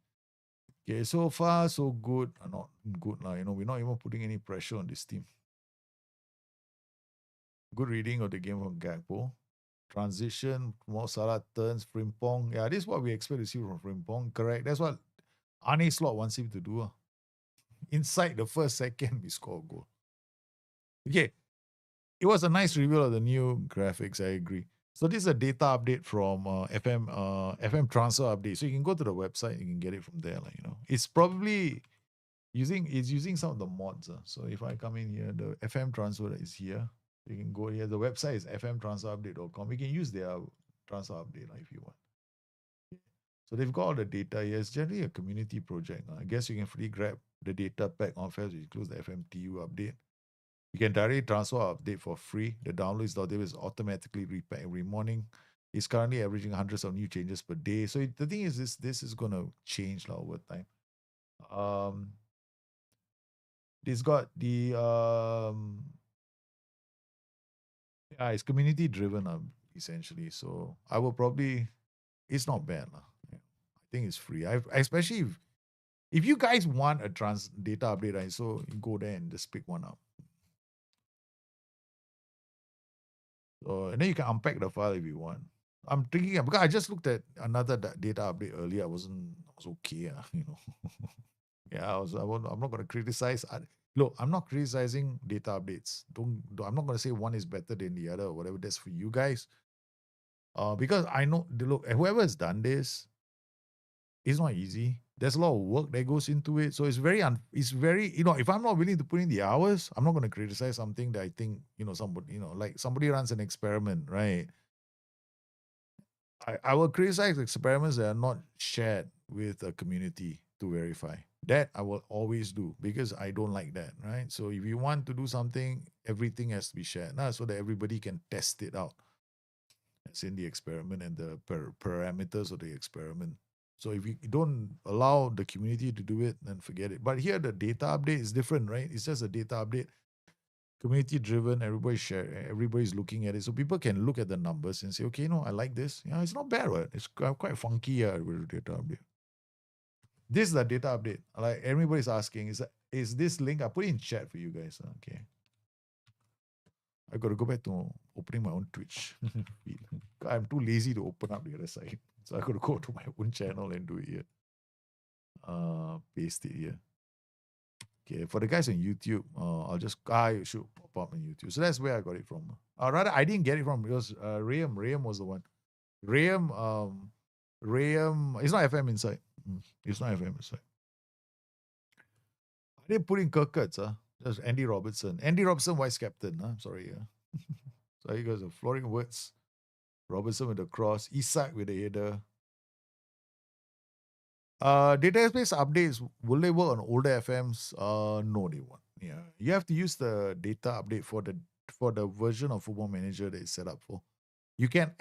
Okay, so far so good. Not good now. We're not even putting any pressure on this team. Good reading of the game from Gakpo. Transition, more Salah turns, Frimpong. Yeah, this is what we expect to see from Frimpong. Correct. That's what Arne Slot wants him to do. Inside the first second, we score a goal. Okay. It was a nice reveal of the new graphics. I agree. So this is a data update from FM transfer update. So you can go to the website, you can get it from there. It's probably using some of the mods. So if I come in here, the FM transfer is here. You can go here. The website is fmtransferupdate.com. You can use their transfer update if you want. So they've got all the data here. It's generally a community project. I guess you can free grab the data pack on Febs, which includes the FMTU update. You can directly transfer our update for free. The downloads database automatically repack every morning. It's currently averaging hundreds of new changes per day. So the thing is, this is going to change over time. This got the it's community driven essentially. So I will probably, it's not bad. I think it's free. Especially if you guys want a data update, right? So you go there and just pick one up. So, and then you can unpack the file if you want. I'm thinking because I just looked at another data update earlier. I was okay, Yeah, I'm not going to criticize. Look, I'm not criticizing data updates. I'm not going to say one is better than the other or whatever. That's for you guys. Because I know, look, whoever has done this, it's not easy. There's a lot of work that goes into it. So it's very, if I'm not willing to put in the hours, I'm not going to criticize something that I think, somebody, like somebody runs an experiment, right? I will criticize experiments that are not shared with a community to verify. That I will always do because I don't like that, right? So if you want to do something, everything has to be shared so that everybody can test it out. That's in the experiment and the parameters of the experiment. So if you don't allow the community to do it, then forget it. But here the data update is different, right? It's just a data update. Community driven, everybody's looking at it. So people can look at the numbers and say, okay, I like this. Yeah, it's not bad, right? It's quite funky with the data update. This is the data update. Like everybody's asking, is this link? I put it in chat for you guys. Okay. I got to go back to opening my own Twitch feed. I'm too lazy to open up the other side. So I got to go to my own channel and do it here. Paste it here. Okay, for the guys on YouTube, I'll just I should pop up on YouTube. So that's where I got it from. Rather, I didn't get it from because Rayam was the one. Rayam, it's not FM Inside. It's not FM Inside. I didn't put in Kirkut's, just Andy Robertson. Andy Robertson, vice captain. Sorry. So he goes the flooring words. Robertson with the cross. Isak with the header. Database updates, will they work on older FMs? No, they won't. Yeah. You have to use the data update for the version of Football Manager that it's set up for. You can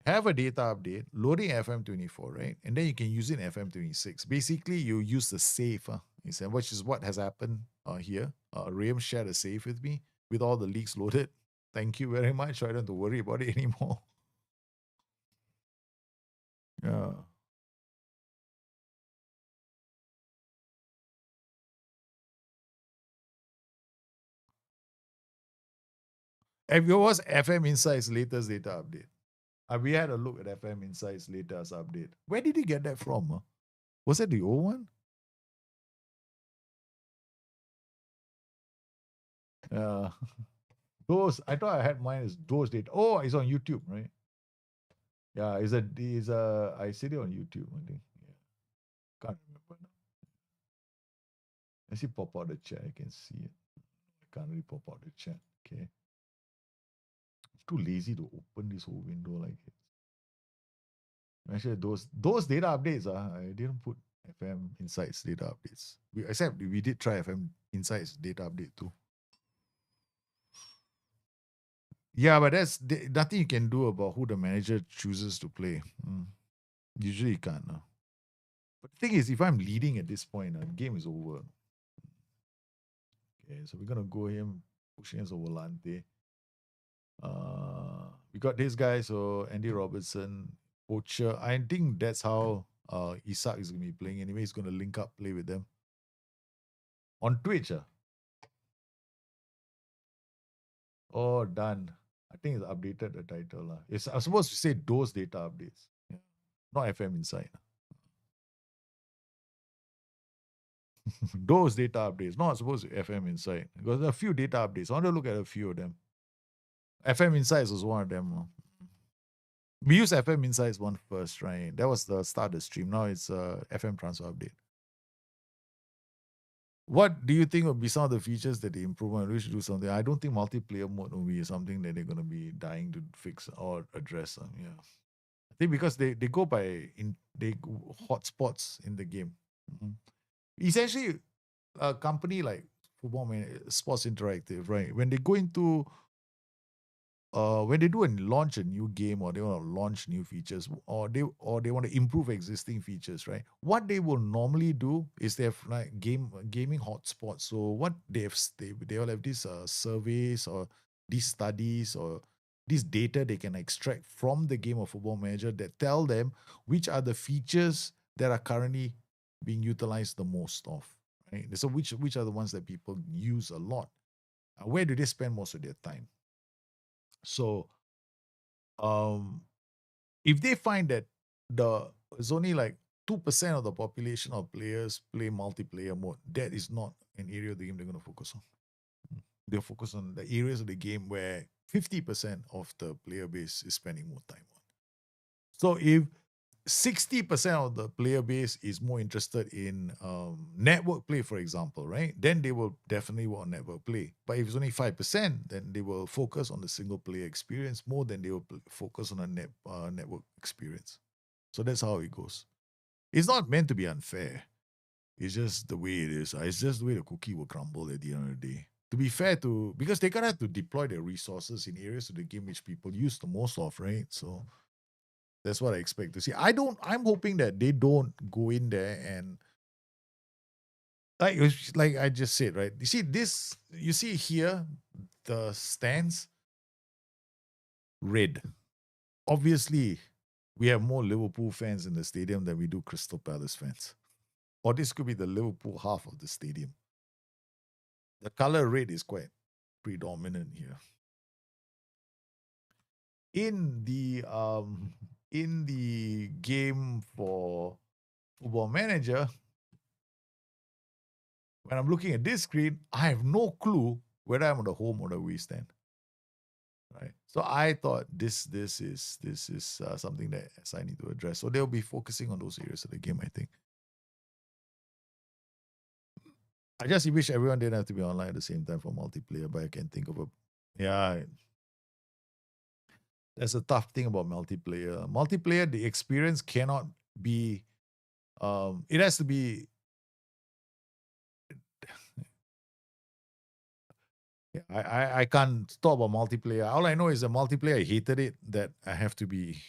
have a data update loading FM24, right? And then you can use it in FM26. Basically, you use the save, which is what has happened here. Rayam shared a save with me with all the leaks loaded. Thank you very much. I don't have to worry about it anymore. Yeah. If it was FM Insights latest data update. We had a look at FM Insights latest update. Where did you get that from? Was that the old one? Those, I thought I had mine as those data. Oh, it's on YouTube, right? Yeah, I see it on YouTube, I think. Yeah. Can't remember now. Let's see pop out the chat. I can see it. I can't really pop out the chat. Okay. Too lazy to open this whole window like it. Actually, those data updates, I didn't put FM Insights data updates. Except we did try FM Insights data update too. Yeah, but that's nothing you can do about who the manager chooses to play. Usually you can't. But the thing is, if I'm leading at this point, the game is over. Okay, so we're gonna go him pushing us over Volante. We got this guy, so Andy Robertson, Poacher. I think that's how Isak is gonna be playing anyway. He's gonna link up, play with them. On Twitch. Oh, done. I think it's updated the title. I was supposed to say those data updates. Yeah. Not FM Inside. Those data updates. Not supposed to FM Inside. Because there are a few data updates. I want to look at a few of them. FM Insights was one of them. We used FM Insights one first, right? That was the start of the stream. Now it's FM Transfer Update. What do you think would be some of the features that they improve on? We should do something. I don't think multiplayer mode will be something that they're going to be dying to fix or address. Yeah, I think because they go by hotspots in the game. Essentially, a company like Sports Interactive, right? When they go into when they do and launch a new game or they want to launch new features or they want to improve existing features, right? What they will normally do is they have like gaming hotspots. So what they all have these surveys or these studies or this data they can extract from the game of Football Manager that tell them which are the features that are currently being utilized the most of, right? So which are the ones that people use a lot? Where do they spend most of their time? So, if they find that there's only like 2% of the population of players play multiplayer mode, that is not an area of the game they're going to focus on. They'll focus on the areas of the game where 50% of the player base is spending more time on. So if 60% of the player base is more interested in network play, for example, right? Then they will definitely want network play. But if it's only 5%, then they will focus on the single player experience more than they will focus on a network experience. So that's how it goes. It's not meant to be unfair. It's just the way it is. It's just the way the cookie will crumble at the end of the day. To be fair because they're going to have to deploy their resources in areas of the game which people use the most of, right? So that's what I expect to see. I'm hoping that they don't go in there and like I just said, right? You see here, the stands red. Obviously, we have more Liverpool fans in the stadium than we do Crystal Palace fans. Or this could be the Liverpool half of the stadium. The color red is quite predominant here. In the game for Football Manager, when I'm looking at this screen, I have no clue whether I'm on the home or the away stand. Right. So I thought this is something that I need to address. So they'll be focusing on those areas of the game, I think. I just wish everyone didn't have to be online at the same time for multiplayer, but I can think of a yeah. That's a tough thing about multiplayer. Multiplayer, the experience cannot be it has to be yeah, I can't talk about multiplayer. All I know is the multiplayer I hated it that I have to be,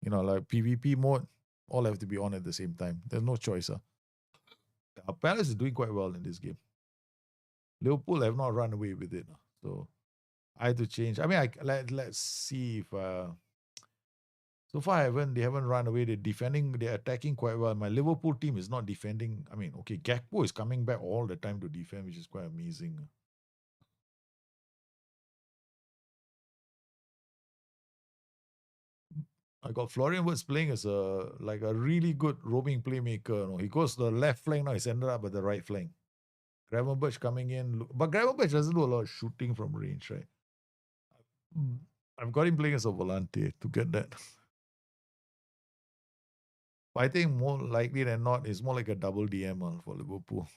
like PvP mode, all have to be on at the same time. There's no choice. Palace is doing quite well in this game. Liverpool have not run away with it. So I had to change. I mean, let's see if so far they haven't run away. They're attacking quite well. My Liverpool team is not defending. I mean, okay, Gakpo is coming back all the time to defend, which is quite amazing. I got Florian Wirtz playing as a really good roaming playmaker. He goes to the left flank now. He's ended up at the right flank. Gravenberch coming in, but Gravenberch doesn't do a lot of shooting from range, right? I've got him playing as a volante to get that. But I think more likely than not, it's more like a double DM for Liverpool.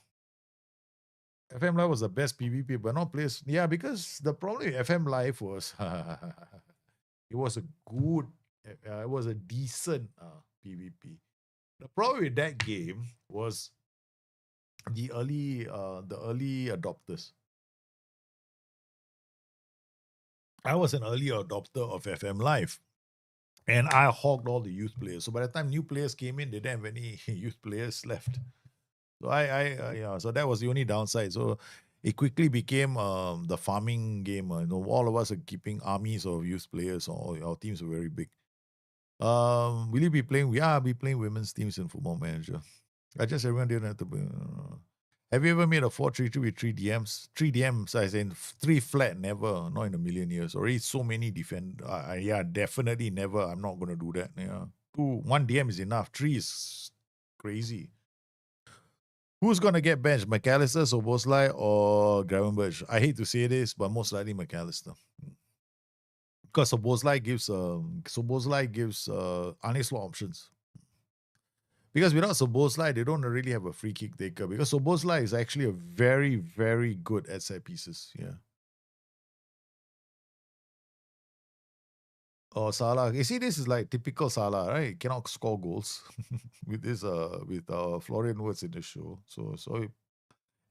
FM Live was the best PvP, but not players. Yeah, because the problem with FM Live was it was a good, it was a decent PvP. The problem with that game was the early adopters. I was an early adopter of FM Live, and I hogged all the youth players. So by the time new players came in, they didn't have any youth players left. So so that was the only downside. So it quickly became the farming game. All of us are keeping armies of youth players. Our teams are very big. Will you be playing? I'll be playing women's teams in Football Manager. I just everyone didn't have to. Have you ever made a 4-3-3 with 3 DMs? 3 DMs, I say 3 flat, never, not in a million years. Already so many defend. Yeah, definitely never. I'm not going to do that. Yeah, 1 DM is enough. 3 is crazy. Who's going to get benched? McAllister, Soboslai, or Gravenberch? I hate to say this, but most likely McAllister. Because Soboslai gives Anis lot options. Because without Soboslai, they don't really have a free kick taker. Because Soboslai is actually a very, very good at set pieces. Yeah. Or Salah. You see, this is like typical Salah, right? Cannot score goals with this with Florian Wirtz in the show.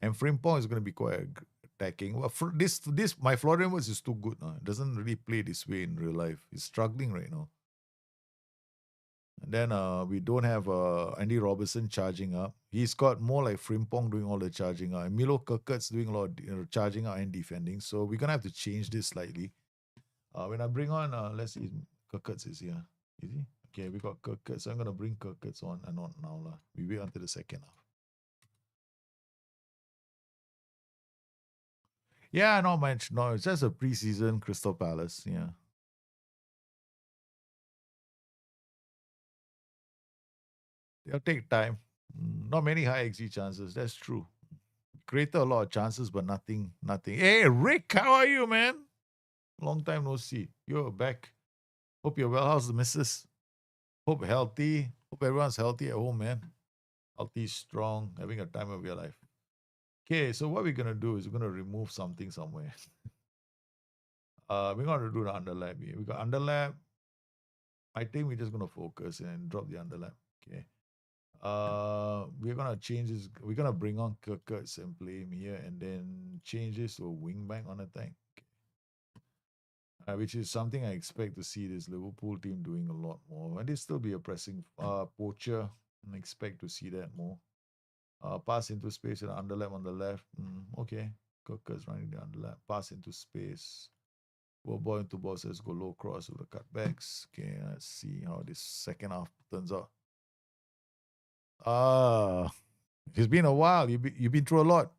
And Frimpong is going to be quite attacking. Well, my Florian Wirtz is too good. It doesn't really play this way in real life. He's struggling right now. And then we don't have Andy Robertson charging up. He's got more like Frimpong doing all the charging up. And Milo Kirkert's doing a lot of charging up and defending. So we're going to have to change this slightly. When I bring on, let's see, Kirkert's is here. Is he? Okay, we got Kirkert. So I'm going to bring Kirkert's on. Not now. We wait until the second half. Yeah, not much. No, it's just a preseason Crystal Palace. Yeah. It'll take time. Not many high XG chances. That's true. Created a lot of chances, but nothing. Hey, Rick, how are you, man? Long time no see. You're back. Hope you're well. How's the missus? Hope healthy. Hope everyone's healthy at home, man. Healthy, strong, having a time of your life. Okay, so what we're gonna do is we're gonna remove something somewhere. We're gonna do the underlap here. We got underlap. I think we're just gonna focus and drop the underlap. Okay. We're gonna change this. We're gonna bring on Kirkert and play him here, and then change this to a wingback on attack. Which is something I expect to see this Liverpool team doing a lot more. And they still be a pressing poacher. I expect to see that more. Pass into space and underlap on the left. Okay. Kirker's running the underlap. Pass into space. Go ball into ball, says go low cross with the cutbacks. Okay, let's see how this second half turns out. It's been a while. You've been through a lot.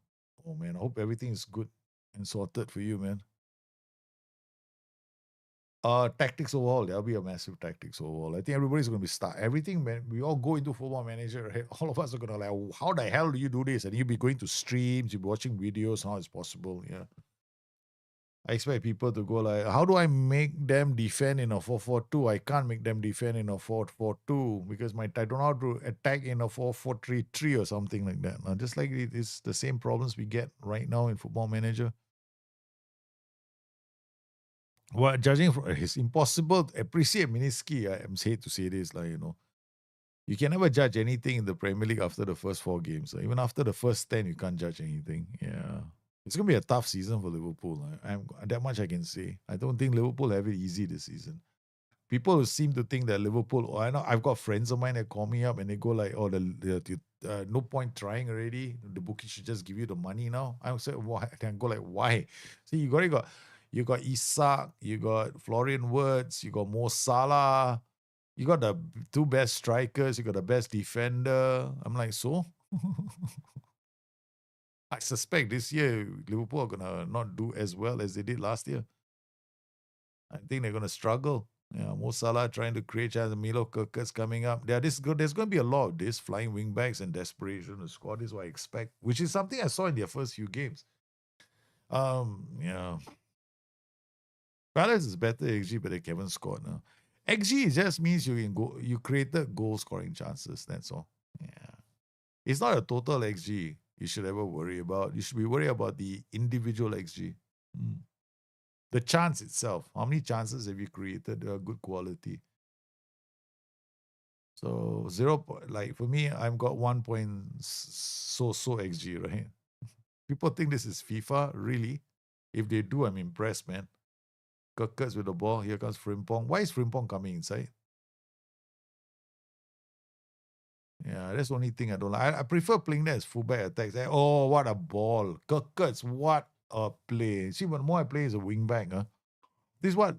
Oh man, I hope everything is good and sorted for you, man. Tactics overhaul. There'll be a massive tactics overhaul. I think everybody's going to be stuck. Everything, when we all go into Football Manager, right? All of us are going to like, how the hell do you do this? And you'll be going to streams, you'll be watching videos, how it's possible. Yeah. I expect people to go like, how do I make them defend in a 4-4-2? I can't make them defend in a 4-4-2 because I don't know how to attack in a 4-4-3-3 or something like that. Just like it's the same problems we get right now in Football Manager. Well, judging from it's impossible to appreciate Miniski. I'm hate to say this, like you can never judge anything in the Premier League after the first 4 games. Even after the first 10, you can't judge anything. Yeah, it's gonna be a tough season for Liverpool. I'm that much I can say. I don't think Liverpool have it easy this season. People who seem to think that Liverpool. I know I've got friends of mine that call me up and they go like, "Oh, no point trying already. The bookie should just give you the money now." I say, "Why?" I go like, "Why?" See, you got Isak, you got Florian Wirtz, you got Mo Salah, you got the 2 best strikers, you got the best defender. I'm like, so? I suspect this year Liverpool are gonna not do as well as they did last year. I think they're gonna struggle. Yeah, Mo Salah trying to create chance. Milo Kirkers coming up. There's going to be a lot of this flying wing backs and desperation to score. This is what I expect, which is something I saw in their first few games. Yeah. Palace is better XG, but they haven't scored now. XG just means you created goal scoring chances. That's all. Yeah. It's not a total XG you should ever worry about. You should be worried about the individual XG. The chance itself. How many chances have you created? Good quality. So like for me, I've got 1 point so XG, right? People think this is FIFA, really? If they do, I'm impressed, man. Kirkers with the ball. Here comes Frimpong. Why is Frimpong coming inside? Yeah, that's the only thing I don't like. I prefer playing that as fullback attacks. Oh, what a ball. Kirkers, what a play. See, what more I play is a wing back. This is what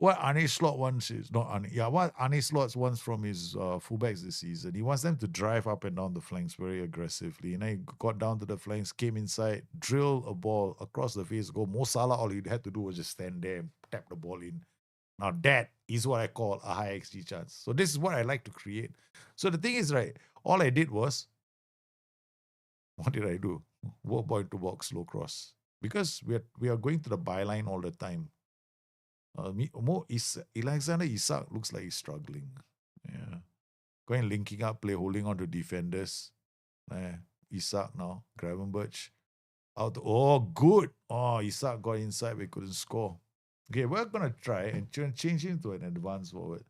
Arne Slot wants is not Arne. Yeah, what Arne Slot wants from his fullbacks this season. He wants them to drive up and down the flanks very aggressively. And then he got down to the flanks, came inside, drill a ball across the face, go. Mo Salah, all he had to do was just stand there and tap the ball in. Now that is what I call a high XG chance. So this is what I like to create. So the thing is, right, all I did was, what did I do? Work ball into box, low cross. Because we are going to the byline all the time. Alexander Isak looks like he's struggling. Yeah. Going linking up play, holding on to defenders. Isak now, Gravenberch. Out. Oh, good. Oh, Isak got inside, but couldn't score. Okay, we're gonna try and change him to an advanced forward.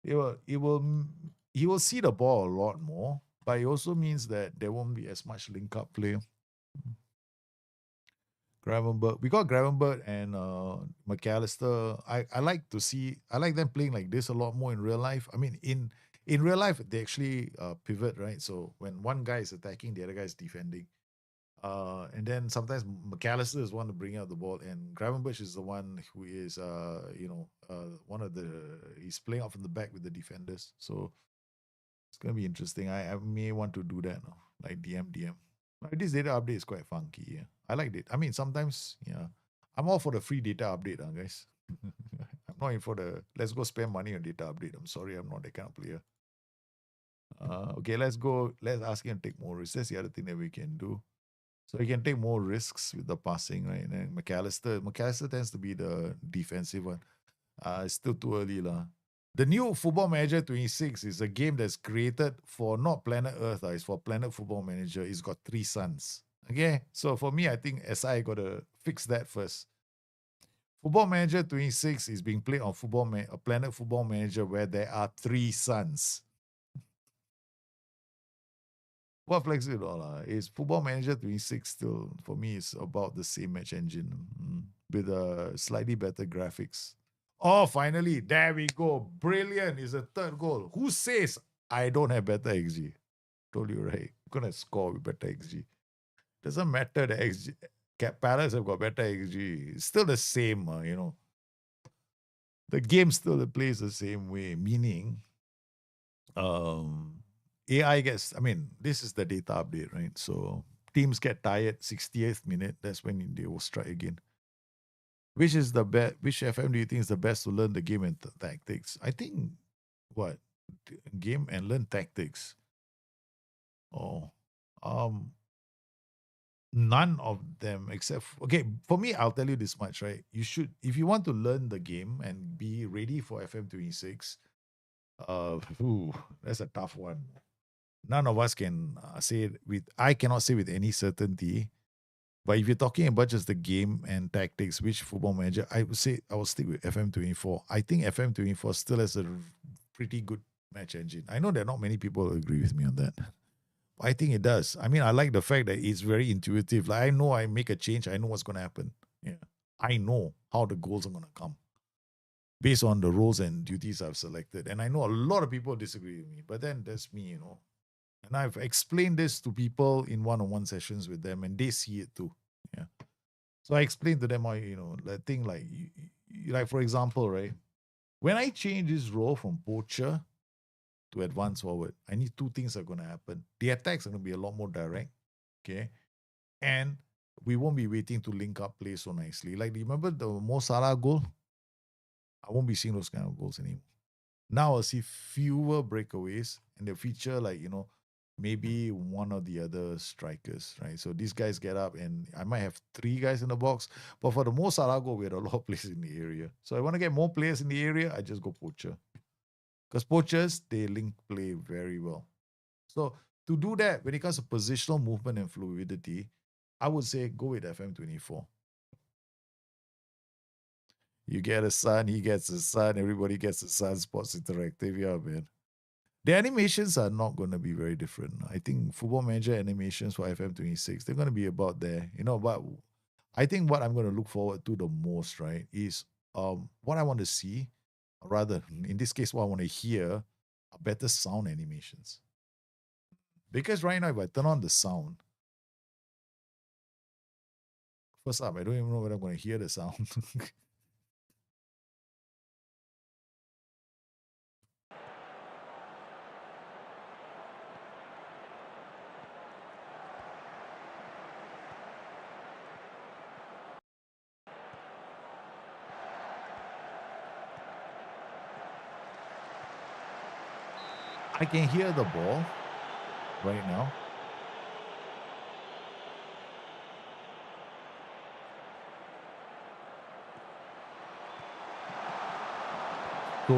He will see the ball a lot more, but it also means that there won't be as much link up play. Gravenberch. We got Gravenberch and McAllister. I like them playing like this a lot more in real life. I mean, in real life, they actually pivot, right? So when one guy is attacking, the other guy is defending. And then sometimes McAllister is one to bring out the ball, and Gravenberch is the one who is, one of he's playing out from the back with the defenders. So it's gonna be interesting. I may want to do that now, like DM. This data update is quite funky. Yeah, I liked it. I mean, sometimes, yeah, I'm all for the free data update, guys. I'm not in for the let's go spend money on data update. I'm sorry, I'm not that kind of player. Okay, let's go. Let's ask him to take more risks. That's the other thing that we can do. So he can take more risks with the passing, right? And then McAllister tends to be the defensive one. It's still too early, lah. The new Football Manager 26 is a game that's created for not Planet Earth, it's for Planet Football Manager. It's got 3 suns. Okay, so for me, I think SI got to fix that first. Football Manager 26 is being played on Planet Football Manager where there are 3 suns. What flex it all? Is Football Manager 26 still, for me, is about the same match engine with slightly better graphics. Oh, finally, there we go. Brilliant. It's a 3rd goal. Who says I don't have better XG? Told you, right? I'm going to score with better XG. Doesn't matter the XG. Palace have got better XG. It's still the same, The game still plays the same way, meaning AI this is the data update, right? So teams get tired 60th minute. That's when they will strike again. Which is the best? Which FM do you think is the best to learn the game and tactics? I think what game and learn tactics. Oh, um, none of them except okay. For me, I'll tell you this much, right? You should, if you want to learn the game and be ready for FM26. Ooh, that's a tough one. None of us can say it with. I cannot say with any certainty. But if you're talking about just the game and tactics, which football manager, I would say I will stick with FM24. I think FM24 still has a pretty good match engine. I know that not many people agree with me on that. I think it does. I mean, I like the fact that it's very intuitive. Like I know I make a change, I know what's going to happen. Yeah, I know how the goals are going to come based on the roles and duties I've selected. And I know a lot of people disagree with me, but then that's me, you know. And I've explained this to people in one-on-one sessions with them, and they see it too. Yeah. So I explained to them how, you know, the thing like, like for example, right? When I change this role from poacher to advance forward, I need two things are going to happen. The attacks are going to be a lot more direct, okay? And we won't be waiting to link up play so nicely. Like, do you remember the Mo Salah goal? I won't be seeing those kind of goals anymore. Now I'll see fewer breakaways and they feature like, you know, maybe one or the other strikers, right? So these guys get up and I might have three guys in the box. But for the Mo Salah goal, we had a lot of players in the area. So I want to get more players in the area, I just go poacher. Because poachers, they link play very well. So to do that, when it comes to positional movement and fluidity, I would say go with FM24. You get a son, he gets a son, everybody gets a son. Sports Interactive, yeah, man. The animations are not going to be very different. I think Football Manager animations for FM26, they're going to be about there. You know, but I think what I'm going to look forward to the most, right, is what I want to see, or rather, in this case, what I want to hear are better sound animations. Because right now, if I turn on the sound, first up, I don't even know whether I'm going to hear the sound. I can hear the ball right now.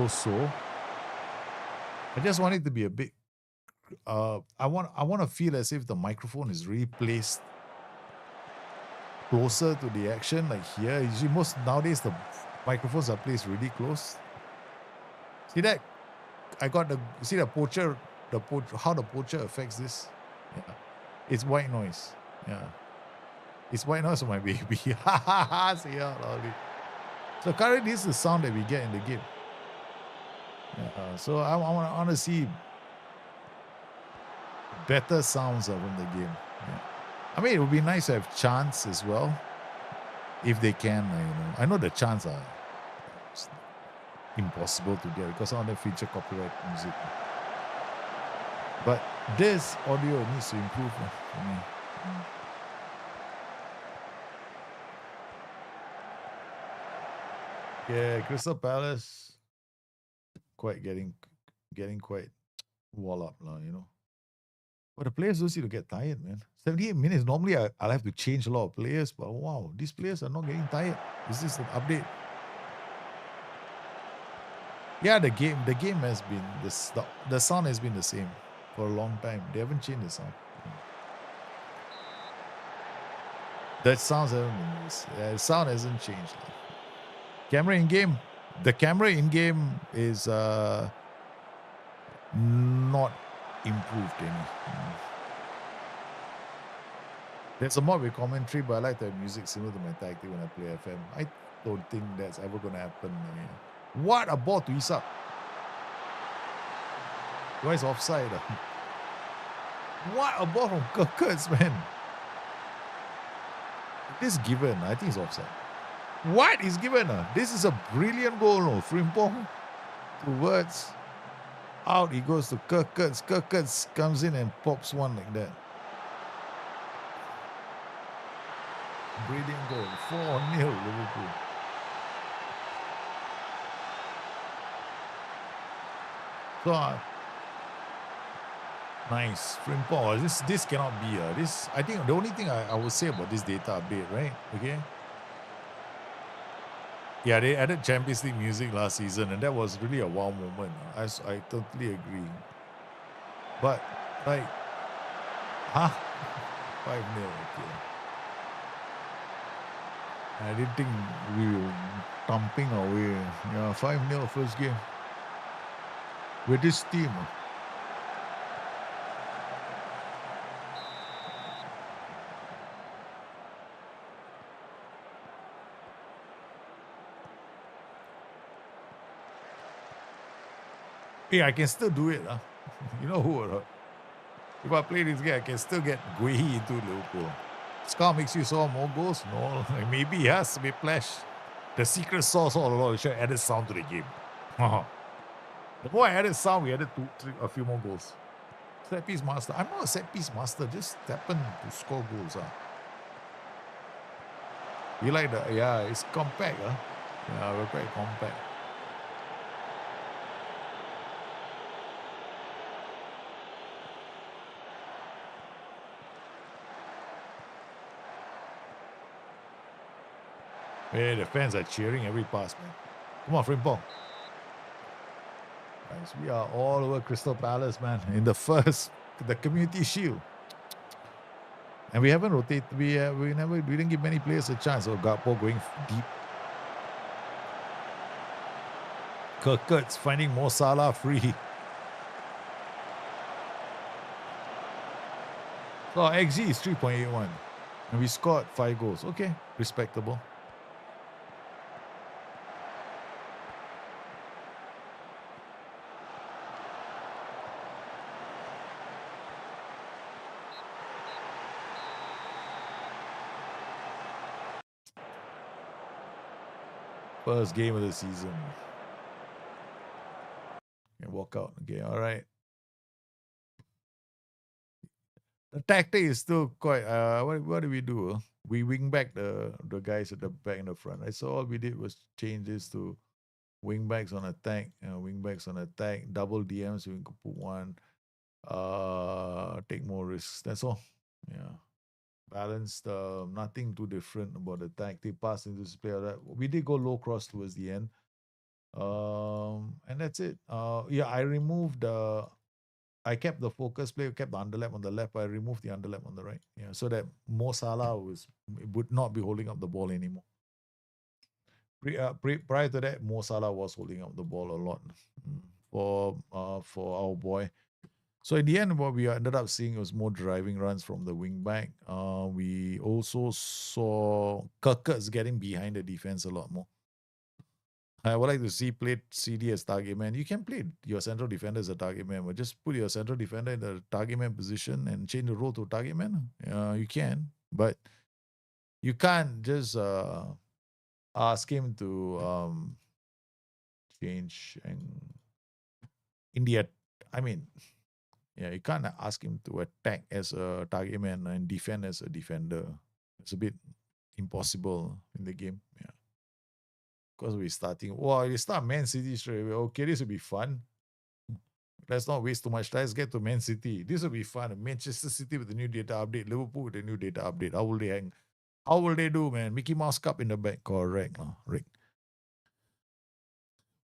So I just want it to be a bit. I want to feel as if the microphone is really placed closer to the action, like here. Usually, most nowadays the microphones are placed really close. See that? I got the see the poacher, how the poacher affects this. Yeah, it's white noise. Yeah, it's white noise for my baby. See how loudly. So currently, this is the sound that we get in the game. So I want to see better sounds from the game. Yeah. I mean, it would be nice to have chants as well, if they can. I know the chants are impossible to get because some of them feature copyright music. But this audio needs to improve for me. Yeah, Crystal Palace quite getting quite wall up now, you know. But the players don't seem to get tired, man. 78 minutes. Normally I'll have to change a lot of players, but wow, these players are not getting tired. Is this an update? Yeah, the game has been the sound has been the same for a long time. They haven't changed the sound. That sounds the sound hasn't changed. Camera in game. The camera in game is not improved any. There's a mod with commentary, but I like to have music similar to my tactic when I play FM. I don't think that's ever going to happen. What a ball to Isak. Why is offside? What a ball from Kurtz, man. This given, I think it's offside. What is given? This is a brilliant goal, no? Frimpong towards out. He goes to Kurtz. Kurtz comes in and pops one like that. Brilliant goal. 4-0 Liverpool. So nice. Frimpong. This cannot be. This, I think the only thing I would say about this data update, right? Okay. Yeah, they added Champions League music last season, and that was really a wow moment. I totally agree. But like, 5-0. Okay. I didn't think we were thumping away. Yeah, 5-0 first game. With this team. Yeah, I can still do it. You know who? If I play this game, I can still get Guehi into Liverpool. Scar makes you score more goals? No, maybe he has to be Flash. The secret sauce all along. We should have added sound to the game. The more I added sound, we added a few more goals. Set piece master. I'm not a set piece master. Just happen to score goals. You like the, yeah, it's compact. Yeah, we're quite compact. Yeah, the fans are cheering every pass, man. Come on, Frimpong. Guys, we are all over Crystal Palace, man. In the Community Shield. And we haven't rotated. We didn't give many players a chance. So Gakpo going deep. Kirkut's finding Mo Salah free. So XG is 3.81. And we scored 5 goals. Okay, respectable. First game of the season. And walk out. Okay, all right. The tactic is still quite. What do we do? We wing back the guys at the back and the front. Right? So all we did was change this to wing backs on attack, wing backs on attack, double DMs. We could put one. Take more risks. That's all. Yeah. Balanced. Nothing too different about the tactic. Pass into this player. We did go low cross towards the end. And that's it. Yeah, I removed. I kept the focus play, kept the underlap on the left. I removed the underlap on the right. Yeah, so that Mo Salah would not be holding up the ball anymore. Prior to that, Mo Salah was holding up the ball a lot for our boy. So in the end, what we ended up seeing was more driving runs from the wing back. We also saw Kirkut's getting behind the defense a lot more. I would like to see play CD as target man. You can play your central defender as a target man, but just put your central defender in the target man position and change the role to target man. You can, but you can't just ask him to change and India. I mean, yeah, you can't ask him to attack as a target man and defend as a defender. It's a bit impossible in the game. Yeah. Because we're starting. Well, we start Man City straight away. Okay, this will be fun. Let's not waste too much time. Let's get to Man City. This will be fun. Manchester City with the new data update. Liverpool with the new data update. How will they hang? How will they do, man? Mickey Mouse Cup in the back. Correct. Rick.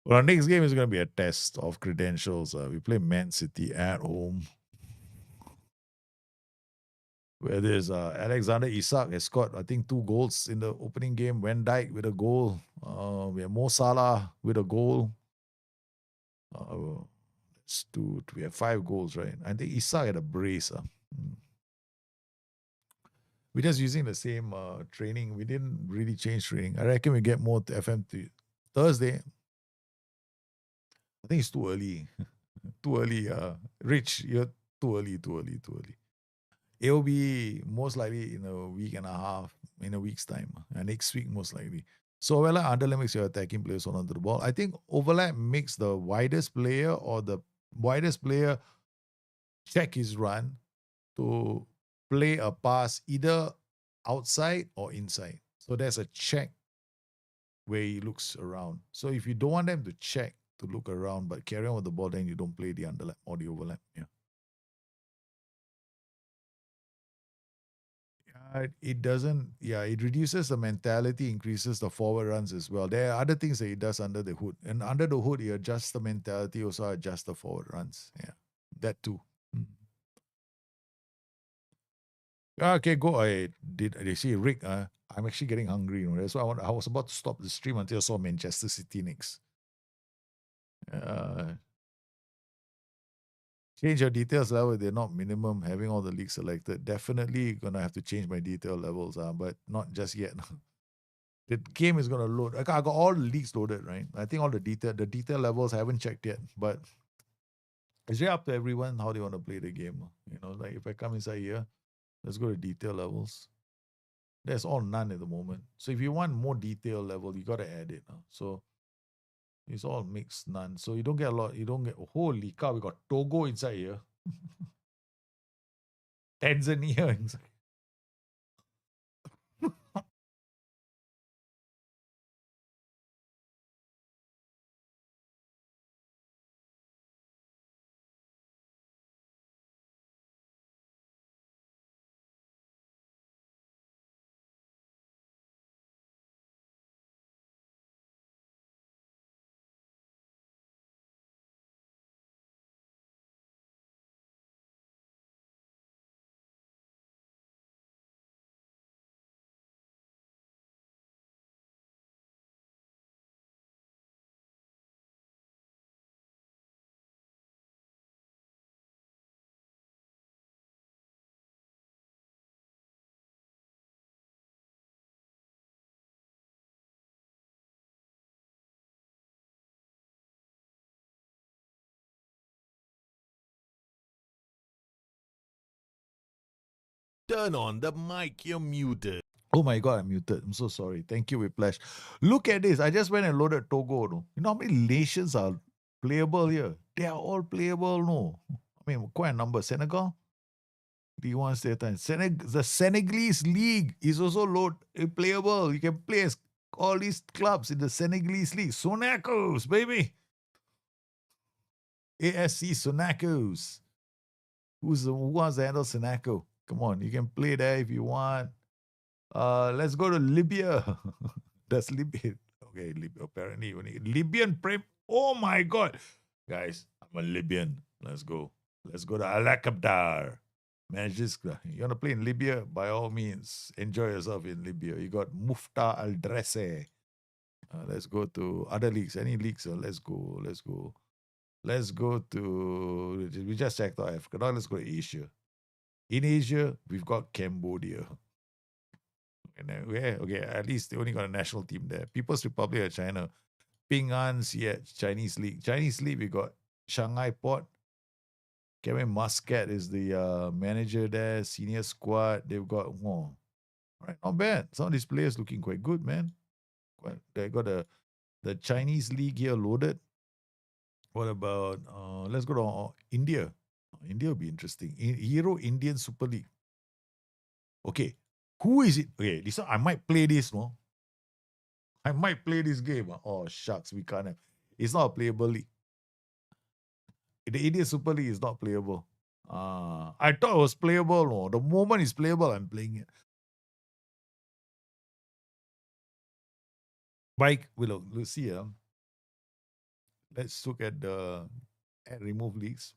Well, our next game is going to be a test of credentials. We play Man City at home. Where there's Alexander Isak has scored, I think, 2 goals in the opening game. Van Dijk with a goal. We have Mo Salah with a goal. We have 5 goals, right? I think Isak had a brace. We're just using the same training. We didn't really change training. I reckon we get more to FM Thursday. I think it's too early. Too early. Rich, you're too early. It will be most likely in a week and a half, in a week's time. Next week, most likely. So overlap underlap makes your attacking players hold on to the ball. I think overlap makes the widest player or the widest player check his run to play a pass either outside or inside. So there's a check where he looks around. So if you don't want them to check to look around, but carry on with the ball, then you don't play the underlap or the overlap. Yeah. It doesn't, it reduces the mentality, increases the forward runs as well. There are other things that it does under the hood. And under the hood, it adjusts the mentality, also adjusts the forward runs. Yeah, that too. Okay, go ahead. They say, Rick, I'm actually getting hungry. You know, that's why I was about to stop the stream until I saw Manchester City next. Change your details level. They're not minimum. Having all the leagues selected, definitely gonna have to change my detail levels. But not just yet. The game is gonna load. I got all the leagues loaded, right? I think all the detail levels I haven't checked yet, but it's really up to everyone how they want to play the game. You know, like if I come inside here, let's go to detail levels. There's all none at the moment. So if you want more detail level, you gotta add it. So it's all mixed none. So you don't get a lot. You don't get holy cow. We got Togo inside here, Tanzania inside. Turn on the mic, you're muted. Oh my god, I'm muted. I'm so sorry. Thank you, Whiplash. Look at this. I just went and loaded Togo. No? You know how many nations are playable here? They are all playable, no. I mean, quite a number. Senegal, D1 state time. The Senegalese league is also playable. You can play as all these clubs in the Senegalese league. Sonacos, baby. ASC Sonacos. Who wants to handle Sonaco? Come on, you can play there if you want. Let's go to Libya. That's Libya. Okay, Libya. Apparently, Libyan Prem. Oh my God, guys, I'm a Libyan. Let's go. Let's go to Al Akabdar. Manage this. You want to play in Libya? By all means, enjoy yourself in Libya. You got Mufta Al Dresse. Let's go to other leagues. Any leagues? Let's go. Let's go. Let's go to. We just checked out Africa. Now let's go to Asia. In Asia, we've got Cambodia. And then, okay, at least they only got a national team there. People's Republic of China. Ping An's, Chinese League. Chinese League, we got Shanghai Port. Kevin Muscat is the manager there, senior squad. They've got, all right, not bad. Some of these players looking quite good, man. They got the Chinese League here loaded. What about, let's go to India. India will be interesting. Hero Indian Super League. Okay, who is it? Okay, this one, I might play this, no? I might play this game. Oh, shucks, we can't have. It's not a playable league. The Indian Super League is not playable. I thought it was playable. No, the moment it's playable, I'm playing it. Mike, we'll see. Let's look at the add remove leagues.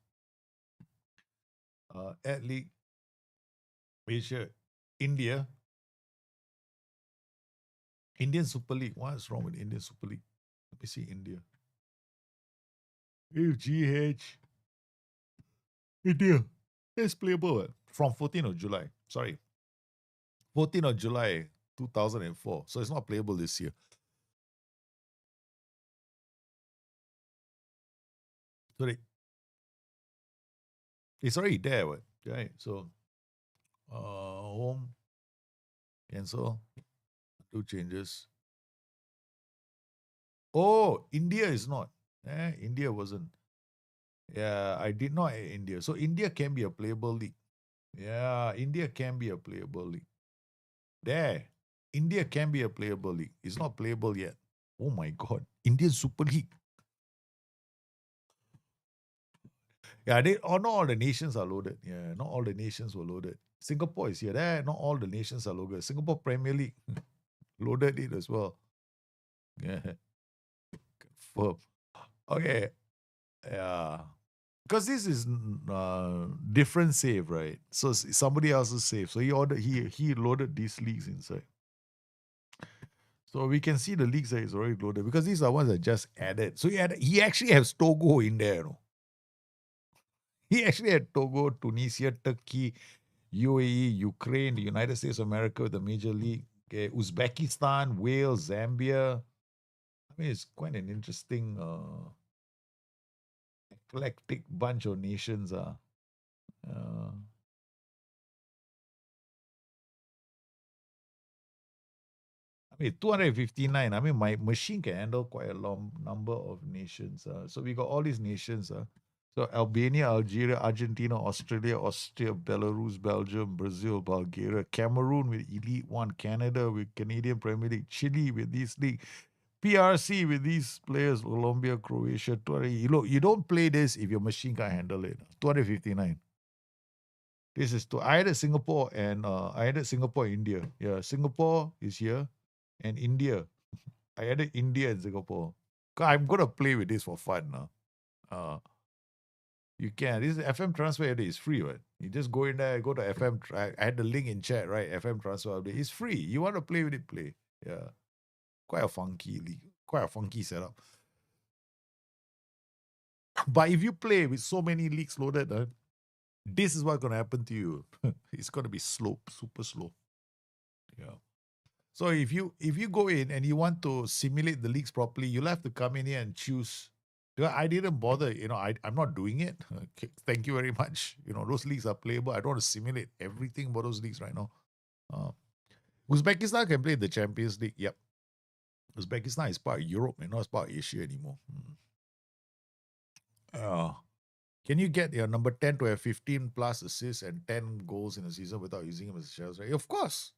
Add league, Asia, India. Indian Super League. What's wrong with Indian Super League? Let me see India. GH. India. It's playable from 14th of July. Sorry. 14th of July, 2004. So it's not playable this year. Sorry. It's already there. What? Right. So, home. Cancel. Do changes. Oh, India is not. India wasn't. Yeah, I did not add India. So India can be a playable league. Yeah, India can be a playable league. There. India can be a playable league. It's not playable yet. Oh my God. Indian Super League. Yeah, not all the nations are loaded. Yeah, not all the nations were loaded. Singapore is here. There, not all the nations are loaded. Singapore Premier League loaded it as well. Yeah, confirm. Okay, yeah. Because this is different save, right? So somebody else's save. So he loaded these leagues inside. So we can see the leagues that is already loaded because these are ones that just added. So he actually has Togo in there. No? He actually had Togo, Tunisia, Turkey, UAE, Ukraine, the United States of America with the major league, okay, Uzbekistan, Wales, Zambia. I mean, it's quite an interesting, eclectic bunch of nations. Uh, I mean, 259. I mean, my machine can handle quite a long number of nations. So we got all these nations. So Albania, Algeria, Argentina, Australia, Austria, Belarus, Belgium, Brazil, Bulgaria, Cameroon with Elite One, Canada with Canadian Premier League, Chile with this league, PRC with these players, Colombia, Croatia. 20, you don't play this if your machine can't handle it. 259. This is I added Singapore and India. Yeah, Singapore is here and India. I added India and Singapore. I'm gonna play with this for fun now. You can. This FM transfer update is free, right? You just go in there, go to FM. I had the link in chat, right? FM transfer update. It's free. You want to play with it, play. Yeah. Quite a funky league. Quite a funky setup. But if you play with so many leagues loaded, this is what's gonna happen to you. It's gonna be slow, super slow. Yeah. So if you go in and you want to simulate the leagues properly, you'll have to come in here and choose. I didn't bother, I'm not doing it. Okay, thank you very much. Those leagues are playable. I don't want to simulate everything about those leagues right now. Uzbekistan can play the Champions League. Yep. Uzbekistan is part of Europe and not part of Asia anymore. Can you get your number 10 to have 15 plus assists and 10 goals in a season without using him as a shells, right? Of course.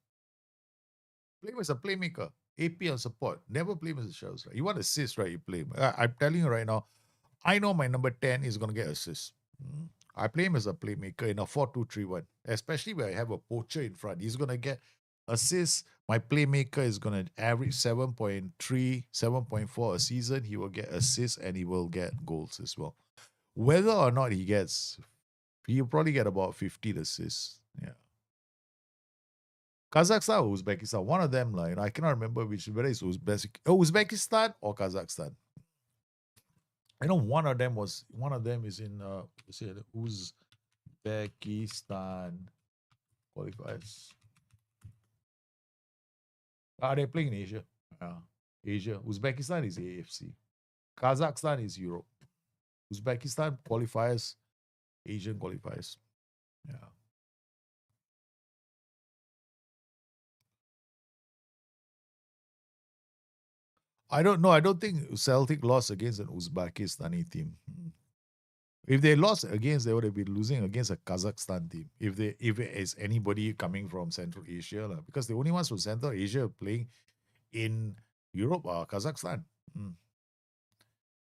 Play him as a playmaker. AP on support. Never play him as a shells, right? You want assists, right? You play him. I'm telling you right now, I know my number 10 is going to get assists. I play him as a playmaker in a 4-2-3-1, especially when I have a poacher in front. He's going to get assists. My playmaker is going to average 7.3, 7.4 a season. He will get assists and he will get goals as well. Whether or not he'll probably get about 15 assists. Yeah. Kazakhstan or Uzbekistan, one of them, I cannot remember whether it's Uzbekistan or Kazakhstan. I know one of them is in Uzbekistan qualifiers. They're playing in Asia. Asia. Uzbekistan is AFC. Kazakhstan is Europe. Uzbekistan qualifiers, Asian qualifiers. Yeah. I don't know. I don't think Celtic lost against an Uzbekistani team. If they lost against, they would have been losing against a Kazakhstan team. If it is anybody coming from Central Asia, because the only ones from Central Asia playing in Europe are Kazakhstan.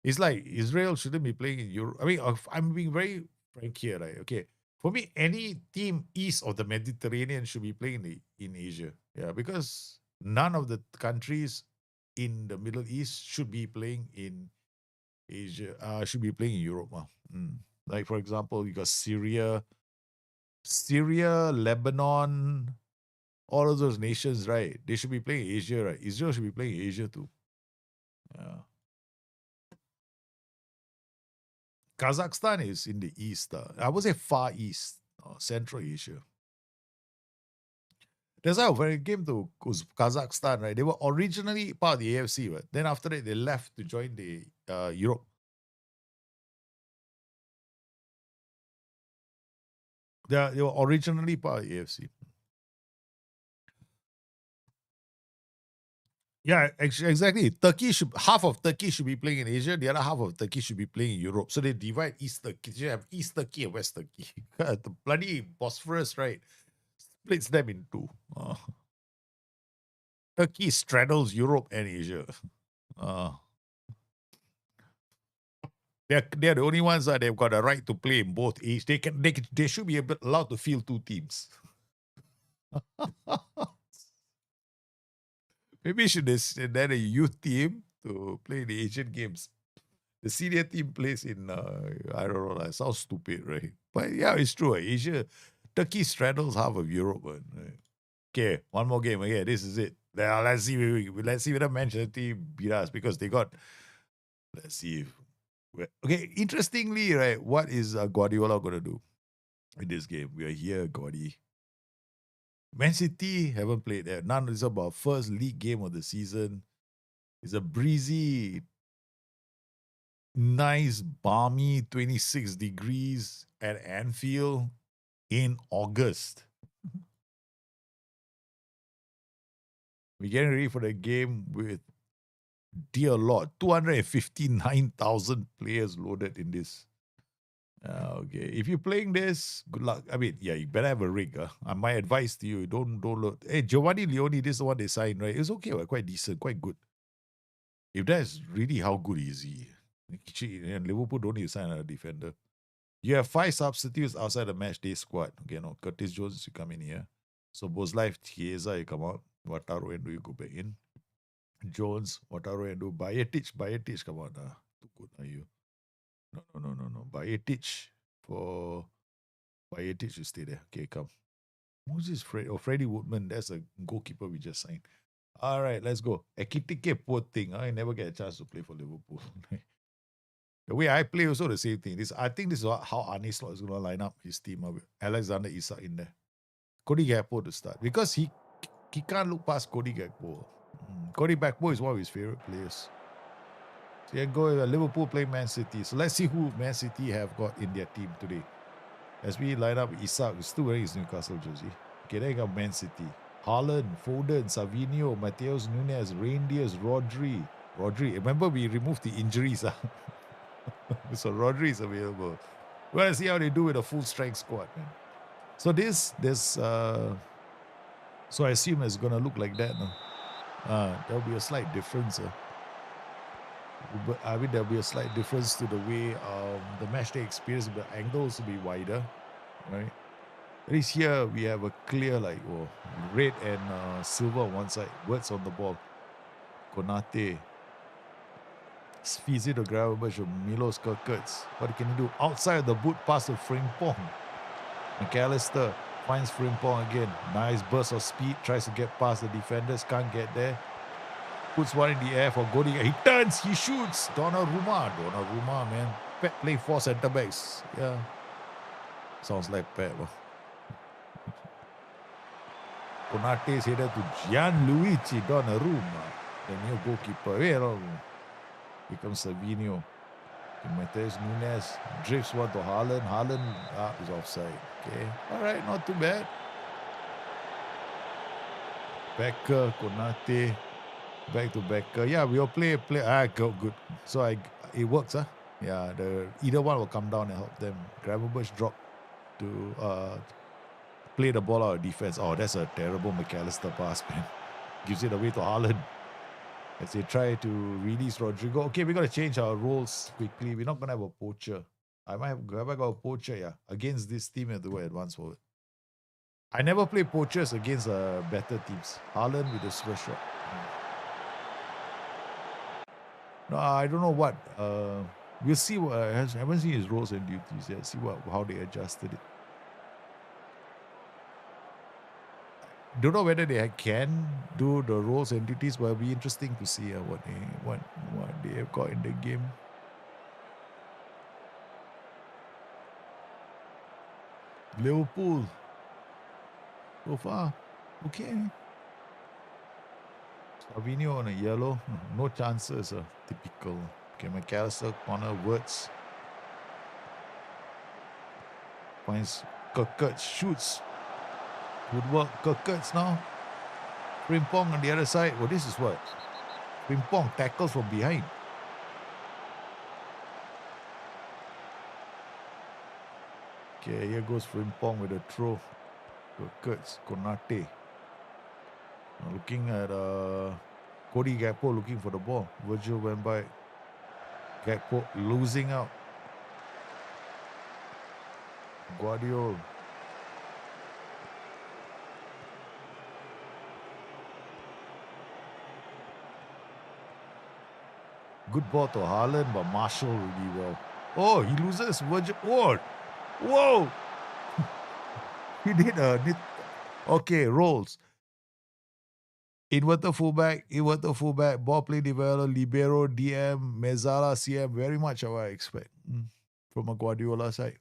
It's like Israel shouldn't be playing in Europe. I mean, I'm being very frank here, right? Okay, for me, any team east of the Mediterranean should be playing in Asia. Yeah, because none of the countries in the Middle East should be playing in Asia. Should be playing in Europe. Like for example, you got Syria, Lebanon, all of those nations, right? They should be playing Asia, right? Israel should be playing Asia too. Yeah. Kazakhstan is in the east. I would say far east, Central Asia. That's why when it came to Kazakhstan, right? They were originally part of the AFC, right? Then after that, they left to join the Europe. They were originally part of the AFC. Yeah, exactly. Half of Turkey should be playing in Asia. The other half of Turkey should be playing in Europe. So they divide East Turkey. You have East Turkey and West Turkey. The bloody Bosphorus, right? Splits them in two. Turkey straddles Europe and Asia. They're the only ones that they've got a right to play in both age. They should be allowed to field two teams. Maybe should then a youth team to play the Asian games. The senior team plays in I don't know. That sounds stupid, right? But yeah, it's true. Asia, Turkey straddles half of Europe. Right? Okay, one more game. Okay, this is it. Now, let's see. Let's see whether Manchester team beat us because they got. Let's see if. Okay, interestingly, right? What is Guardiola going to do in this game? We are here, Guardi. Man City haven't played there. None of this about first league game of the season. It's a breezy, nice, balmy 26 degrees at Anfield in August. We're getting ready for the game with, dear Lord, 259,000 players loaded in this. Okay, if you're playing this, good luck. I mean, yeah, you better have a rig. My advice to you, don't load. Hey, Giovanni Leone, this is the one they signed, right? It's okay, quite decent, quite good. If that's really how good is he, and Liverpool don't need to sign a defender. You have 5 substitutes outside the match day squad. Okay, no, Curtis Jones, you come in here. So Bozlife, Chiesa, you come out. Wataru and you go back in. Jones, Wataru and Bayetic, come on. Too good are you? No. Bayetic you stay there. Okay, come. Who's this? Freddie Woodman. That's a goalkeeper we just signed. All right, let's go. Ekitike, poor thing. I never get a chance to play for Liverpool. The way I play also the same thing. I think this is how Arne Slot is going to line up his team up with Alexander Isak in there. Cody Gakpo to start. Because he can't look past Cody Gakpo. Cody Gakpo is one of his favorite players. So yeah, go Liverpool play Man City. So let's see who Man City have got in their team today. As we line up Isak, who's still wearing his Newcastle jersey. Okay, there you go, Man City. Haaland, Foden, Savinho, Mateus Nunes, Reindeers, Rodri. Remember we removed the injuries. So Rodri is available. We're going to see how they do with a full strength squad, man. So so I assume it's going to look like that. No? There'll be a slight difference. I mean, there'll be a slight difference to the way the matchday experience, the angles will be wider, right? At least here we have a clear, red and silver on one side, words on the ball. Konate. Feeds it to Gravenberch of Milos Kerkers. What can he do? Outside of the boot pass to Frimpong. McAllister finds Frimpong again. Nice burst of speed. Tries to get past the defenders. Can't get there. Puts one in the air for Godi. He turns. He shoots. Donnarumma, man. Pep play 4 centre backs. Yeah. Sounds like Pep. Konate is headed to Gianluigi Donnarumma, the new goalkeeper. Here comes Savinho. Mateus Nunes drifts one to Haaland. Haaland is offside. Okay. All right, not too bad. Becker, Konate. Back to Becker. Yeah, we'll play. Good. So it works, huh? Yeah, either one will come down and help them. Gravenberch drop to play the ball out of defense. Oh, that's a terrible McAllister pass, man. Gives it away to Haaland. As they try to release Rodrigo. Okay, we got to change our roles quickly. We're not going to have a poacher. Have I got a poacher? Yeah. Against this team at the way advance forward. I never play poachers against better teams. Haaland with a smash shot. No, I don't know what. We'll see. I haven't seen his roles and duties yet. See how they adjusted it. Don't know whether they can do the roles and duties, but it'll be interesting to see what they have got in the game. Liverpool, so far, okay. Savinho on a yellow, no chances. Typical. Okay, McAllister corner, Words finds Kerkert, shoots. Good work, Kerkert now. Frimpong on the other side. Well, this is what? Frimpong tackles from behind. Okay, here goes Frimpong with a throw. Kerkert, Konate. Looking at Cody Gakpo looking for the ball. Virgil went by. Gakpo losing out. Guardiola. Good ball to Haaland, but Marshall really well. Oh, he loses Virgil. Whoa! Whoa! He did okay, rolls. Inverter fullback, ball play developer, libero, DM, Mezzala, CM. Very much how I expect from a Guardiola side.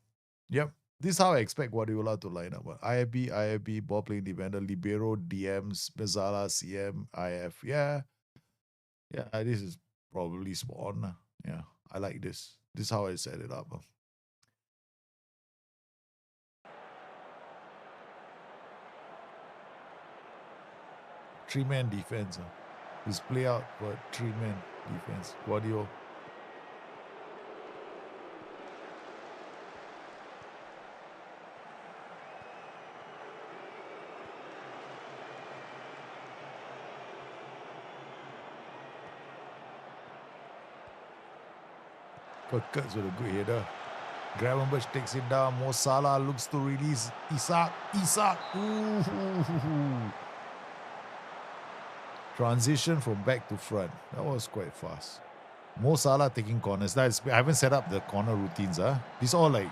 Yep. This is how I expect Guardiola to line up. IFB, ball playing defender, libero, DMs, Mezzala, CM, IF. Yeah. Yeah, this is probably spot on. Yeah, I like this. This is how I set it up. 3-man defense. His play out for 3-man defense. Guardiola. Kurtz with a good header. Gravenberch takes it down. Mo Salah looks to release Isak. Ooh. Transition from back to front. That was quite fast. Mo Salah taking corners. I haven't set up the corner routines. It's all like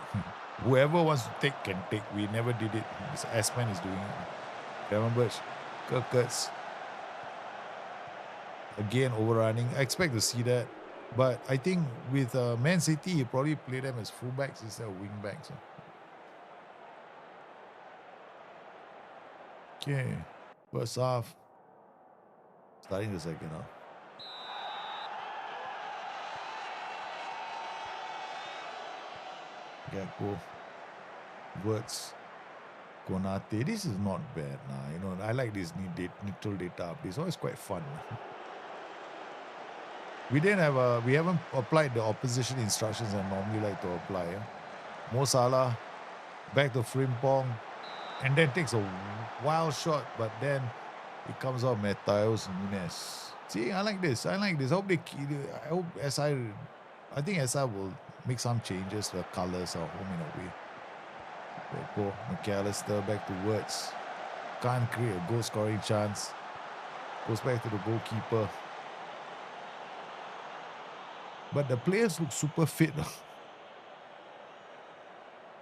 whoever wants to take can take. We never did it. S-Man is doing it. Gravenberch. Kurtz. Again, overrunning. I expect to see that. But I think with Man City, you probably play them as fullbacks instead of wingbacks. Okay. First half. Starting the second half. Gakpo. Words. Konate. This is not bad now. I like this neutral data updates. It's always quite fun. We haven't applied the opposition instructions I normally like to apply. Mo Salah, back to Frimpong, and then takes a wild shot, but then it comes out Matheus Nunes. See, I like this. I hope I think SI will make some changes to the colours of home in a way. McAllister back to Words. Can't create a goal scoring chance. Goes back to the goalkeeper. But the players look super fit.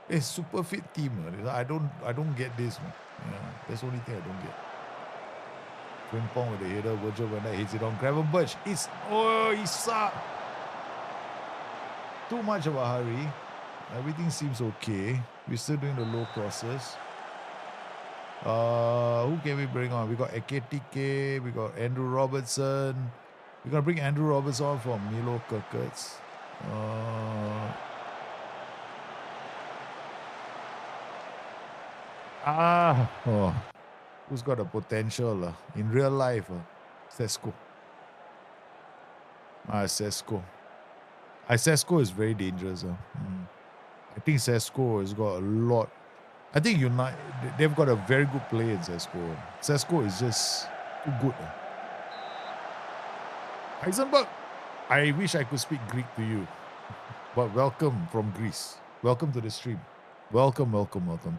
It's super fit team. I don't get this. Yeah, that's the only thing I don't get. Frimpong with the header. Virgil van Dijk hits it on Gravenberch. He sucked. Too much of a hurry. Everything seems okay. We're still doing the low crosses. Who can we bring on? We got Eketike. We got Andrew Robertson. We're going to bring Andrew Robertson on for Milo Kurtz. Who's got the potential in real life? Sesko. Sesko. Sesko is very dangerous. I think Sesko has got a lot. I think they've got a very good player in Sesko. Sesko is just too good. Heisenberg, I wish I could speak Greek to you, but welcome from Greece. Welcome to the stream. Welcome.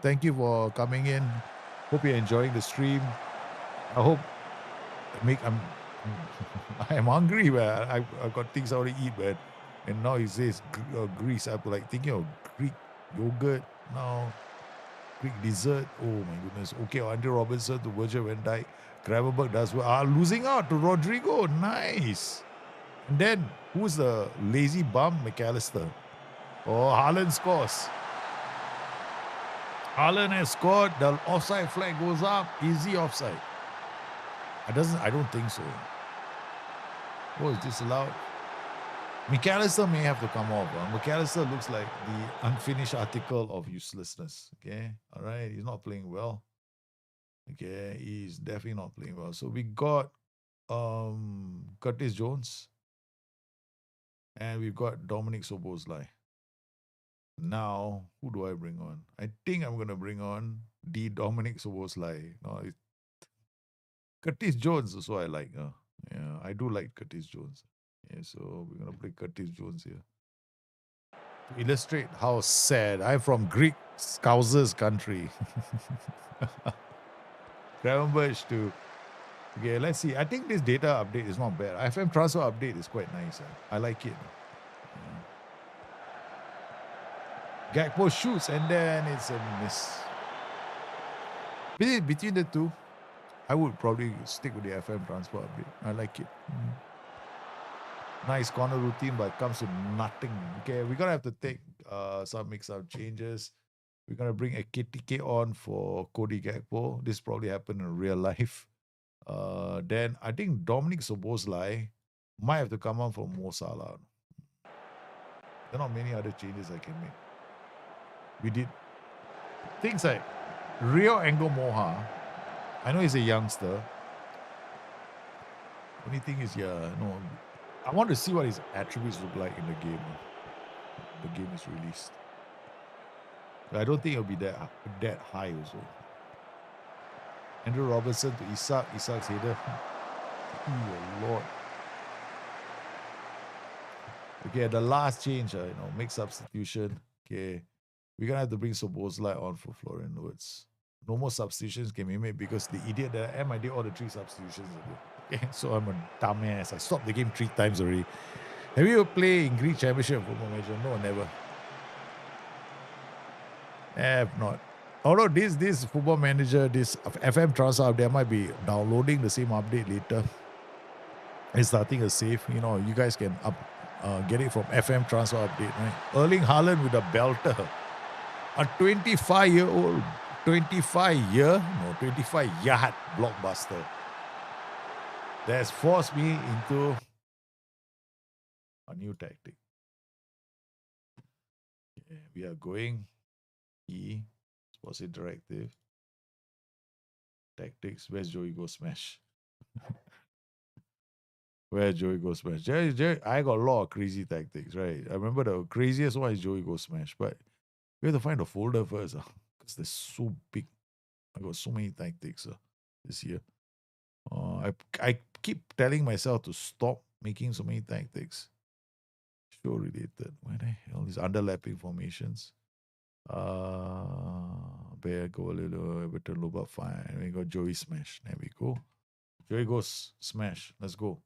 Thank you for coming in. Hope you're enjoying the stream. I hope I'm hungry, man. I've got things I want to eat, man. And now he says Greece. I'm like thinking of Greek yogurt now. Greek dessert. Oh my goodness. Okay, Andrew Robertson to Virgil van Dijk. Gravenberch does well. Losing out to Rodrigo. Nice. And then, who's the lazy bum? McAllister. Oh, Haaland scores. Haaland has scored. The offside flag goes up. Easy offside. I don't think so. Oh, is this allowed? McAllister may have to come off. McAllister looks like the unfinished article of uselessness. Okay. All right. He's not playing well. Okay, he's definitely not playing well. So we got Curtis Jones and we've got Dominic Szoboszlai. Now, who do I bring on? I think I'm going to bring on the Dominic Szoboszlai. No, Curtis Jones is what I like. Yeah, I do like Curtis Jones. Yeah, so we're gonna play Curtis Jones here. To illustrate how sad, I'm from Greek Scousers country. Gravenberch to okay, let's see. I think this data update is not bad. FM transfer update is quite nice. I like it. Gakpo shoots and then it's a miss. Between the two, I would probably stick with the FM transfer update. I like it. Nice corner routine, but it comes to nothing. Okay, we're gonna have to take some mix-up changes. We're gonna bring a KTK on for Cody Gakpo. This probably happened in real life. Then I think Dominic Szoboszlai might have to come on for Mo Salah. There are not many other changes I can make. We did things like Rio Anglo Moha. I know he's a youngster. Only thing is, I want to see what his attributes look like in the game. The game is released. But I don't think it'll be that high also. Andrew Robertson to Isak. Isak's header. Oh Lord. Okay, the last change, make substitution. Okay, we're gonna have to bring Szoboszlai on for Florian Wirtz. No more substitutions can be made because the idiot that I am, I did all the 3 substitutions. Okay, so I'm a dumbass. I stopped the game 3 times already. Have you played in Greek Championship Football Manager? No, never. I have not. Although this Football Manager, this FM transfer update, I might be downloading the same update later and starting a save. You guys can get it from FM transfer update, right? Erling Haaland with a belter. A 25-year-old, 25-yard blockbuster. That's forced me into a new tactic. Okay, we are going Sports Interactive. Tactics. Where's Joey Go Smash? Where's Joey Go Smash? I got a lot of crazy tactics, right? I remember the craziest one is Joey Go Smash, but we have to find the folder first because they're so big. I got so many tactics this year. I keep telling myself to stop making so many tactics. Show related. Where the hell is underlapping formations? Bear go a little Everton Loba fine. We got Joey Smash. There we go. Joey goes Smash. Let's go.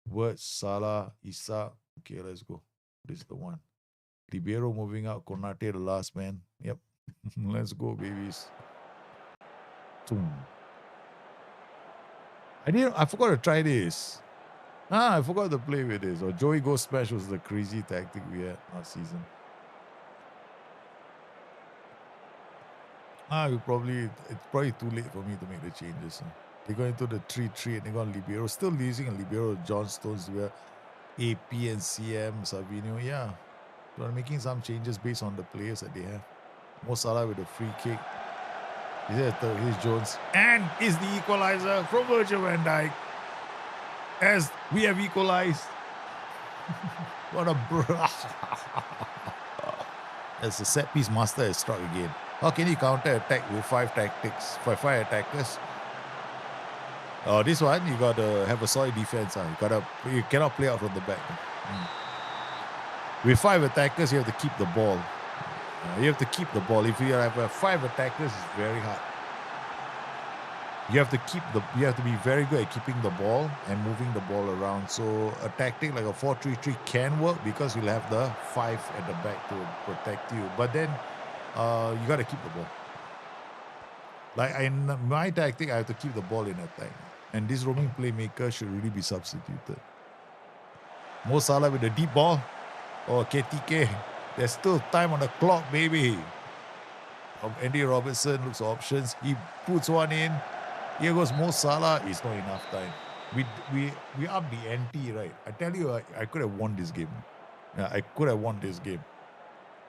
Wirtz, Salah, Isak. Okay, let's go. This is the one. Ribeiro moving out. Konate, the last man. Yep. Let's go, babies. Boom. I forgot to try this. I forgot to play with this. Or Joey Go Smash was the crazy tactic we had last season. It's probably too late for me to make the changes. They go into the 3-3 and they got Libero. Still using a Libero, John Stones, where AP and CM, Savino. Yeah. They're making some changes based on the players that they have. Mo Salah with a free kick. Here's Jones. And is the equalizer from Virgil van Dijk. As we have equalized. What a as the set piece master has struck again. How can he counter attack with 5 tactics? 5 attackers? Oh, this one you gotta have a solid defense. You cannot play out from the back. With 5 attackers, you have to keep the ball. You have to keep the ball. If you have 5 attackers, it's very hard. You have to be very good at keeping the ball and moving the ball around. So a tactic like a 4-3-3 can work because you'll have the 5 at the back to protect you. But then you got to keep the ball. Like in my tactic, I have to keep the ball in attack. And this roaming playmaker should really be substituted. Mo Salah with the deep ball. Oh, KTK. There's still time on the clock, baby. Andy Robertson looks for options. He puts one in. Here goes Mo Salah. It's not enough time. We up the ante, right? I tell you, I could have won this game. Yeah, I could have won this game.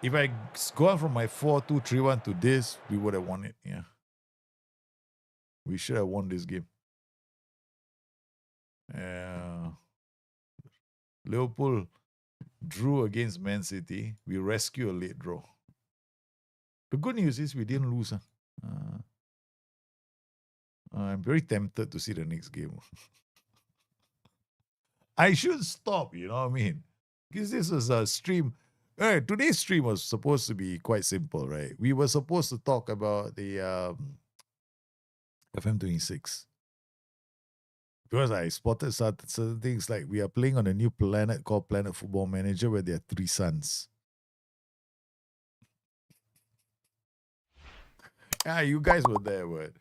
If I go on from my 4-2-3-1 to this, we would have won it. Yeah. We should have won this game. Liverpool drew against Man City. We rescue a late draw. The good news is we didn't lose. I'm very tempted to see the next game. I should stop, you know what I mean? Because this was a stream. Today's stream was supposed to be quite simple, right? We were supposed to talk about the FM26. Because I spotted certain things like we are playing on a new planet called Planet Football Manager where there are 3 suns. You guys were there, but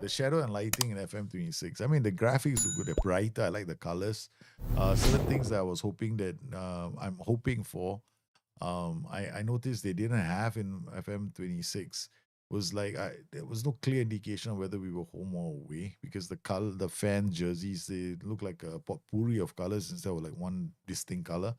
the shadow and lighting in FM26. I mean, the graphics were good, they're brighter. I like the colors. Certain things that I was hoping that I'm hoping for. I noticed they didn't have in FM26 was like there was no clear indication of whether we were home or away because the color, the fan jerseys, they look like a potpourri of colors instead of like one distinct color.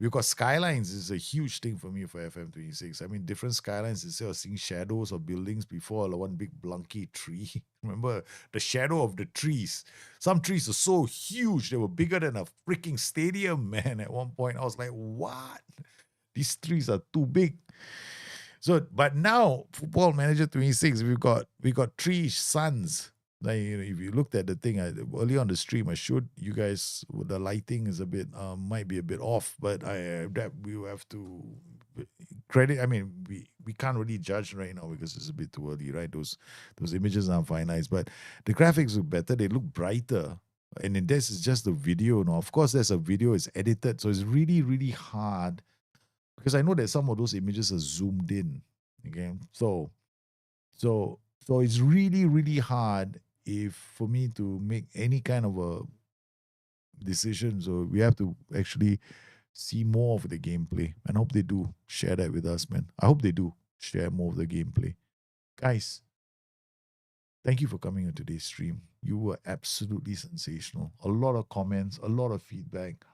We've got skylines is a huge thing for me for FM26. I mean, different skylines instead of seeing shadows of buildings before like one big blunky tree. Remember the shadow of the trees. Some trees are so huge, they were bigger than a freaking stadium, man. At one point, I was like, what? These trees are too big. So, but now Football Manager 26, we got 3 suns. Like, if you looked at the thing early on the stream, I showed you guys the lighting is a bit might be a bit off, but that we have to credit. I mean, we can't really judge right now because it's a bit too early, right? Those images aren't finalized, but the graphics look better. They look brighter. And then this is just the video. Now, of course, there's a video. It's edited, so it's really really hard because I know that some of those images are zoomed in. Okay, so it's really really hard if for me to make any kind of a decision. So we have to actually see more of the gameplay, and I hope they do share that with us, man. I hope they do share more of the gameplay, guys. Thank you for coming on today's stream. You were absolutely sensational. A lot of comments, a lot of feedback.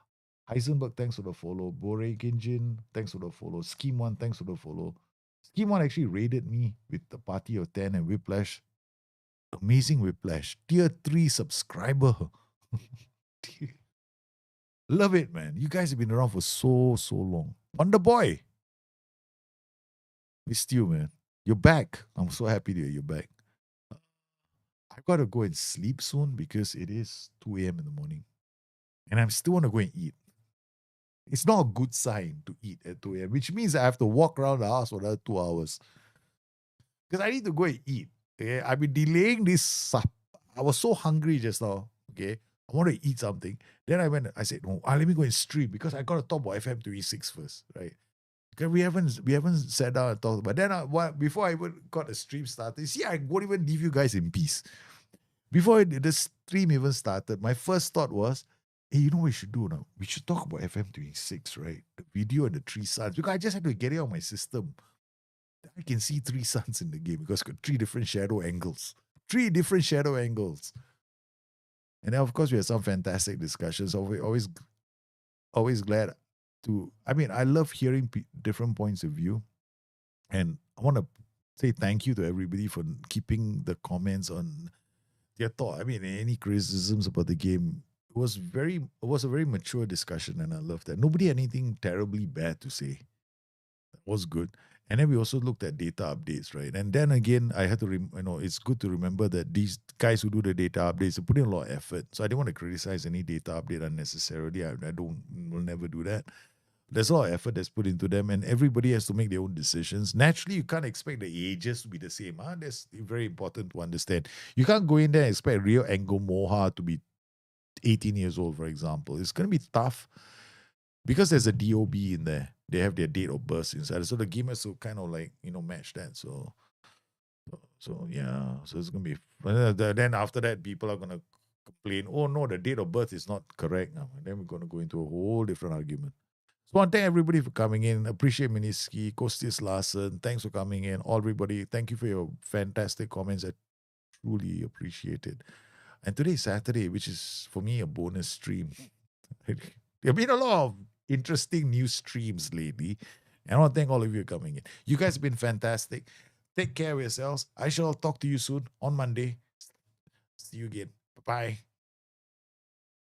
Heisenberg, thanks for the follow. Bore Ginjin, thanks for the follow. Scheme One, thanks for the follow. Scheme One actually raided me with the party of 10 and Whiplash. Amazing Whiplash. Tier 3 subscriber. Love it, man. You guys have been around for so long. Wonder Boy. Missed you, man. You're back. I'm so happy that you're back. I gotta go and sleep soon because it is 2 a.m. in the morning. And I still want to go and eat. It's not a good sign to eat at 2 a.m., which means I have to walk around the house for another 2 hours. Because I need to go and eat. Okay? I've been delaying this sup. I was so hungry just now. Okay. I want to eat something. Then I said, no, let me go and stream because I got to talk about FM26 first, right? Because we haven't sat down and talked about. Then before I even got the stream started, see, I won't even leave you guys in peace. Before the stream even started, my first thought was, hey, you know what we should do now? We should talk about FM26, right? The video and the 3 suns. Because I just had to get it on my system. I can see 3 suns in the game because it's got 3 different shadow angles. 3 different shadow angles. And then, of course, we had some fantastic discussions. Always glad to. I mean, I love hearing different points of view, and I want to say thank you to everybody for keeping the comments on their thought. I mean, any criticisms about the game. It was a very mature discussion, and I love that. Nobody had anything terribly bad to say. That was good. And then we also looked at data updates, right? And then again, I had to, it's good to remember that these guys who do the data updates, they put in a lot of effort. So I didn't want to criticize any data update unnecessarily. I will never do that. There's a lot of effort that's put into them, and everybody has to make their own decisions. Naturally, you can't expect the ages to be the same. That's very important to understand. You can't go in there and expect real Anglo Moha to be 18 years old, for example. It's going to be tough because there's a DOB in there. They have their date of birth inside. So the game has to kind of match that. So yeah. So it's going to be, then after that, people are going to complain, oh no, the date of birth is not correct. And then we're going to go into a whole different argument. So I want to thank everybody for coming in. Appreciate Miniski, Kostis Larson. Thanks for coming in. All everybody, thank you for your fantastic comments. I truly appreciate it. And today is Saturday, which is for me a bonus stream. There have been a lot of interesting new streams lately. And I want to thank all of you for coming in. You guys have been fantastic. Take care of yourselves. I shall talk to you soon on Monday. See you again. Bye-bye.